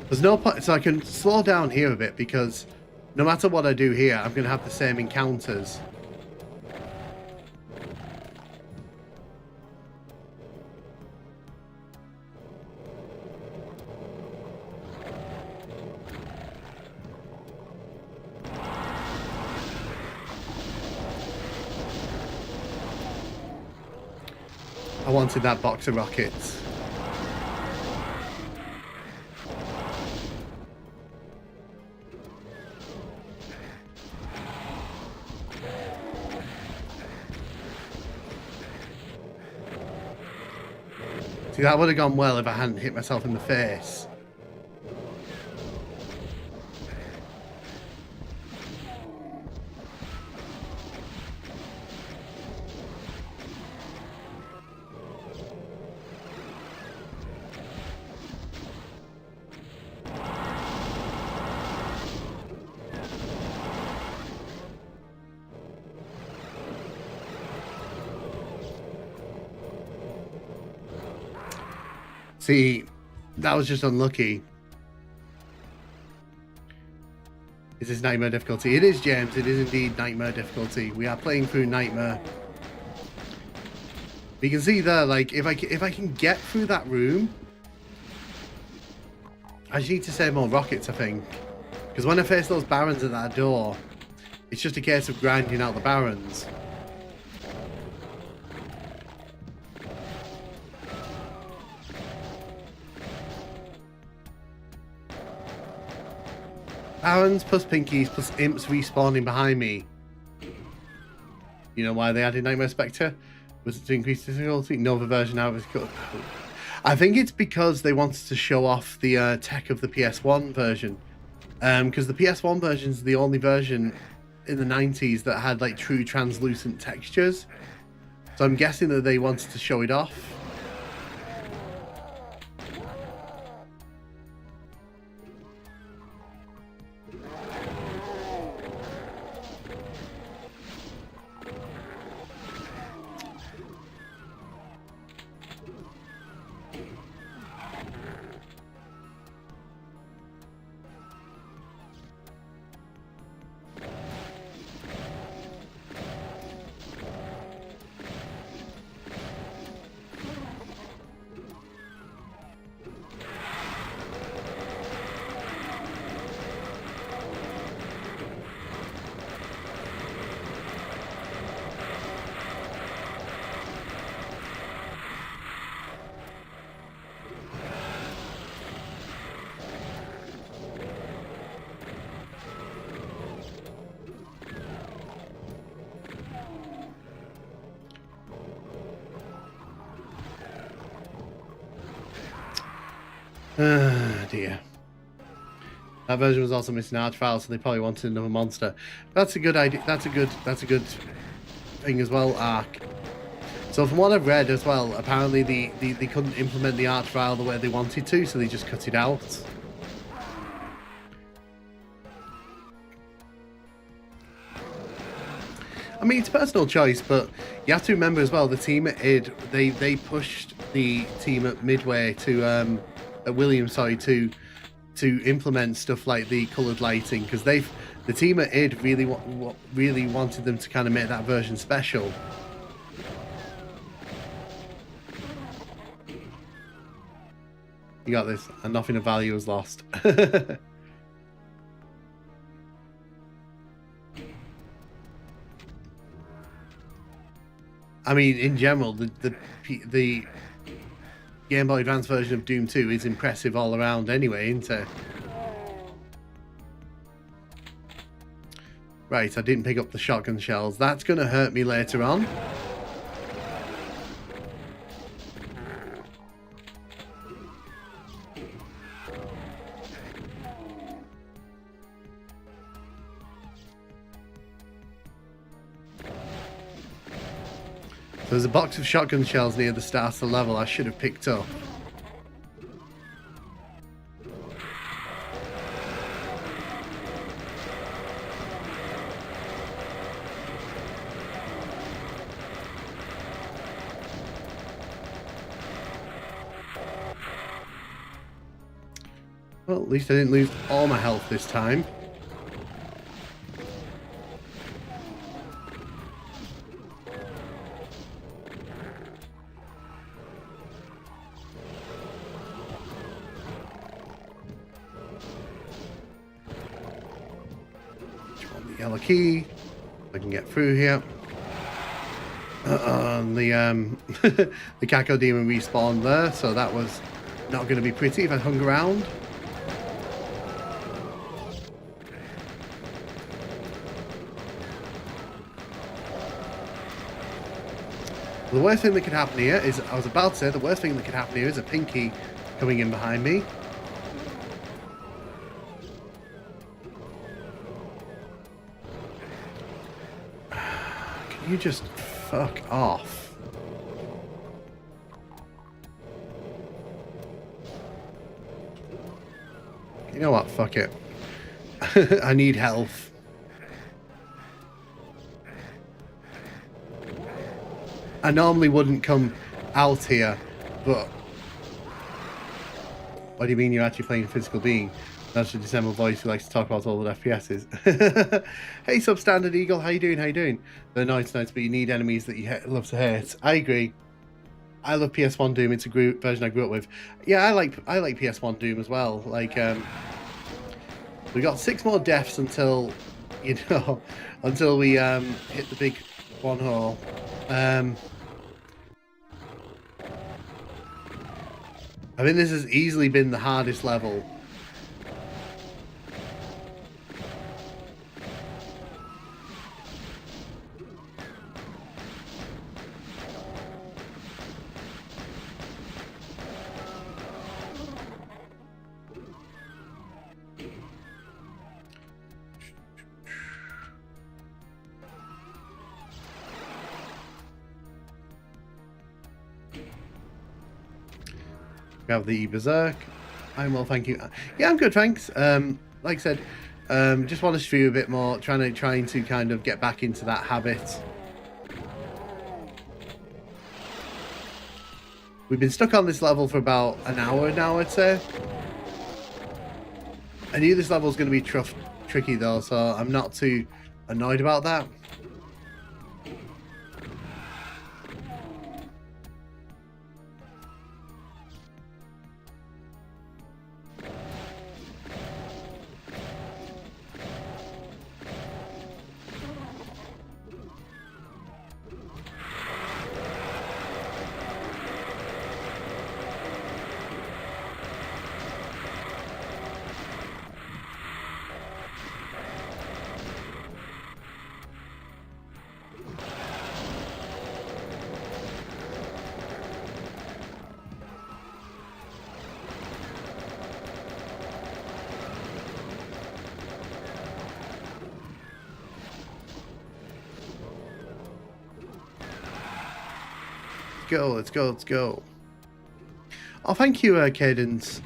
There's no point, so I can slow down here a bit because no matter what I do here, I'm going to have the same encounters. I wanted that box of rockets. See, that would have gone well if I hadn't hit myself in the face. See, that was just unlucky. Is this nightmare difficulty? It is, James. It is indeed nightmare difficulty. We are playing through nightmare. You can see there, like, if I can get through that room, I just need to save more rockets, I think. Because when I face those barons at that door, it's just a case of grinding out the barons. Barons plus Pinkies plus Imps respawning behind me. You know why they added Nightmare Spectre? Was it to increase difficulty? No, the version now is good. I think it's because they wanted to show off the tech of the PS1 version. Because the PS1 version is the only version in the 90s that had like true translucent textures. So I'm guessing that they wanted to show it off. Dear. That version was also missing archvile, so they probably wanted another monster. That's a good idea. That's a good thing as well, Ark. So from what I've read as well, apparently they couldn't implement the archvile the way they wanted to, so they just cut it out. I mean, it's personal choice, but you have to remember as well, the team at id, they pushed the team at Midway to at Williams, sorry, to implement stuff like the coloured lighting, because the team at id really wanted them to kind of make that version special. You got this, and nothing of value was lost. I mean, in general, the Game Boy Advance version of Doom 2 is impressive all around anyway, isn't it? Right, I didn't pick up the shotgun shells. That's going to hurt me later on. There's a box of shotgun shells near the start of the level I should have picked up. Well, at least I didn't lose all my health this time. The yellow key. I can get through here. The the Cacodemon respawned there, so that was not going to be pretty if I hung around. The worst thing that could happen here is, I was about to say, the worst thing that could happen here is a Pinky coming in behind me. Can you just fuck off? You know what? Fuck it. I need health. I normally wouldn't come out here, but... What do you mean you're actually playing a physical being? That's the December voice who likes to talk about all the FPSs. Hey, Substandard Eagle, how you doing? How you doing? They're nice, but you need enemies that you love to hate. I agree. I love PS1 Doom. It's a version I grew up with. Yeah, I like PS1 Doom as well. Like, we got 6 more deaths until, you know, until we hit the big one hole. I mean, this has easily been the hardest level. We have the Berserk. I'm well, thank you. Yeah, I'm good, thanks. Like I said, just want to stream a bit more, trying to kind of get back into that habit. We've been stuck on this level for about an hour now, I'd say. I knew this level was going to be tricky though, so I'm not too annoyed about that. Let's go. Oh, thank you, Cadence.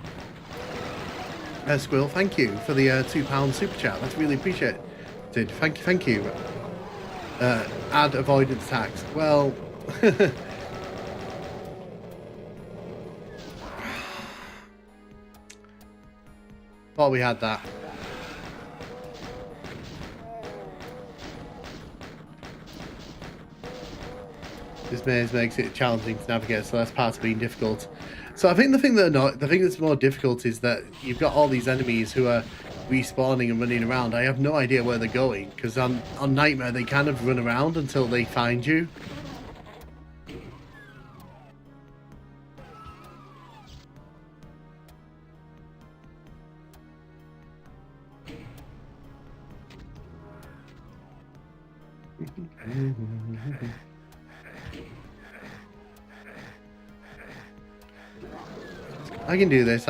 Squill, thank you for the £2 super chat. That's really appreciated. Thank you. Add avoidance tax. Well, thought we had that. This maze makes it challenging to navigate, so that's part of being difficult. So I think the thing that's more difficult is that you've got all these enemies who are respawning and running around. I have no idea where they're going, because on Nightmare they kind of run around until they find you. I can do this.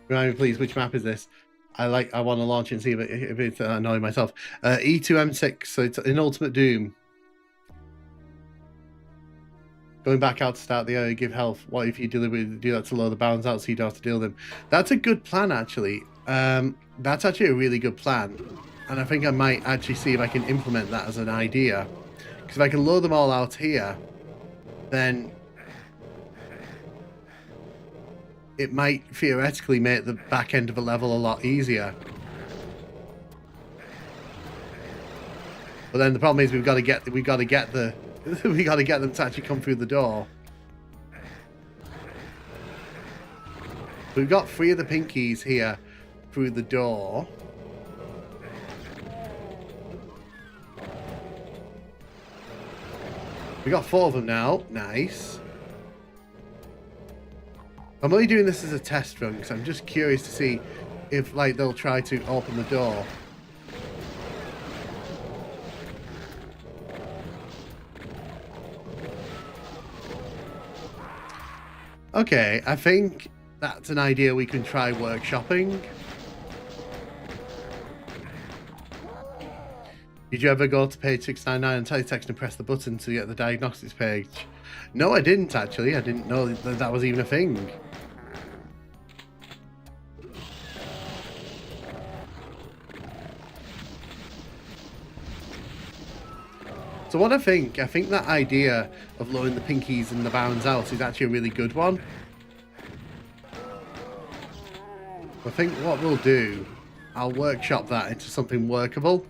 Remind me, please, which map is this? I want to launch it and see if it's annoying myself. E2M6, so it's in Ultimate Doom. Going back out to start the area, give health. What if you deliberately do that to lower the bounds out so you don't have to deal with them? That's a good plan, actually. That's actually a really good plan. And I think I might actually see if I can implement that as an idea. Because if I can lower them all out here, then it might theoretically make the back end of a level a lot easier. But then the problem is we've got to get them to actually come through the door. We've got 3 of the pinkies here through the door. We got 4 of them now. Nice. I'm only doing this as a test run because I'm just curious to see if like they'll try to open the door. Okay, I think that's an idea we can try workshopping. Did you ever go to page 699 and teletext and press the button to get the diagnostics page? No, I didn't actually. I didn't know that was even a thing. So what I think that idea of lowering the pinkies and the bounds out is actually a really good one. I think what we'll do, I'll workshop that into something workable.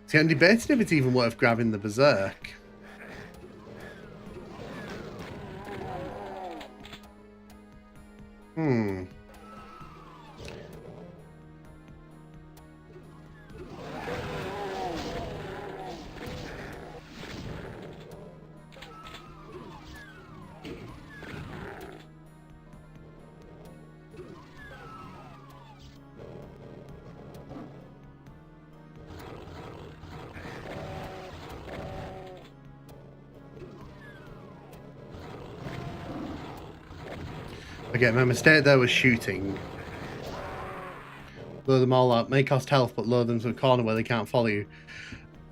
See, I'm debating if it's even worth grabbing the Berserk. Okay, my mistake there was shooting. Lower them all up. May cost health, but lower them to a corner where they can't follow you.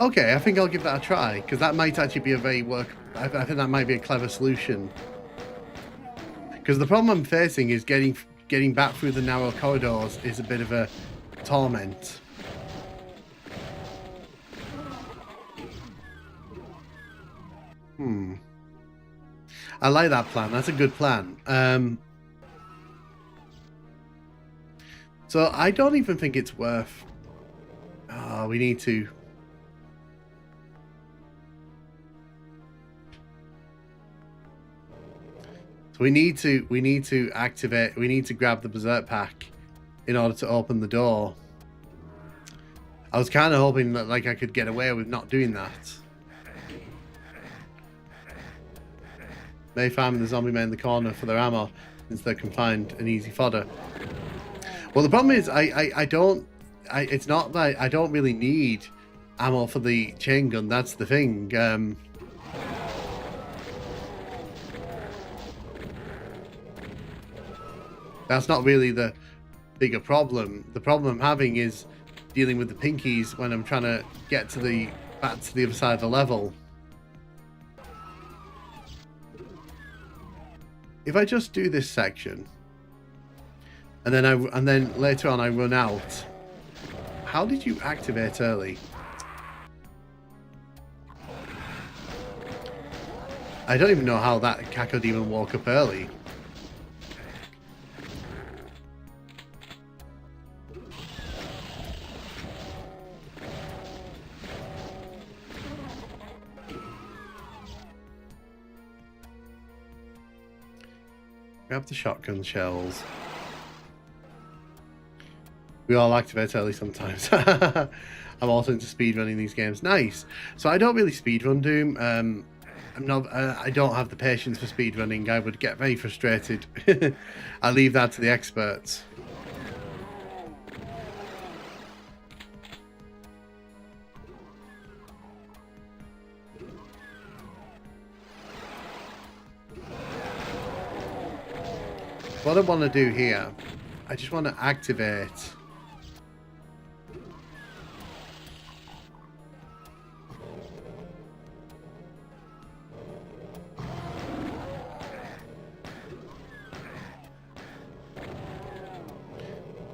Okay, I think I'll give that a try, because that might actually be a very I think that might be a clever solution. Because the problem I'm facing is getting back through the narrow corridors is a bit of a torment. I like that plan. That's a good plan. So I don't even think it's worth... Oh, we need to... So we need to activate... We need to grab the Berserk pack in order to open the door. I was kind of hoping that like I could get away with not doing that. May farm the zombie men in the corner for their ammo since they're confined and easy fodder. Well, the problem is it's not that I don't really need ammo for the chain gun. That's the thing. That's not really the bigger problem. The problem I'm having is dealing with the pinkies when I'm trying to get to back to the other side of the level. If I just do this section, and then later on I run out. How did you activate early? I don't even know how that Cacodemon woke up early. Grab the shotgun shells. We all activate early sometimes. I'm also into speedrunning these games. Nice. So I don't really speedrun Doom. I don't have the patience for speedrunning. I would get very frustrated. I leave that to the experts. what I want to do here, I just want to activate.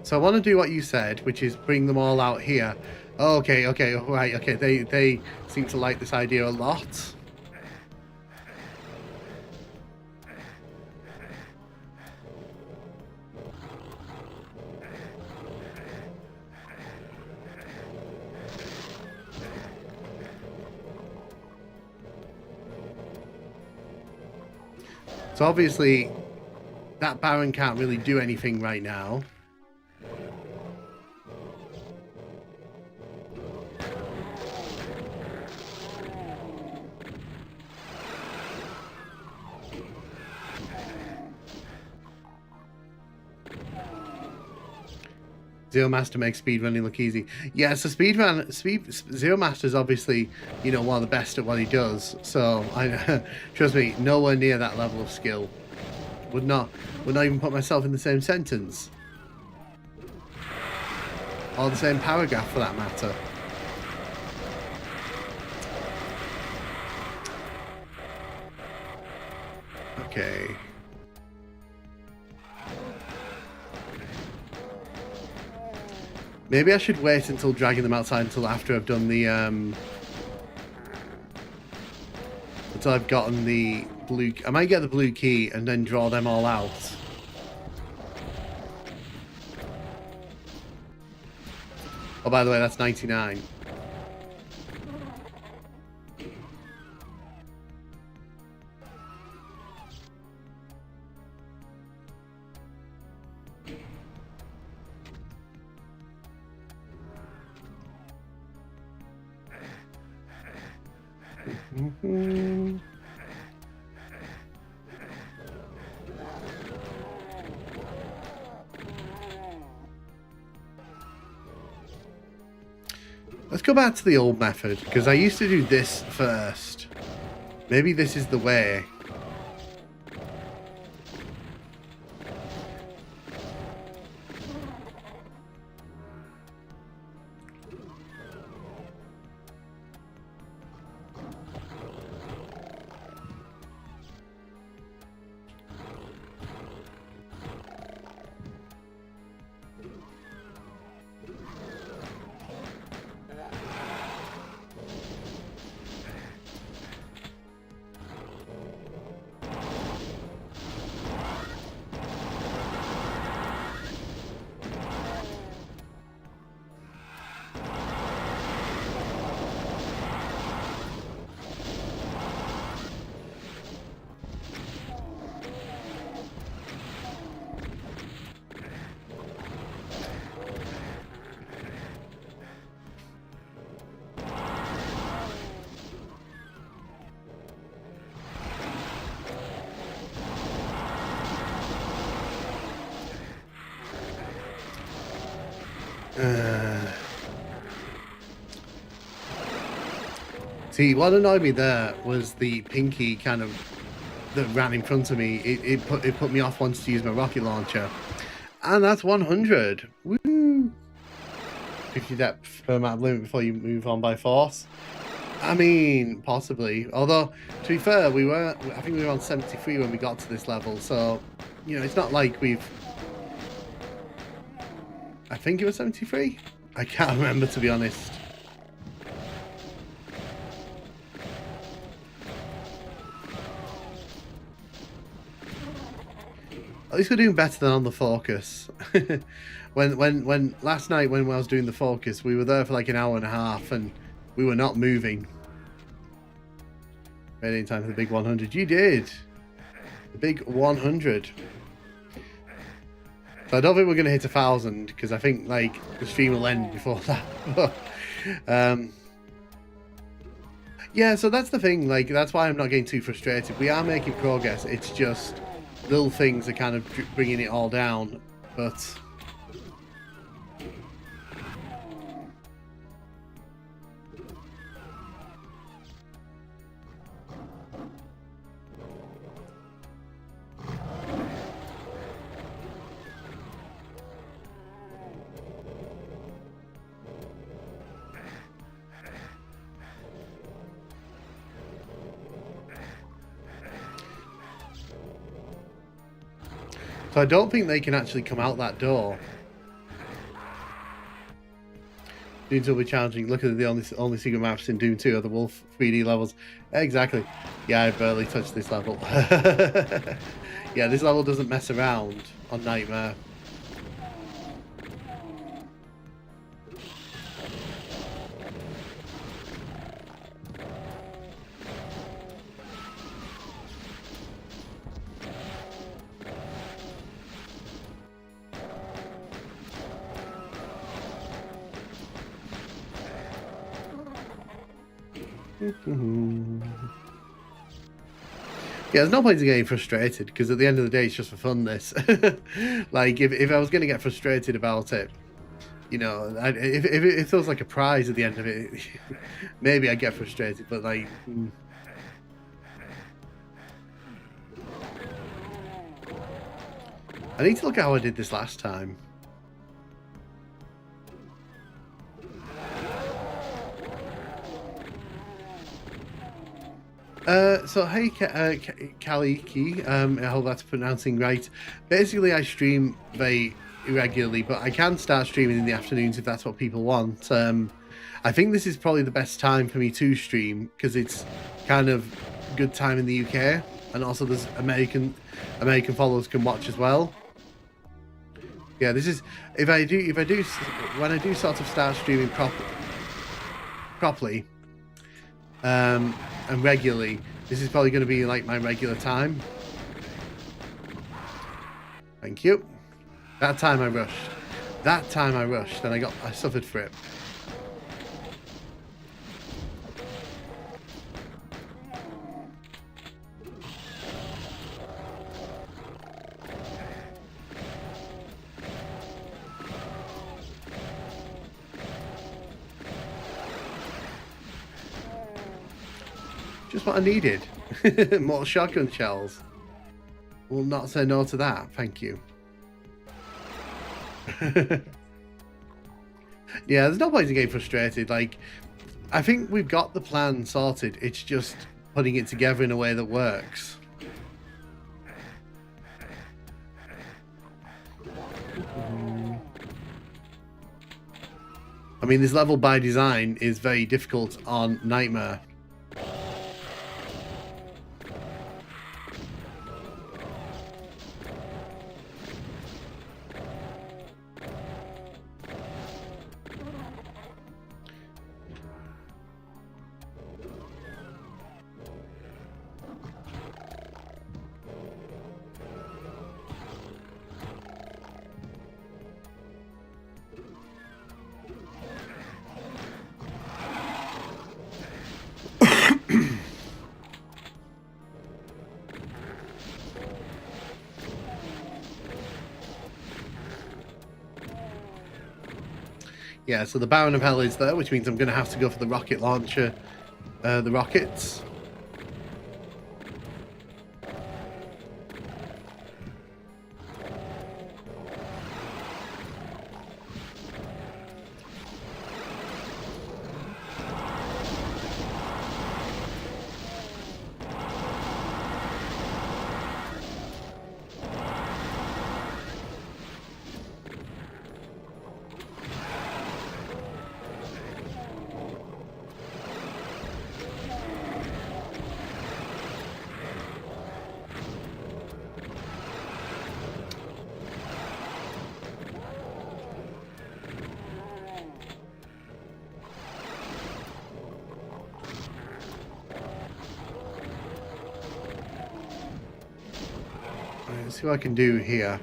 So I want to do what you said, which is bring them all out here. Oh, okay, right, okay. They seem to like this idea a lot. So obviously, that Baron can't really do anything right now. Zero Master makes speedrunning look easy. Yeah, so Zero Master's obviously, you know, one of the best at what he does. So I trust me, nowhere near that level of skill. Would not even put myself in the same sentence. Or the same paragraph for that matter. Okay. Maybe I should wait until dragging them outside until after I've done the until I've gotten the blue. I might get the blue key and then draw them all out. Oh, by the way, that's 99. Let's go back to the old method, because I used to do this first. Maybe this is the way. See, what annoyed me there was the pinky kind of that ran in front of me. It put me off once to use my rocket launcher, and that's 100. Woo! 50 depth per map limit before you move on by force. I mean, possibly. Although, to be fair, I think we were on 73 when we got to this level, so you know, it's not like we've. I think it was 73. I can't remember, to be honest. At least we're doing better than on the focus. when last night when I was doing the focus, we were there for like an hour and a half and we were not moving. Ready in time for the big 100. You did. The big 100. So I don't think we're going to hit 1,000 because I think like the stream will end before that. Yeah, so that's the thing. Like that's why I'm not getting too frustrated. We are making progress. It's just little things are kind of bringing it all down, but So I don't think they can actually come out that door. Doom 2 will be challenging. Look at the only secret maps in Doom 2 are the Wolf 3D levels. Exactly. Yeah, I barely touched this level. Yeah, this level doesn't mess around on Nightmare. Yeah, there's no point in getting frustrated, because at the end of the day, it's just for fun, this. Like, if I was going to get frustrated about it, you know, if there was like a prize at the end of it, maybe I'd get frustrated, but like... I need to look at how I did this last time. So hey, Kaliki, I hope that's pronouncing right. Basically, I stream very irregularly, but I can start streaming in the afternoons if that's what people want. I think this is probably the best time for me to stream, because it's kind of good time in the UK, and also there's American followers can watch as well. Yeah, this is when I do sort of start streaming properly. And regularly, this is probably going to be like my regular time. Thank you. That time I rushed, and I suffered for it. Just what I needed. More shotgun shells. Will not say no to that, thank you. Yeah, there's no point in getting frustrated. Like, I think we've got the plan sorted. It's just putting it together in a way that works. I mean, this level by design is very difficult on Nightmare. Yeah, so the Baron of Hell is there, which means I'm going to have to go for the rocket launcher, the rockets. Let's see what I can do here.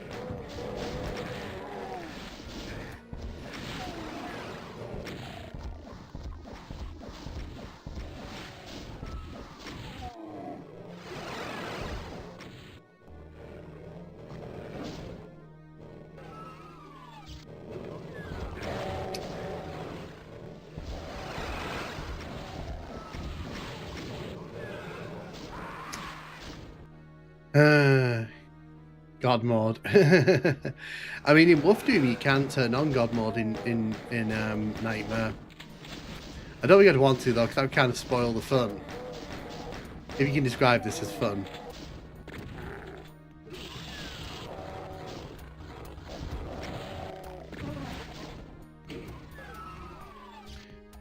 God mode. I mean, in Wolf Doom you can turn on God mode in Nightmare. I don't think I'd want to though, because that would kind of spoil the fun. If you can describe this as fun.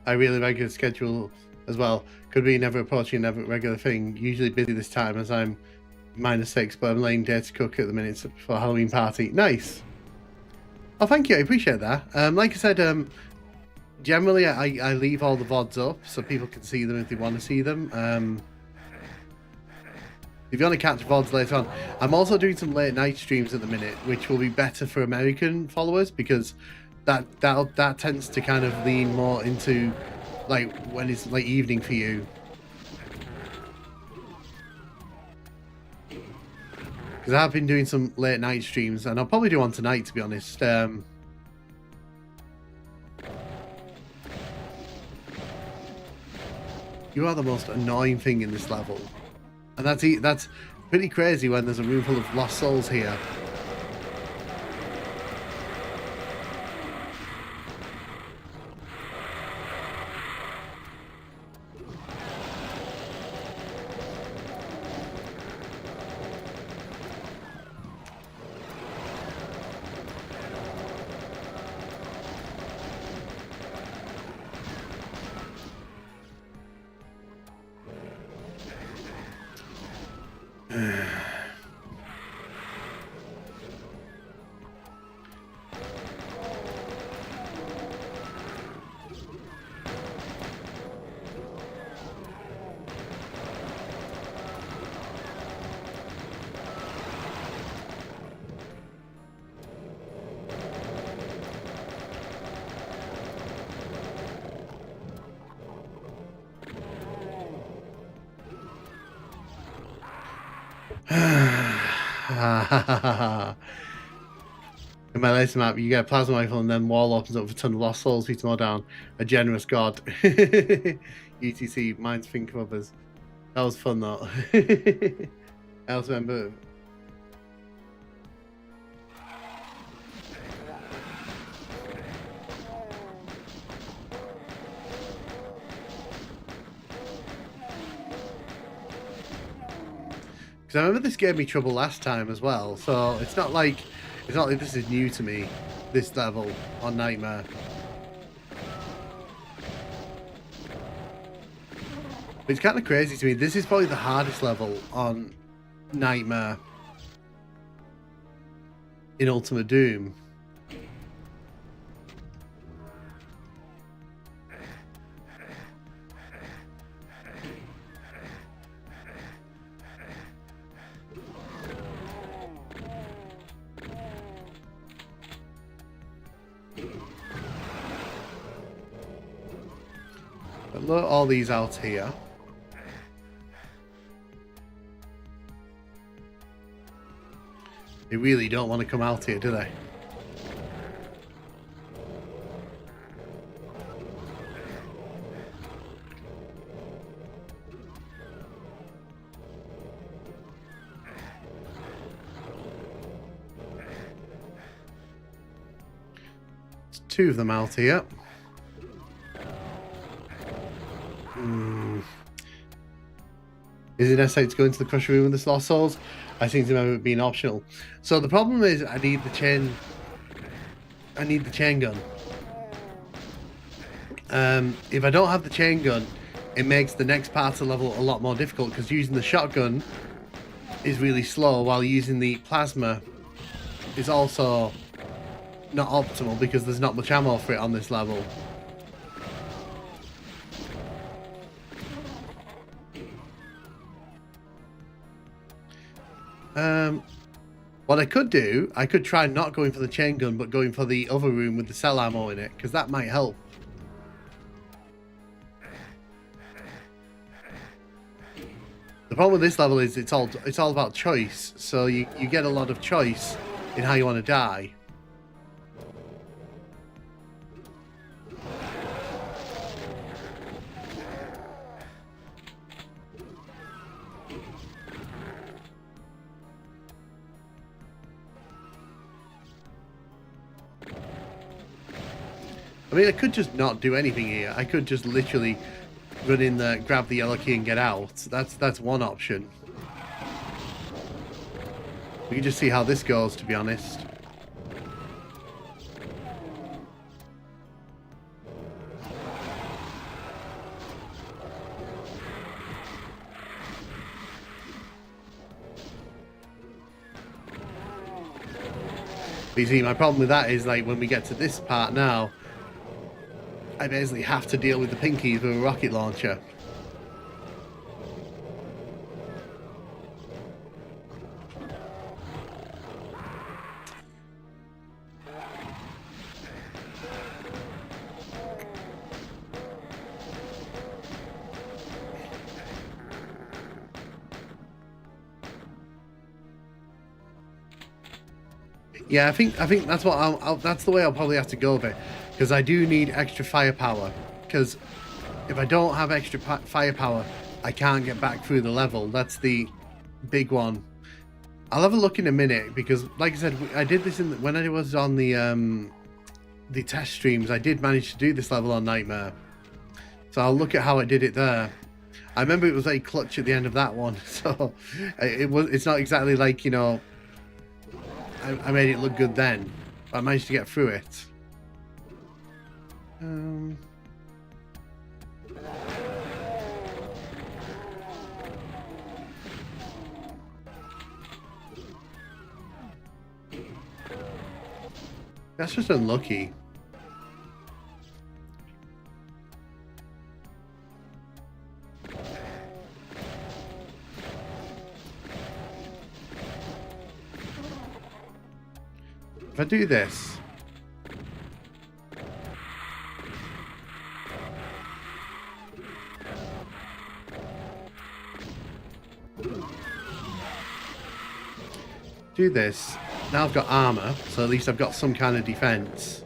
I really regular schedule as well. Could be never approaching never regular thing. Usually busy this time as I'm -6, but I'm laying dead to cook at the minute for a Halloween party. Nice. Oh, thank you. I appreciate that. Like I said, generally I leave all the VODs up so people can see them if they want to see them. If you want to catch VODs later on, I'm also doing some late night streams at the minute, which will be better for American followers because that tends to kind of lean more into like when it's like evening for you. Because I've been doing some late night streams, and I'll probably do one tonight, to be honest. You are the most annoying thing in this level. And that's pretty crazy when there's a room full of lost souls here. In my latest map, you get a plasma rifle and then wall opens up with a ton of lost souls, beats them all down. A generous god. UTC, minds think of others. That was fun, though. I also remember... Because I remember this gave me trouble last time as well, so it's not like this is new to me, this level on Nightmare. But it's kind of crazy to me. This is probably the hardest level on Nightmare in Ultimate Doom. But look at all these out here. They really don't want to come out here, do they? There's two of them out here. Is it necessary to go into the crusher room with the lost souls? I seem to remember it being optional. So the problem is I need the chain gun. If I don't have the chain gun, it makes the next part of the level a lot more difficult because using the shotgun is really slow, while using the plasma is also not optimal because there's not much ammo for it on this level. What I could do, I could try not going for the chain gun, but going for the other room with the cell ammo in it, because that might help. The problem with this level is it's all about choice, so you get a lot of choice in how you want to die. I mean, I could just not do anything here. I could just literally run in there, grab the yellow key and get out. That's one option. We can just see how this goes, to be honest. But you see, my problem with that is, like, when we get to this part now, I basically have to deal with the pinkies with a rocket launcher. Yeah, I think that's what that's the way I'll probably have to go with it, because I do need extra firepower. Because if I don't have extra firepower, I can't get back through the level. That's the big one. I'll have a look in a minute, because, like I said, I did this when I was on the test streams. I did manage to do this level on Nightmare, so I'll look at how I did it there. I remember it was like clutch at the end of that one, so it's not exactly like, you know, I made it look good then, but I managed to get through it. That's just unlucky. If I do this, now I've got armor, so at least I've got some kind of defense.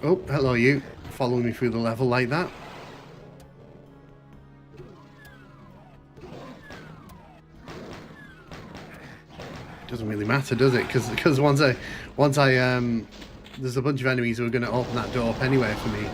Oh, hello you, following me through the level like that. Doesn't really matter, does it? Because once I there's a bunch of enemies who are going to open that door up anyway for me.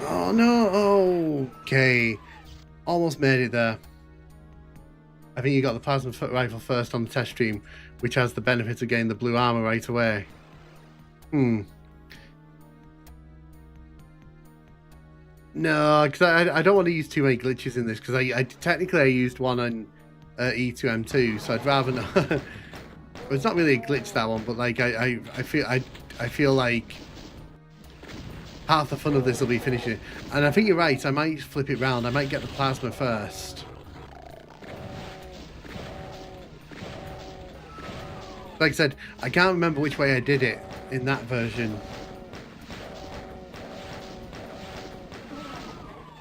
Oh no! Okay, almost made it there. I think you got the plasma rifle first on the test stream, which has the benefit of getting the blue armor right away. No, because I don't want to use too many glitches in this, because I technically I used one on E2M2, so I'd rather not. Well, it's not really a glitch, that one, but like I feel like half the fun of this will be finishing it. And I think you're right, I might flip it round. I might get the plasma first. Like I said, I can't remember which way I did it in that version.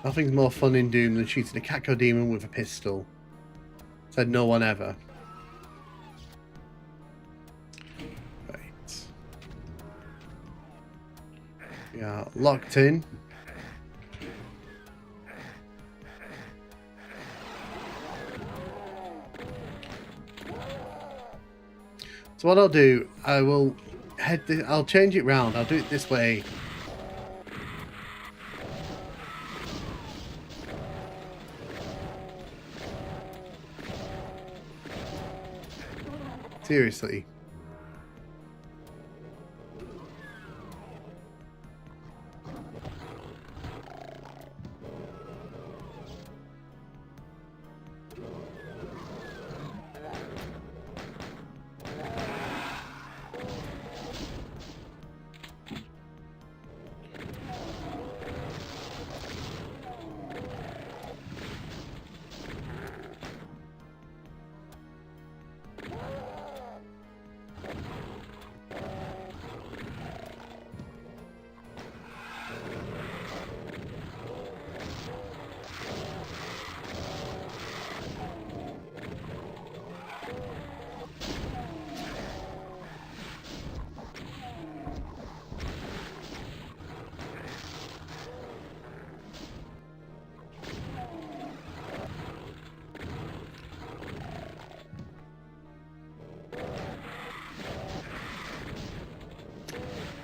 Nothing's more fun in Doom than shooting a Cacodemon with a pistol. Said no one ever. Right. We are locked in. So what I'll do, I will I'll change it round. I'll do it this way. Seriously.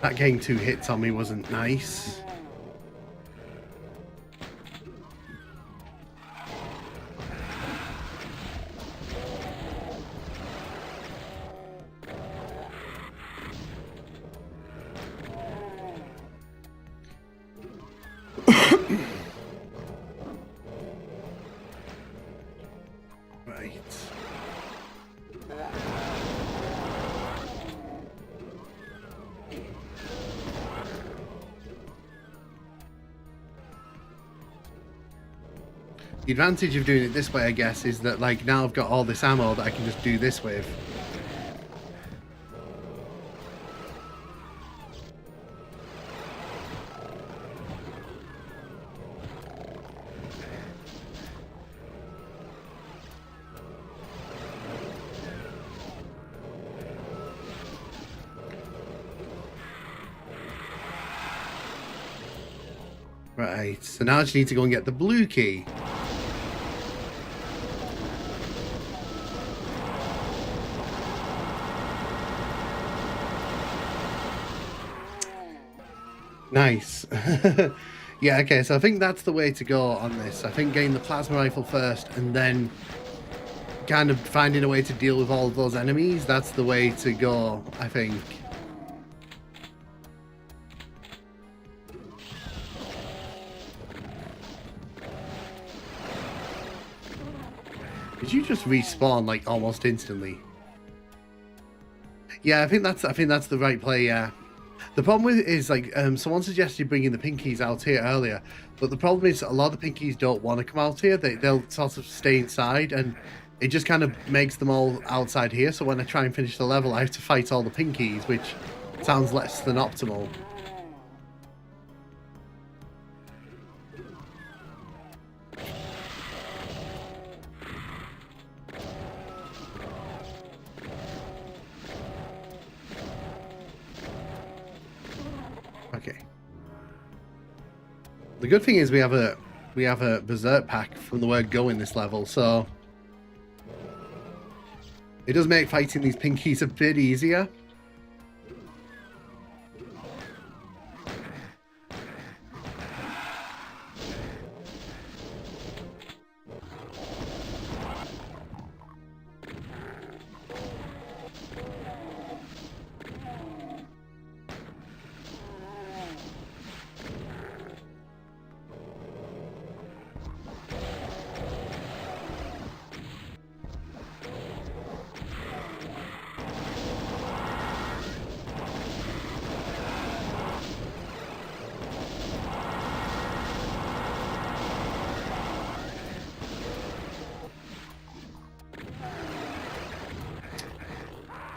That getting 2 hits on me wasn't nice. Right. The advantage of doing it this way, I guess, is that like now I've got all this ammo that I can just do this with. Right, so now I just need to go and get the blue key. Nice. Yeah, okay, so I think that's the way to go on this. I think getting the plasma rifle first and then kind of finding a way to deal with all of those enemies, that's the way to go, I think. Did you just respawn like almost instantly? Yeah, I think that's the right play, yeah. The problem with it is, like, someone suggested bringing the pinkies out here earlier, but the problem is a lot of the pinkies don't want to come out here. They'll sort of stay inside, and it just kind of makes them all outside here. So when I try and finish the level, I have to fight all the pinkies, which sounds less than optimal. Okay. The good thing is we have a berserk pack from the word go in this level, so it does make fighting these pinkies a bit easier.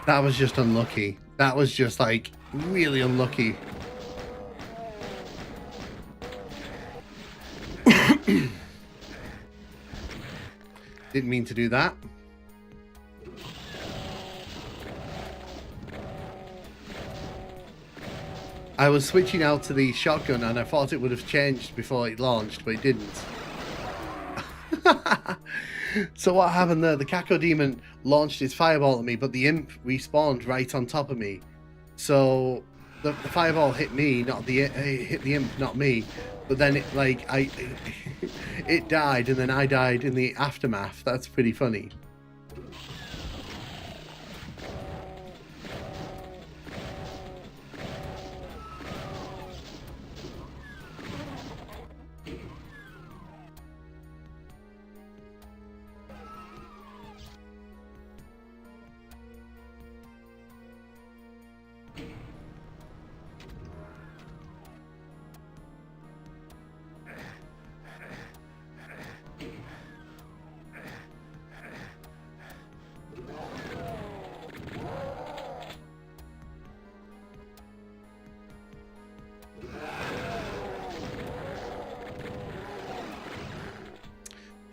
That was just unlucky. That was just, like, really unlucky. Didn't mean to do that. I was switching out to the shotgun and I thought it would have changed before it launched, but it didn't. So what happened there? The Cacodemon launched his fireball at me, but the imp respawned right on top of me. So the fireball hit me, not the hit the imp, not me. But then it it died, and then I died in the aftermath. That's pretty funny.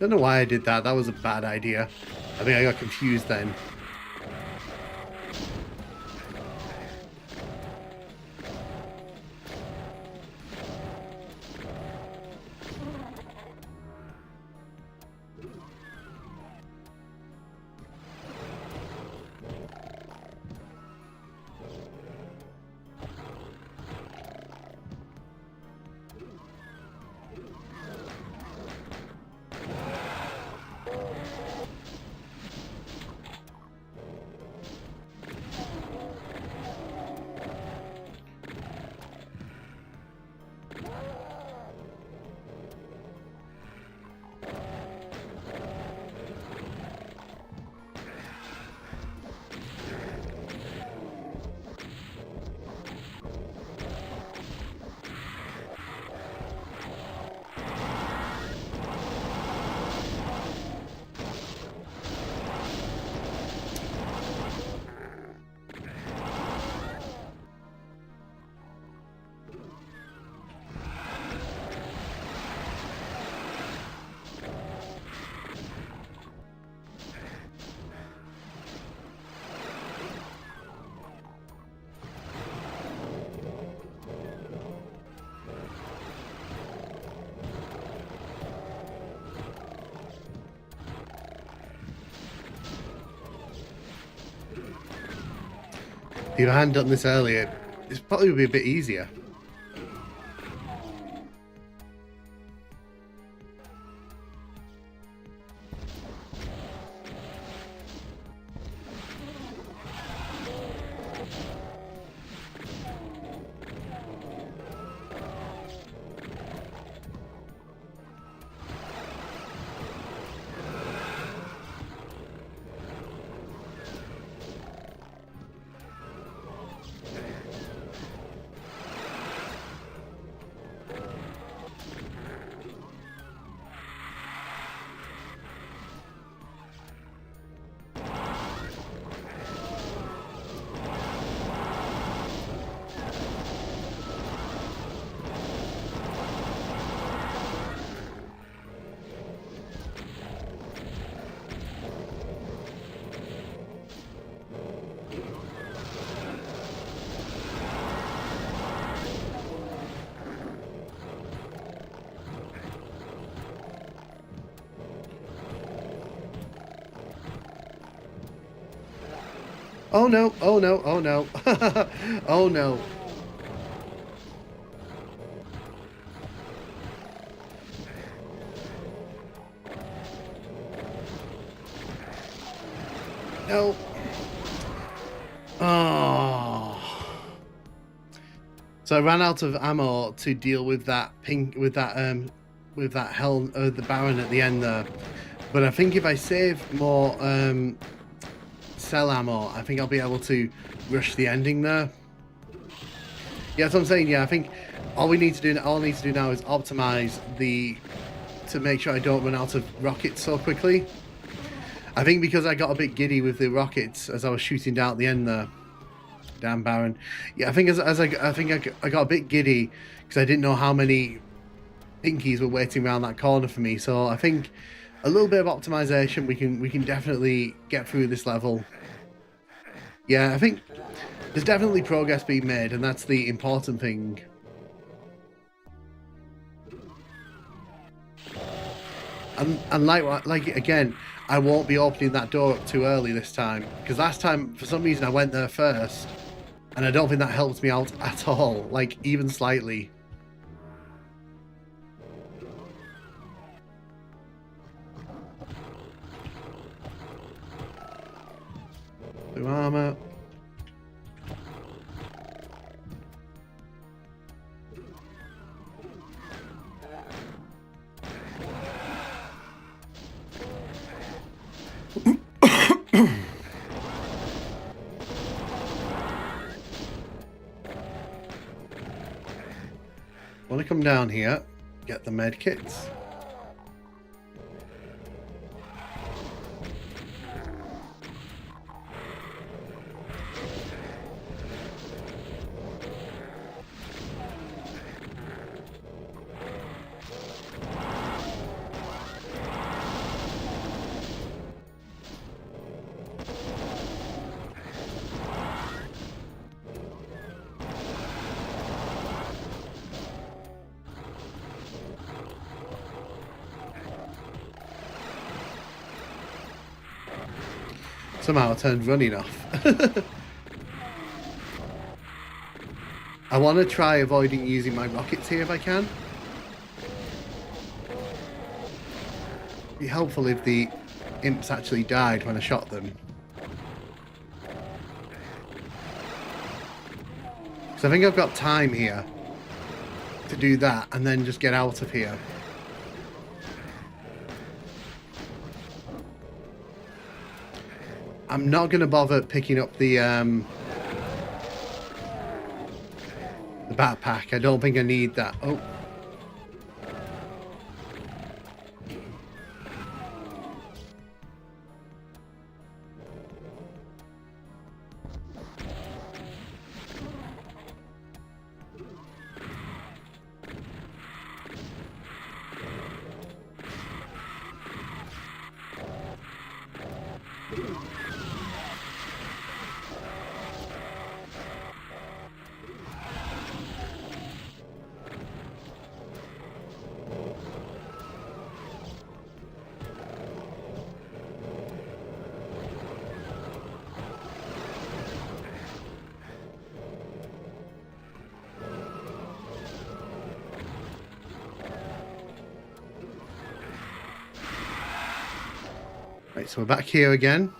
Don't know why I did that. That was a bad idea. I think I got confused then. If I hadn't done this earlier, it's probably would be a bit easier. Oh no, oh no, oh no. Oh no. No. Oh. So I ran out of ammo to deal with that with that the Baron at the end there. But I think if I save more cell ammo, I think I'll be able to rush the ending there. Yeah, that's what I'm saying. Yeah, I think all I need to do now is optimize to make sure I don't run out of rockets so quickly. I think because I got a bit giddy with the rockets as I was shooting down at the end there. Damn Baron. Yeah, I think I got a bit giddy because I didn't know how many pinkies were waiting around that corner for me. So I think a little bit of optimization, we can definitely get through this level. Yeah, I think there's definitely progress being made, and that's the important thing. And like again, I won't be opening that door up too early this time, because last time for some reason I went there first, and I don't think that helped me out at all, like even slightly. Blue armor. Want to come down here, get the med kits. Somehow I turned running off. I want to try avoiding using my rockets here if I can. It'd be helpful if the imps actually died when I shot them. So I think I've got time here to do that and then just get out of here. I'm not going to bother picking up the backpack. I don't think I need that. Oh. Right, so we're back here again.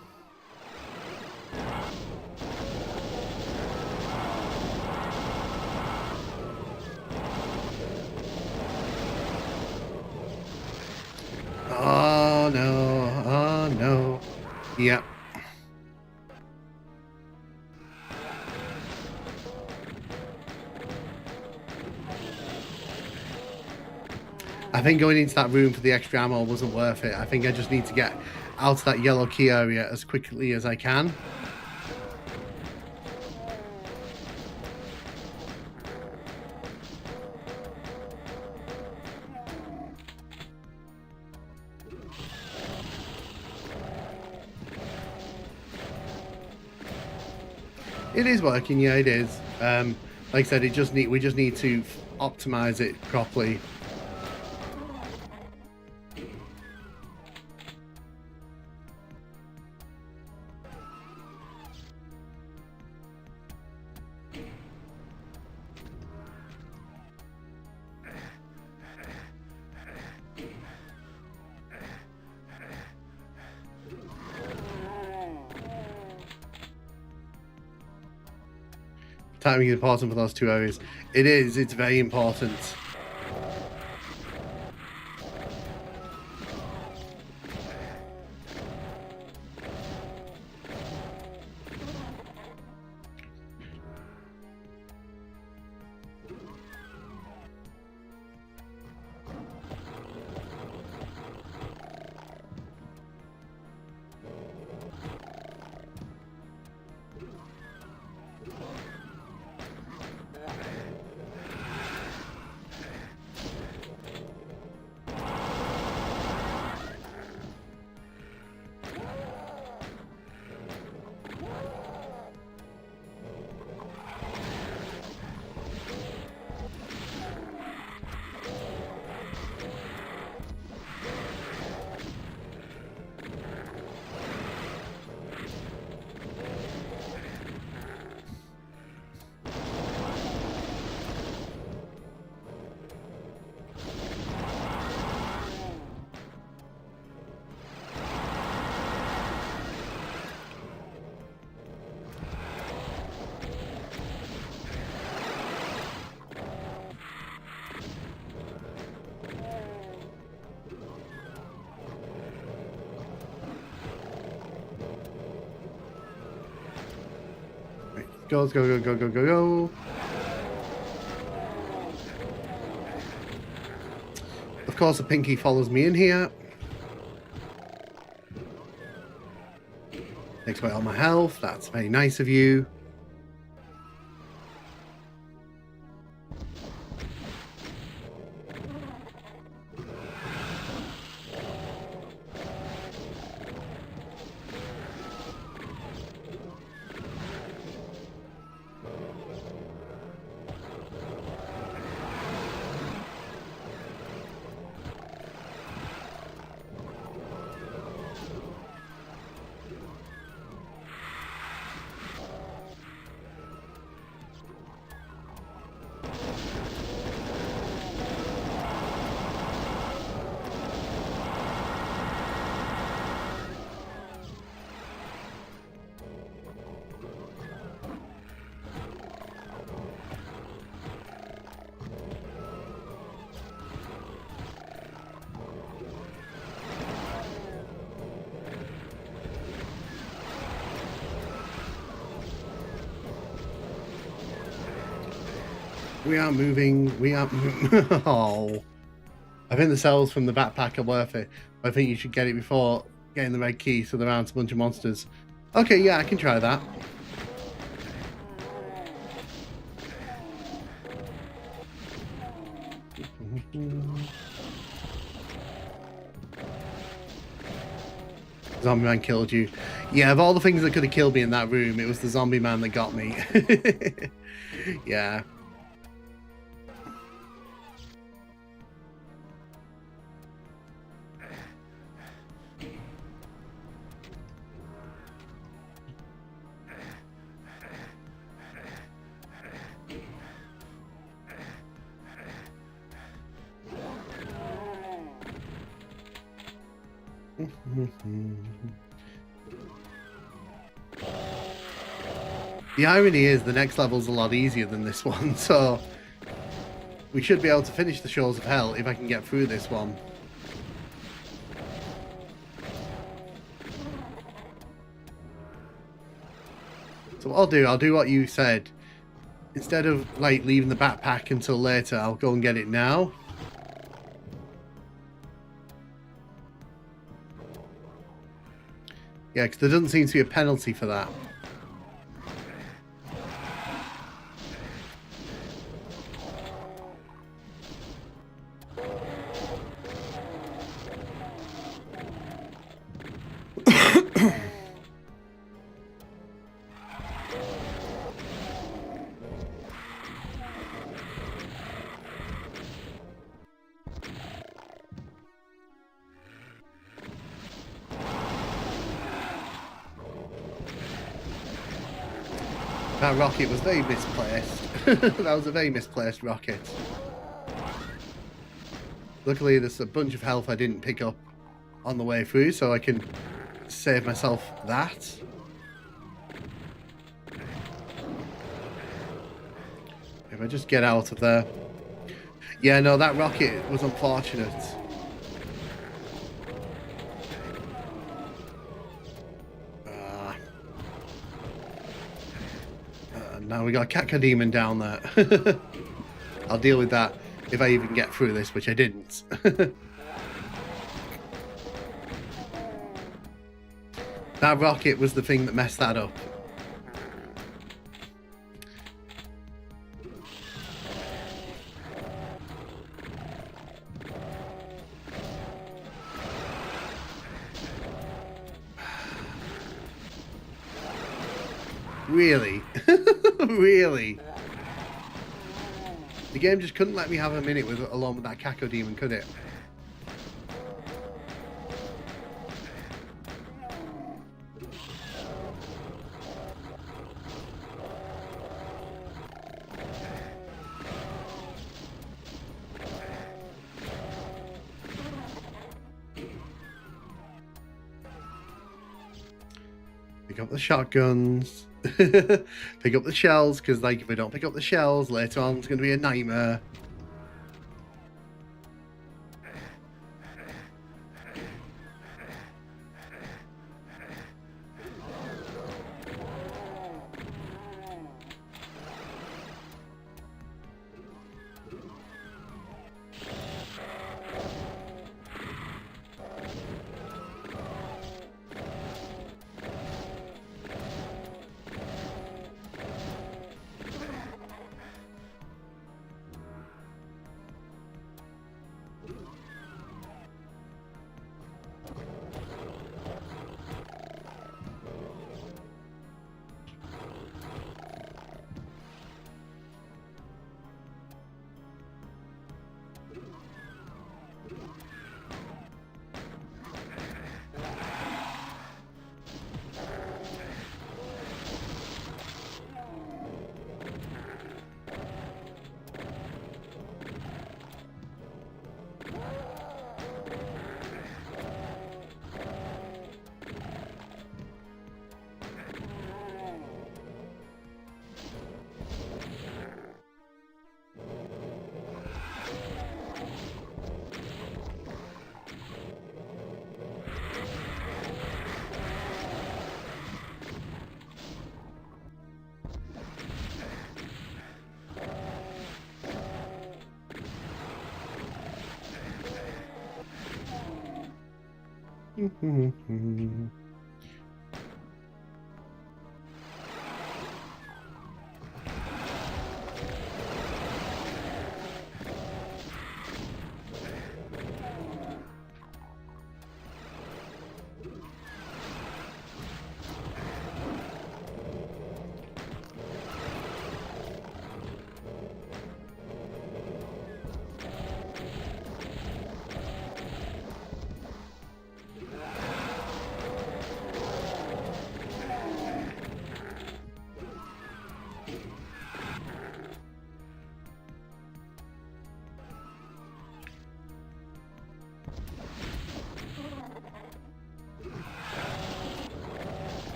Oh no, oh no. Yep. I think going into that room for the extra ammo wasn't worth it. I think I just need to get out of that yellow key area as quickly as I can. It is working, yeah, it is. Like I said, we just need to optimize it properly. Timing is important for those two areas. It is, it's very important. go, go, go, go, go, go, go. Of course, the Pinky follows me in here. Takes away all my health. That's very nice of you. We are moving. We are. Oh, I think the cells from the backpack are worth it. I think you should get it before getting the red key, so there aren't a bunch of monsters. Okay, yeah, I can try that. Zombie man killed you. Yeah, of all the things that could have killed me in that room, it was the zombie man that got me. Yeah. The irony is the next level's a lot easier than this one, so we should be able to finish the Shores of Hell if I can get through this one. So what I'll do what you said. Instead of like leaving the backpack until later, I'll go and get it now. Yeah, because there doesn't seem to be a penalty for that. That rocket was very misplaced. That was a very misplaced rocket. Luckily, there's a bunch of health I didn't pick up on the way through, so I can save myself that. If I just get out of there. Yeah, no, that rocket was unfortunate. Now we got a Cacodemon down there. I'll deal with that if I even get through this, which I didn't. That rocket was the thing that messed that up. Really? Really? The game just couldn't let me have a minute along with that Cacodemon, could it? Pick up the shotguns. Pick up the shells, because like if I don't pick up the shells later on it's going to be a nightmare.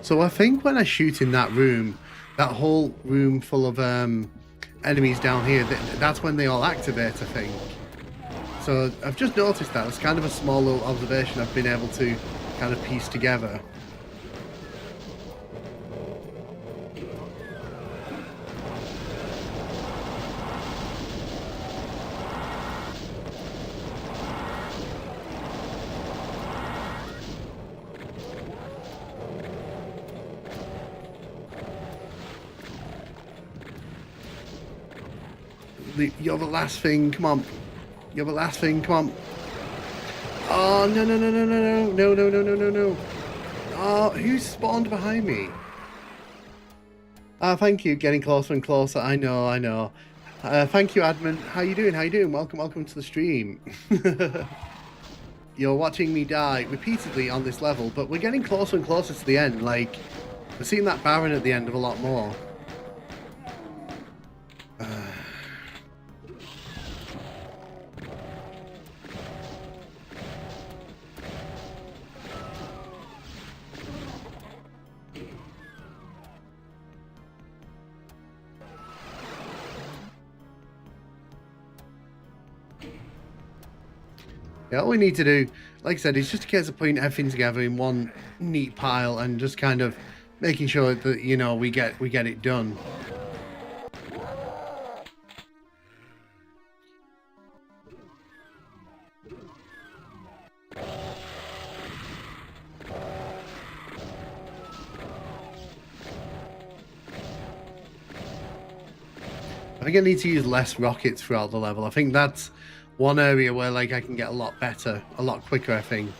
So I think when I shoot in that room, that whole room full of enemies down here, that's when they all activate, I think. So I've just noticed that. It's kind of a small little observation I've been able to kind of piece together. You're the last thing, come on. You're the last thing, come on. Oh, no, no, no, no, no, no, no, no, no, no, no. Oh, who spawned behind me? Thank you, getting closer and closer. I know, I know. Thank you, admin. How you doing? How you doing? Welcome, welcome to the stream. You're watching me die repeatedly on this level, but we're getting closer and closer to the end. Like, we're seeing that Baron at the end of a lot more. Yeah, all we need to do, like I said, is just a case of putting everything together in one neat pile and just kind of making sure that, you know, we get it done. I think I need to use less rockets throughout the level. I think that's one area where, like, I can get a lot better, a lot quicker, I think.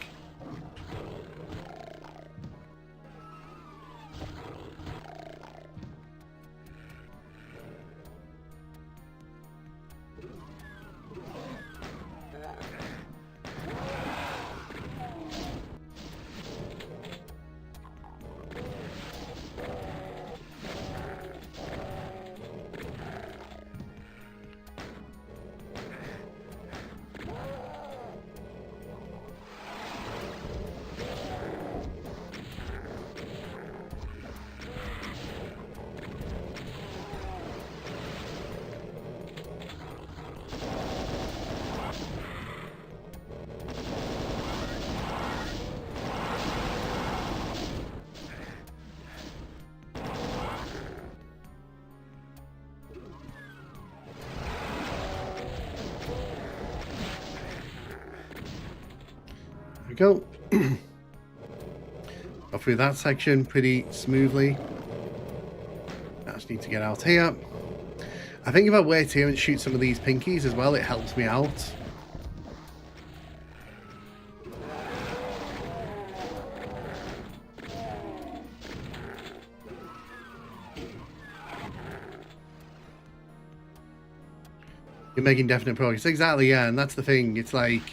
We go. Got through that section pretty smoothly. I just need to get out here. I think if I wait here and shoot some of these pinkies as well, it helps me out. You're making definite progress. Exactly, yeah, and that's the thing. It's like,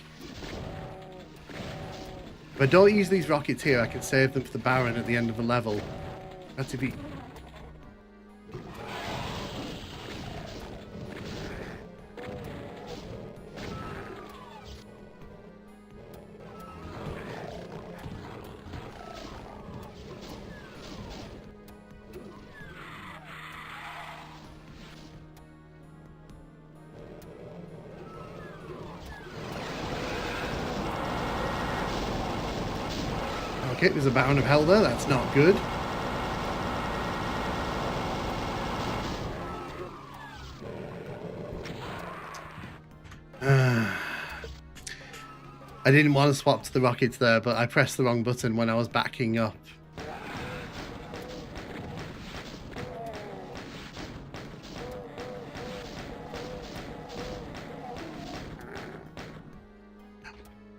if I don't use these rockets here, I can save them for the Baron at the end of the level. That's if he... Okay, there's a Baron of Hell there. That's not good. I didn't want to swap to the rockets there, but I pressed the wrong button when I was backing up.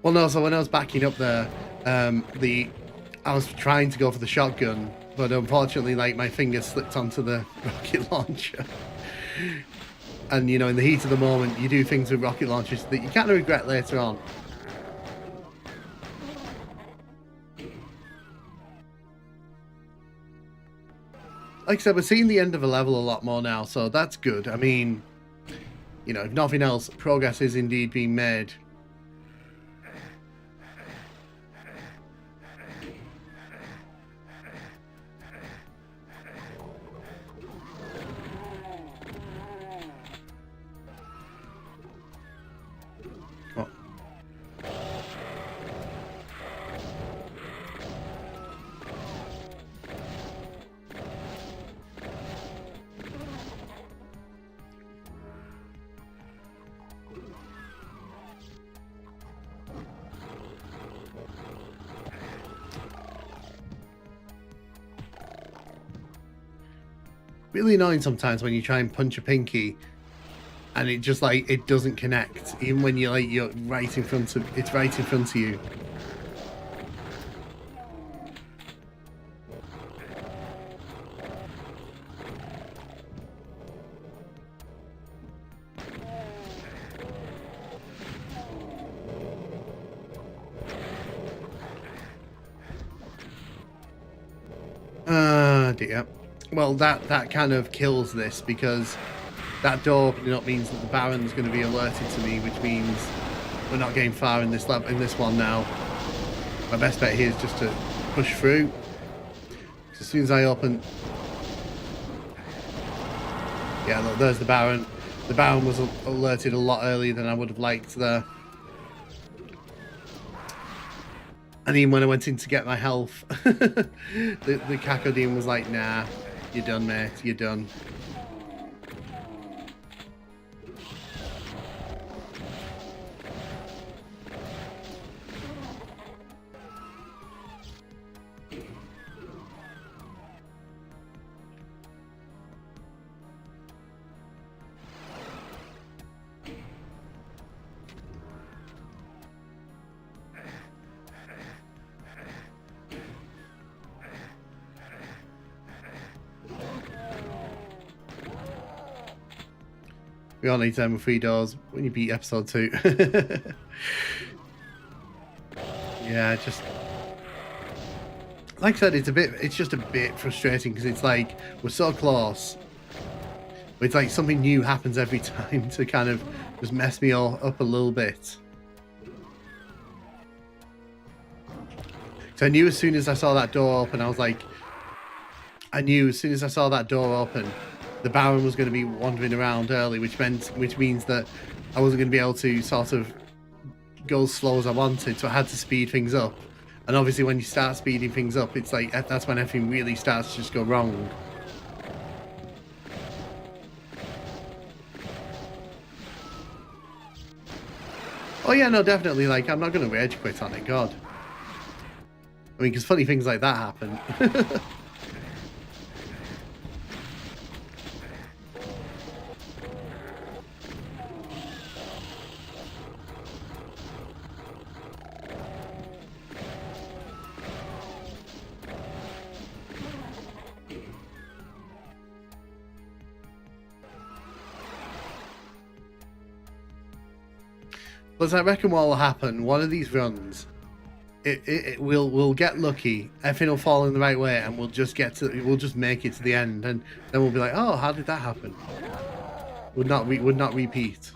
Well, no, so when I was backing up there, I was trying to go for the shotgun, but unfortunately, like, my finger slipped onto the rocket launcher. And, you know, in the heat of the moment, you do things with rocket launchers that you kind of regret later on. Like I said, we're seeing the end of a level a lot more now, so that's good. I mean, you know, if nothing else, progress is indeed being made. Really annoying sometimes when you try and punch a pinky and it just, like, it doesn't connect, even when you're right in front of it's right in front of you. Dear. Well, that kind of kills this, because that door opening up means that the Baron's going to be alerted to me, which means we're not getting far in this one now. My best bet here is just to push through. As soon as I open... Yeah, look, there's the Baron. The Baron was alerted a lot earlier than I would have liked there. And even when I went in to get my health, the Cacodeme was like, nah, you're done, mate, you're done. We all need them 3 doors when you beat episode 2. Yeah, just... Like I said, it's just a bit frustrating, because it's like, we're so close. But it's like something new happens every time to kind of just mess me all up a little bit. So I knew as soon as I saw that door open, I knew as soon as I saw that door open, the Baron was going to be wandering around early, which means that I wasn't going to be able to sort of go as slow as I wanted, so I had to speed things up. And obviously when you start speeding things up, it's like, that's when everything really starts to just go wrong. Oh yeah, no, definitely, like, I'm not going to rage quit on it, God. I mean, because funny things like that happen. But I reckon what will happen, one of these runs, we'll get lucky, everything will fall in the right way, and we'll just make it to the end, and then we'll be like, oh, how did that happen? Would not repeat.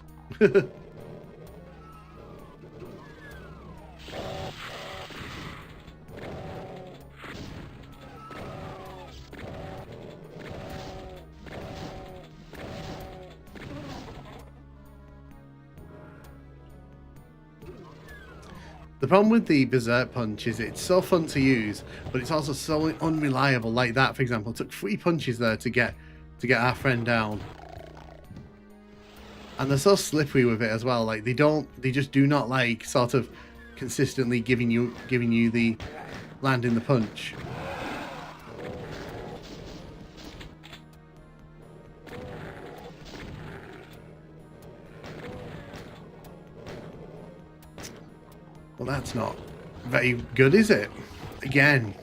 The problem with the Berserk Punch is it's so fun to use, but it's also so unreliable. Like that, for example, it took 3 punches there to get our friend down. And they're so slippery with it as well. Like they just do not like sort of consistently giving you the landing the punch. Well, that's not very good, is it? Again.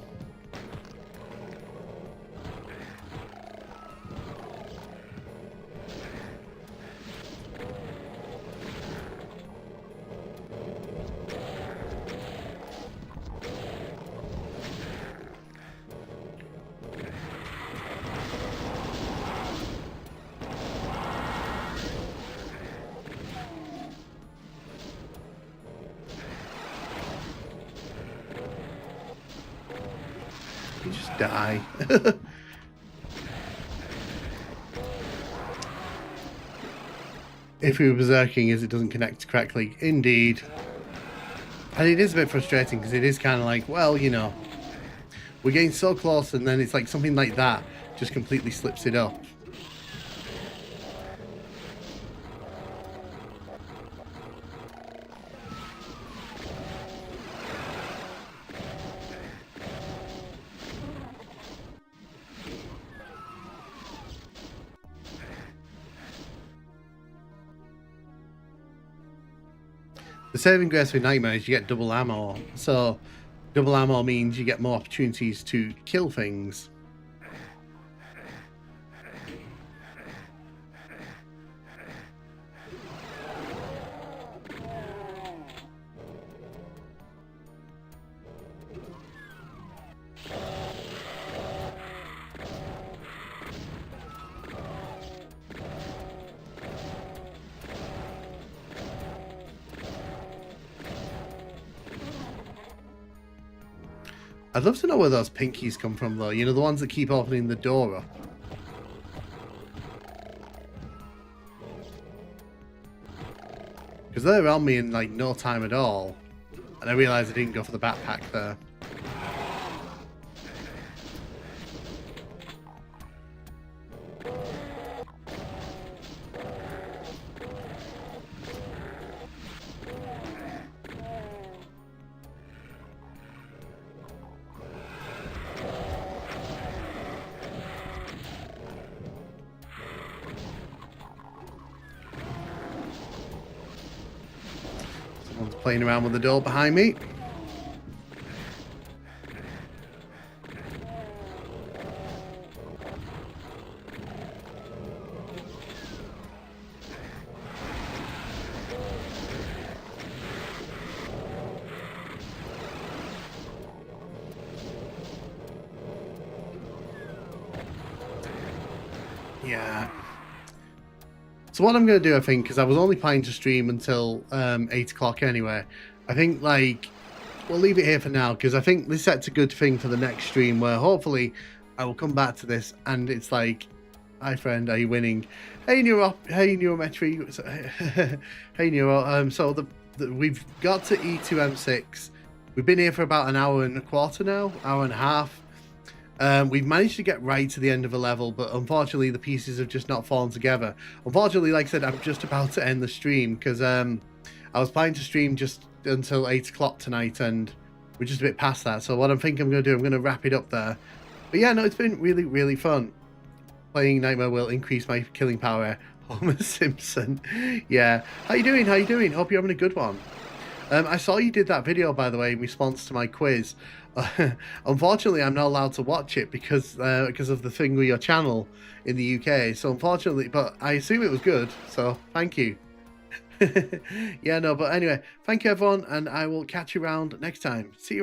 You just die. If we were berserking is it doesn't connect correctly. Indeed. And it is a bit frustrating because it is kind of like, well, you know, we're getting so close and then it's like something like that just completely slips it up. The saving grace with Nightmare is you get double ammo. So double ammo means you get more opportunities to kill things. I'd love to know where those pinkies come from, though. You know, the ones that keep opening the door up. Because they're on me in, like, no time at all. And I realised I didn't go for the backpack there. Someone's playing around with the door behind me. Yeah. So what I'm going to do, I think, because I was only planning to stream until 8 o'clock anyway, I think, like, we'll leave it here for now, because I think this sets a good thing for the next stream, where hopefully I will come back to this, and it's like, hi friend, are you winning? Hey Neurometry, hey Neuro, so we've got to E2M6, we've been here for about an hour and a quarter now, hour and a half. We've managed to get right to the end of a level, but unfortunately the pieces have just not fallen together. Unfortunately, like I said, I'm just about to end the stream because I was planning to stream just until 8 o'clock tonight and we're just a bit past that. So what I'm thinking I'm going to do, I'm going to wrap it up there. But yeah, no, it's been really, really fun. Playing Nightmare will increase my killing power. Homer Simpson. Yeah. How you doing? How you doing? Hope you're having a good one. I saw you did that video, by the way, in response to my quiz. Unfortunately, I'm not allowed to watch it because of the thing with your channel in the UK. So unfortunately, but I assume it was good. So thank you. Yeah, no, but anyway, thank you everyone, and I will catch you around next time. See you around.